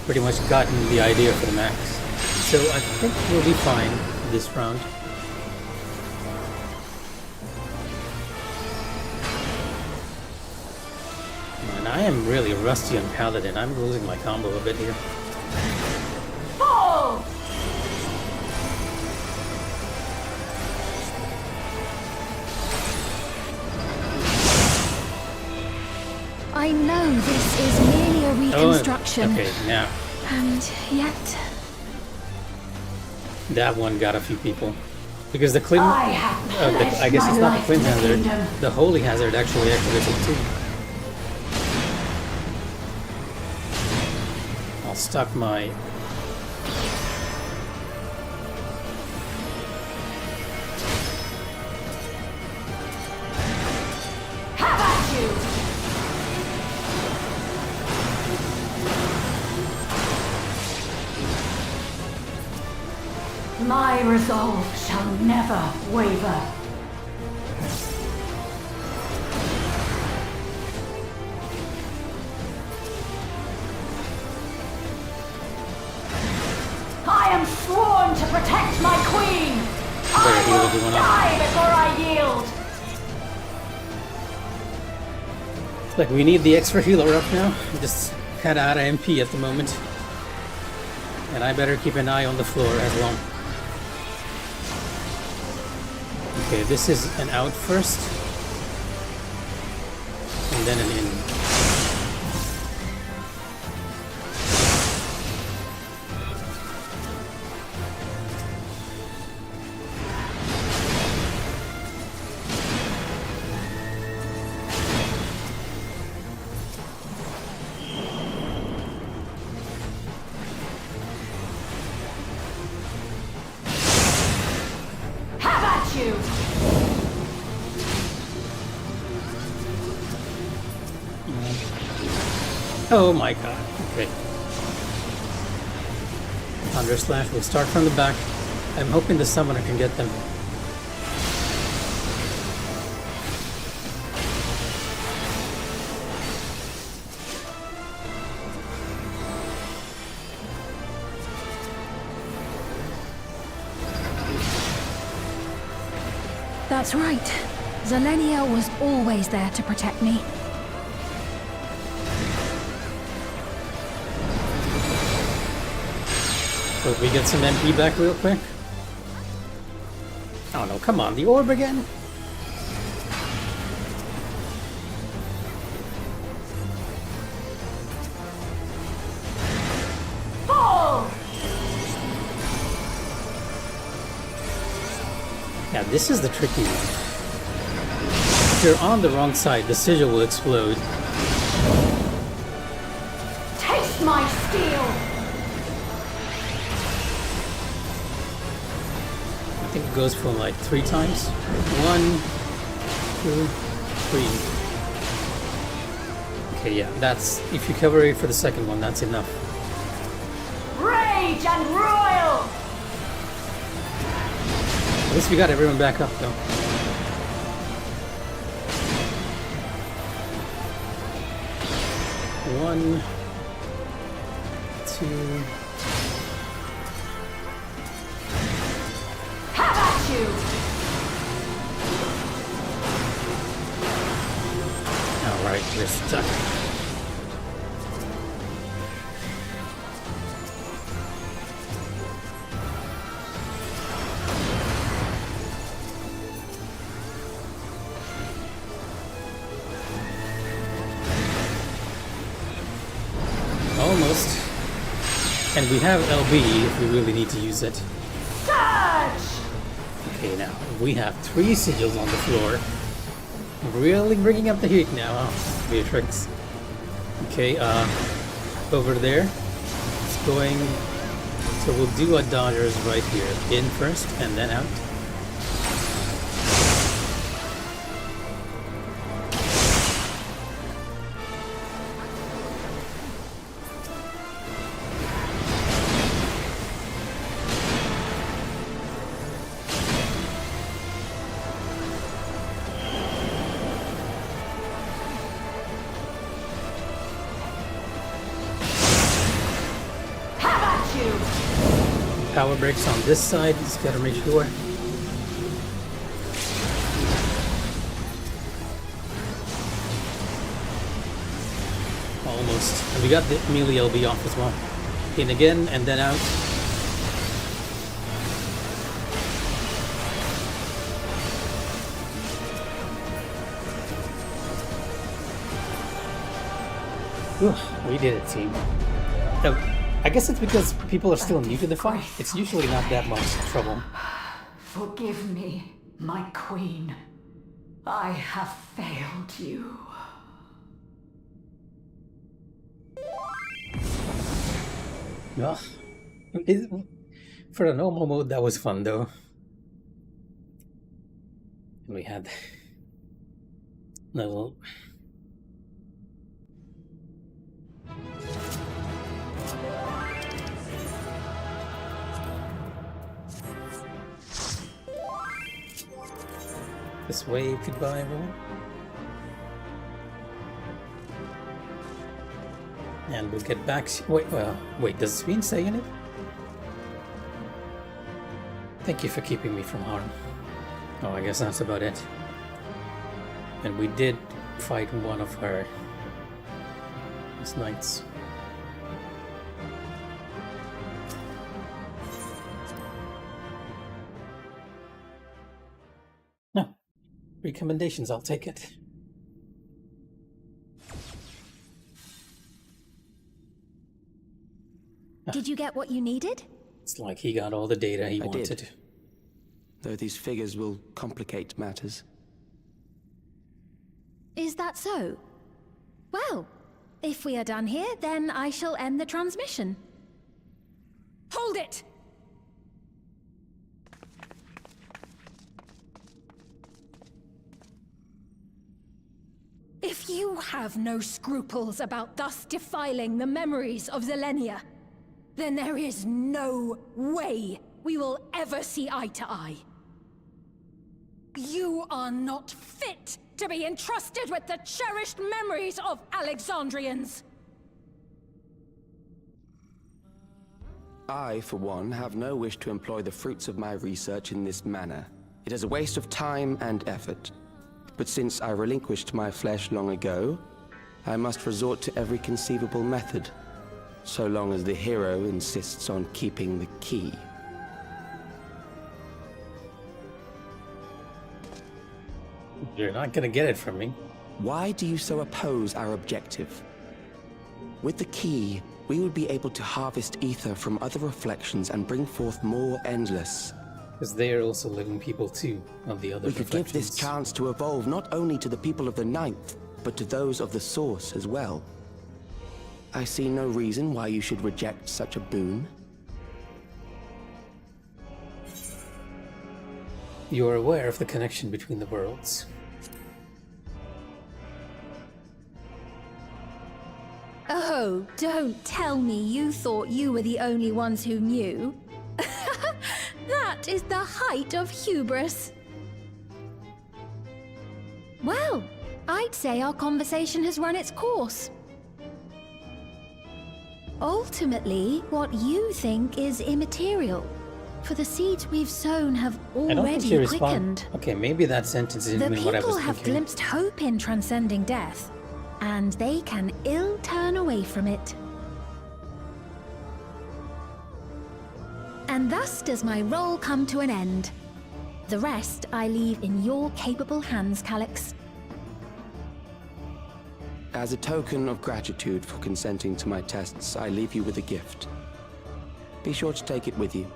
pretty much gotten the idea for the max. So I think we'll be fine this round. I am really rusty on Paladin. I'm losing my combo a bit here. Fall! I know this is merely a reconstruction. Okay, now. And yet... That one got a few people. Because the Clint... I guess it's not the Clint hazard. kingdom. The Holy hazard actually activated too. I'll stock my... Have at you! My resolve shall never waver. I am sworn to protect my queen! Better heal I everyone will up. die before I yield! Like, we need the extra healer up now. Just had out of MP at the moment. And I better keep an eye on the floor as well. Okay, this is an out first. And then an in. Have at you! Oh my god. Okay. Thunder Slash will start from the back. I'm hoping the summoner can get them. That's right. Zelenia was always there to protect me. Will we get some MP back real quick? Oh no, come on, the orb again? Fall! Yeah, this is the tricky one. If you're on the wrong side, the sigil will explode. Taste my steel! I think it goes for like 3 times. 1, 2, 3. Okay, yeah, that's... If you cover it for the second one, that's enough. Rage and royal! At least we got everyone back up, though. One, 2... Have at you! Alright, we're stuck. Almost. And we have LB if we really need to use it. Surge! Okay, now we have 3 sigils on the floor. Really bringing up the heat now, huh? Beatrix. Okay, over there. It's going... So we'll do a dodgers right here. In first, and then out. Power breaks on this side, just gotta make sure. almost. And we got the melee LB off as well. In again and then out. Ooh, we did it, team. I guess it's because people are still new to the fight. It's usually not that much trouble. Forgive me, my queen. I have failed you. Ugh. For a normal mode, that was fun though. We had level. This wave, goodbye everyone. And we'll get back. Wait, does Sven say in it? Thank you for keeping me from harm. Oh, I guess that's about it. And we did fight one of her knights. No. Recommendations, I'll take it. Did you get what you needed? It's like he got all the data he wanted. Did. Though these figures will complicate matters. Is that so? Well, if we are done here, then I shall end the transmission. Hold it! If you have no scruples about thus defiling the memories of Zelenia, then there is no way we will ever see eye to eye. You are not fit to be entrusted with the cherished memories of Alexandrians. I, for one, have no wish to employ the fruits of my research in this manner. It is a waste of time and effort. But since I relinquished my flesh long ago, I must resort to every conceivable method, so long as the hero insists on keeping the key. You're not gonna get it from me. Why do you so oppose our objective? With the key, we would be able to harvest ether from other reflections and bring forth more endless. Because they are also living people too, of the other We could give this chance to evolve not only to the people of the Ninth, but to those of the Source as well. I see no reason why you should reject such a boon. You are aware of the connection between the worlds. Oh, don't tell me you thought you were the only ones who knew. That is the height of hubris. Well, I'd say our conversation has run its course. Ultimately, what you think is immaterial, for the seeds we've sown have already quickened. Okay, maybe that sentence didn't mean what I was thinking. The people have glimpsed hope in transcending death, and they can ill turn away from it. And thus does my role come to an end. The rest I leave in your capable hands, Calyx. As a token of gratitude for consenting to my tests, I leave you with a gift. Be sure to take it with you.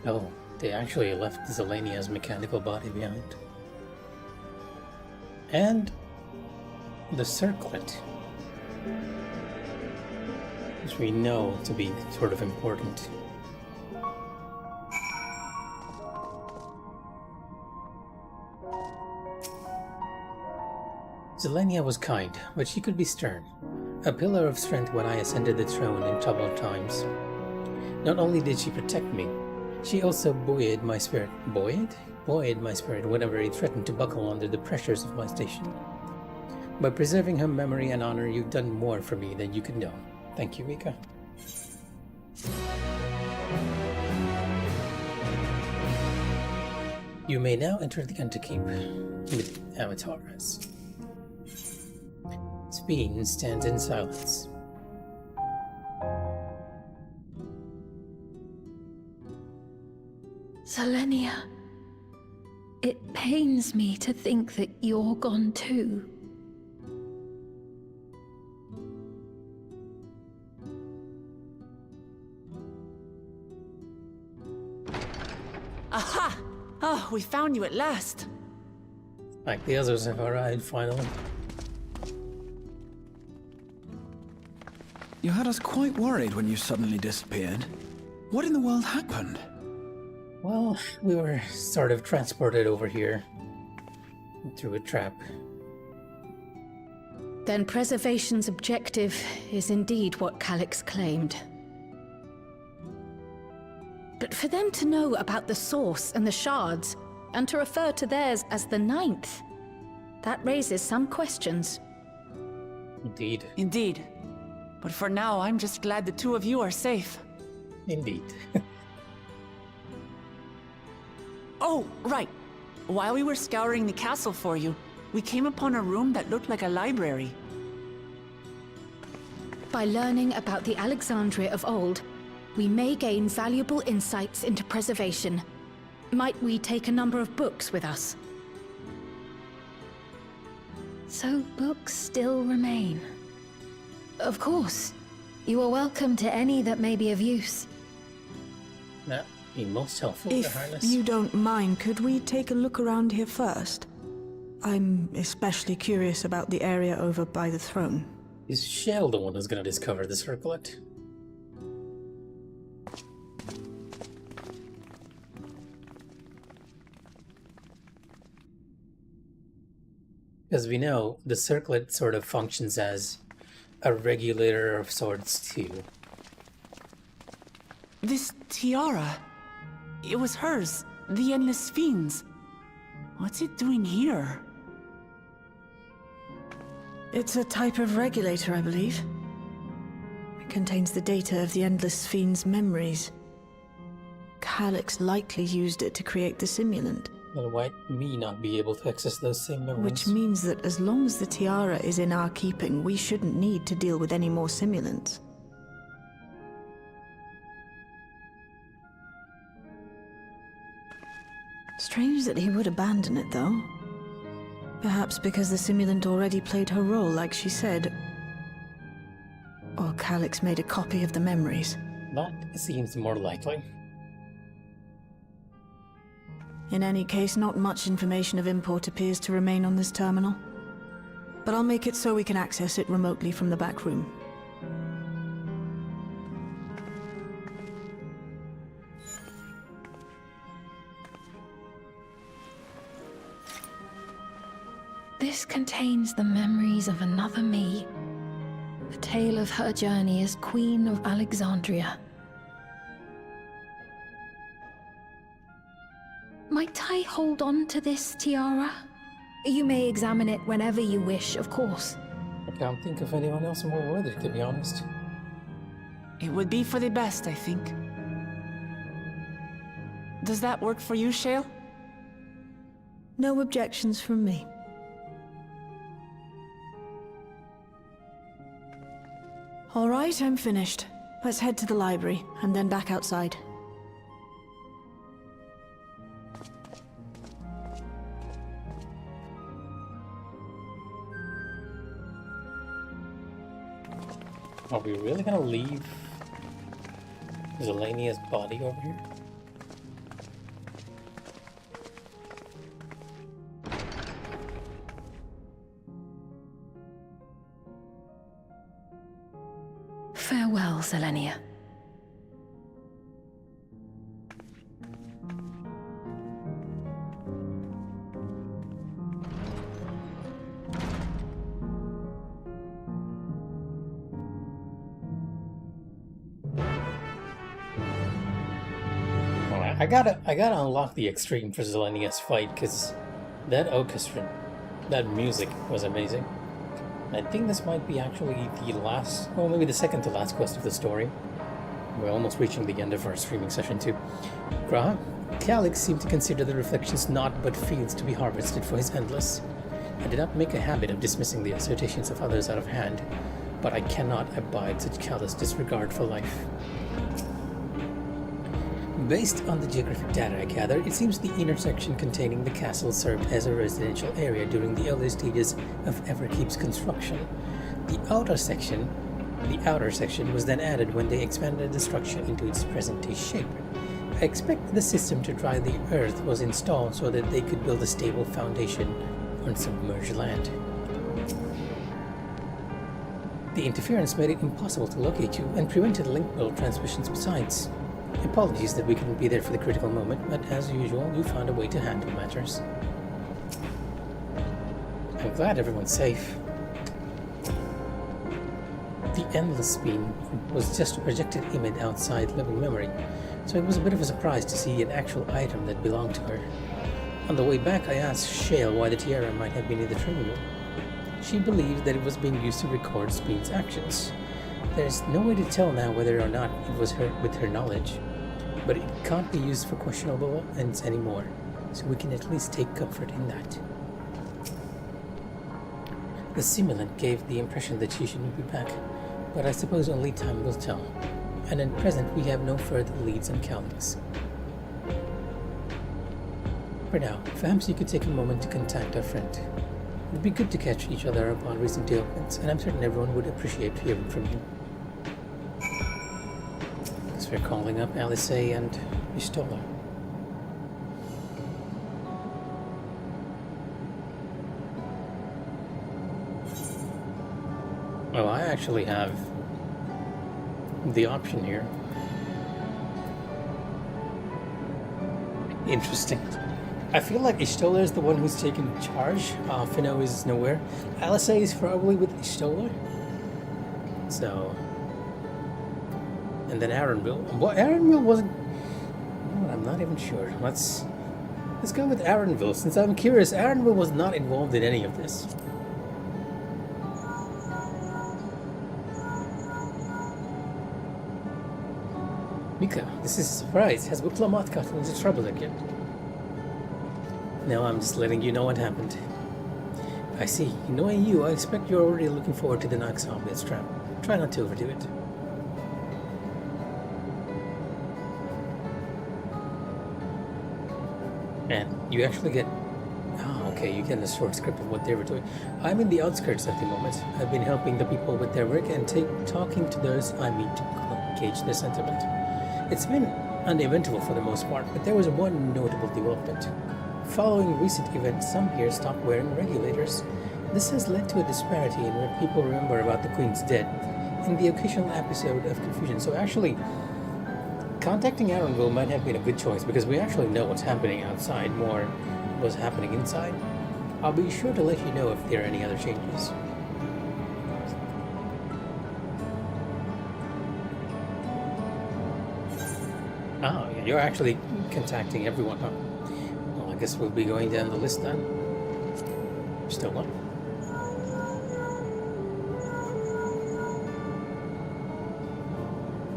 Oh, they actually left Zelenia's mechanical body behind. And the circlet, which we know to be sort of important. Zelenia was kind, but she could be stern. A pillar of strength when I ascended the throne in troubled times. Not only did she protect me, she also buoyed my spirit. Buoyed my spirit whenever it threatened to buckle under the pressures of my station. By preserving her memory and honor, you've done more for me than you could know. Thank you, Rika. You may now enter the Underkeep with avatars. Speen stands in silence. Selenia, it pains me to think that you're gone too. Aha! Oh, we found you at last. Like the others have arrived finally. You had us quite worried when you suddenly disappeared. What in the world happened? Well, we were sort of transported over here through a trap. Then preservation's objective is indeed what Calyx claimed. But for them to know about the source and the shards, and to refer to theirs as the ninth, that raises some questions. Indeed. Indeed. But for now, I'm just glad the two of you are safe. Indeed. Oh, right. While we were scouring the castle for you, we came upon a room that looked like a library. By learning about the Alexandria of old, we may gain valuable insights into preservation. Might we take a number of books with us? So books still remain. Of course. You are welcome to any that may be of use. That would be most helpful, Your If Highness. you don't mind, could we take a look around here first? I'm especially curious about the area over by the throne. Is Shell the one who's going to discover the circlet? Because we know the circlet sort of functions as a regulator of sorts too. This tiara, it was hers, the Endless Fiend's. What's it doing here? It's a type of regulator, I believe. It contains the data of the Endless Fiend's memories. Calyx likely used it to create the simulant. Then why me not be able to access those same memories? Which means that as long as the tiara is in our keeping, we shouldn't need to deal with any more simulants. Strange that he would abandon it, though. Perhaps because the simulant already played her role, like she said. Or Calyx made a copy of the memories. That seems more likely. In any case, not much information of import appears to remain on this terminal. But I'll make it so we can access it remotely from the back room. This contains the memories of another me. The tale of her journey as Queen of Alexandria. Might I hold on to this tiara? You may examine it whenever you wish, of course. I can't think of anyone else more worthy, to be honest. It would be for the best, I think. Does that work for you, Shale? No objections from me. All right, I'm finished. Let's head to the library, and then back outside. Are we really gonna leave Zelenia's body over here? Farewell, Selenia. I gotta unlock the extreme for Zelenia's fight, because that orchestra, that music was amazing. I think this might be actually the last, well, maybe the second to last quest of the story. We're almost reaching the end of our streaming session too. Graha, Calyx seemed to consider the reflections not but fields to be harvested for his endless. I did not make a habit of dismissing the assertions of others out of hand, but I cannot abide such callous disregard for life. Based on the geographic data I gather, it seems the inner section containing the castle served as a residential area during the early stages of Everkeep's construction. The outer section was then added when they expanded the structure into its present-day shape. I expect the system to dry the earth was installed so that they could build a stable foundation on submerged land. The interference made it impossible to locate you and prevented link-build transmissions besides. Apologies that we couldn't be there for the critical moment, but as usual, you found a way to handle matters. I'm glad everyone's safe. The Endless Beam was just a projected image outside living memory, so it was a bit of a surprise to see an actual item that belonged to her. On the way back, I asked Shale why the tiara might have been in the training room. She believed that it was being used to record Speed's actions. There's no way to tell now whether or not it was her with her knowledge, but it can't be used for questionable ends anymore, so we can at least take comfort in that. The simulant gave the impression that she shouldn't be back, but I suppose only time will tell, and at present we have no further leads on Calyx. For now, perhaps you could take a moment to contact our friend. It'd be good to catch each other up on recent developments, and I'm certain everyone would appreciate hearing from you. Thanks for calling up Alice and Istola. Well, I actually have the option here. Interesting. I feel like Istola is the one who's taken charge. Finno is nowhere. Alice is probably with Istola. So, and then Arenville. Well, Arenville wasn't. Oh, I'm not even sure. Let's go with Arenville. Since I'm curious, Arenville was not involved in any of this. Mika, this is a surprise. Has Wiklamat gotten into trouble again? No, I'm just letting you know what happened. I see. Knowing you, I expect you're already looking forward to the next obvious trap. Try not to overdo it. And you actually get... Oh, okay, you get a short script of what they were doing. I'm in the outskirts at the moment. I've been helping the people with their work and talking to those I meet to gauge their sentiment. It's been uneventful for the most part, but there was one notable development. Following recent events, some here stopped wearing regulators. This has led to a disparity in what people remember about the Queen's dead in the occasional episode of confusion. So actually, contacting Arenville might have been a good choice because we actually know what's happening outside more than what's happening inside. I'll be sure to let you know if there are any other changes. Oh, yeah, you're actually contacting everyone, huh? Well, I guess we'll be going down the list then. Still one.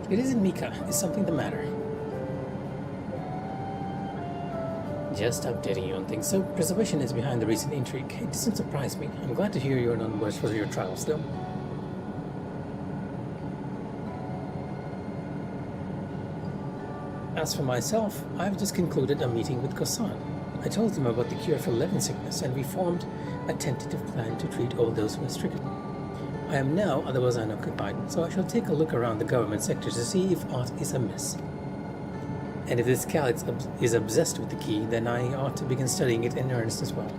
It isn't Mika. Is something the matter? Just updating you on things. So, preservation is behind the recent intrigue. It doesn't surprise me. I'm glad to hear you're on worse for your trials, though. As for myself, I've just concluded a meeting with Kosan. I told him about the cure for Levin sickness, and we formed a tentative plan to treat all those who are stricken. I am now otherwise unoccupied, so I shall take a look around the government sector to see if aught is amiss. And if this Calyx is obsessed with the key, then I ought to begin studying it in earnest as well.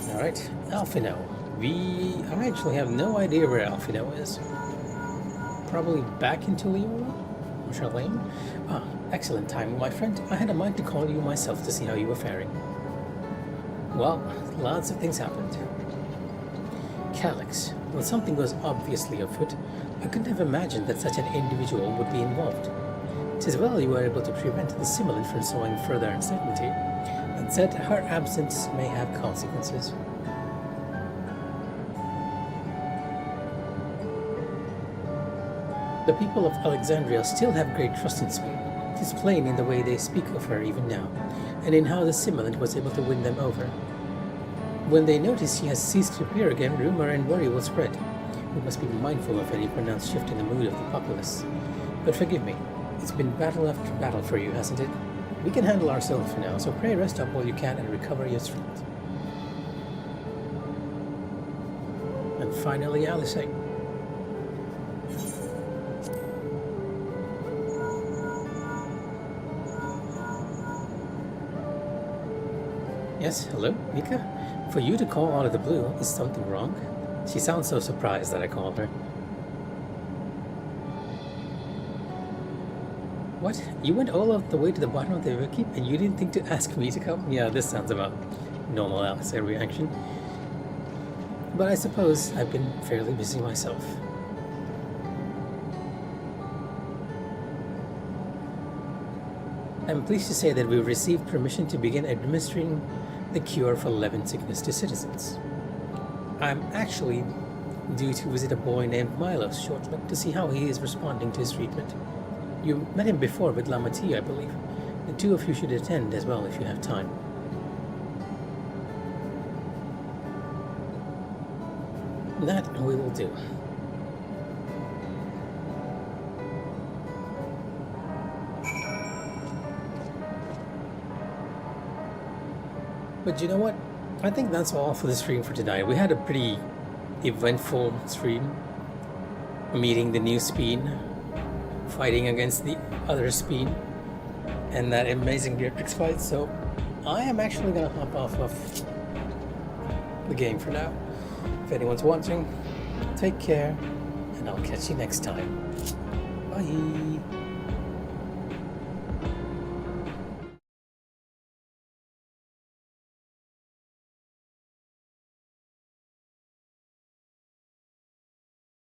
Alright, Alphino. I actually have no idea where Alphino is. Probably back into Leola? Or Charlene? Ah, excellent timing, my friend. I had a mind to call you myself to see how you were faring. Well, lots of things happened. Calyx. Well, something was obviously afoot. I couldn't have imagined that such an individual would be involved. 'Tis well you were able to prevent the simulant from sowing further uncertainty. It said her absence may have consequences. The people of Alexandria still have great trust in Spain. It is plain in the way they speak of her even now, and in how the simulant was able to win them over. When they notice she has ceased to appear again, rumor and worry will spread. We must be mindful of any pronounced shift in the mood of the populace. But forgive me, it's been battle after battle for you, hasn't it? We can handle ourselves for now, so pray rest up while you can and recover your strength. And finally, Alice. Yes, hello, Mika? For you to call out of the blue, is something wrong? She sounds so surprised that I called her. What? You went all of the way to the bottom of the wiki and you didn't think to ask me to come? Yeah, this sounds about normal Alice reaction. But I suppose I've been fairly busy myself. I'm pleased to say that we've received permission to begin administering the cure for Levin sickness to citizens. I'm actually due to visit a boy named Milos shortly to see how he is responding to his treatment. You met him before with Lamati, I believe. The two of you should attend as well if you have time. That we will do. But you know what? I think that's all for the stream for tonight. We had a pretty eventful stream. Meeting the new Speen, fighting against the other Speen, and that amazing Beatrix fight. So I am actually going to hop off of the game for now. If anyone's watching, take care, and I'll catch you next time. Bye!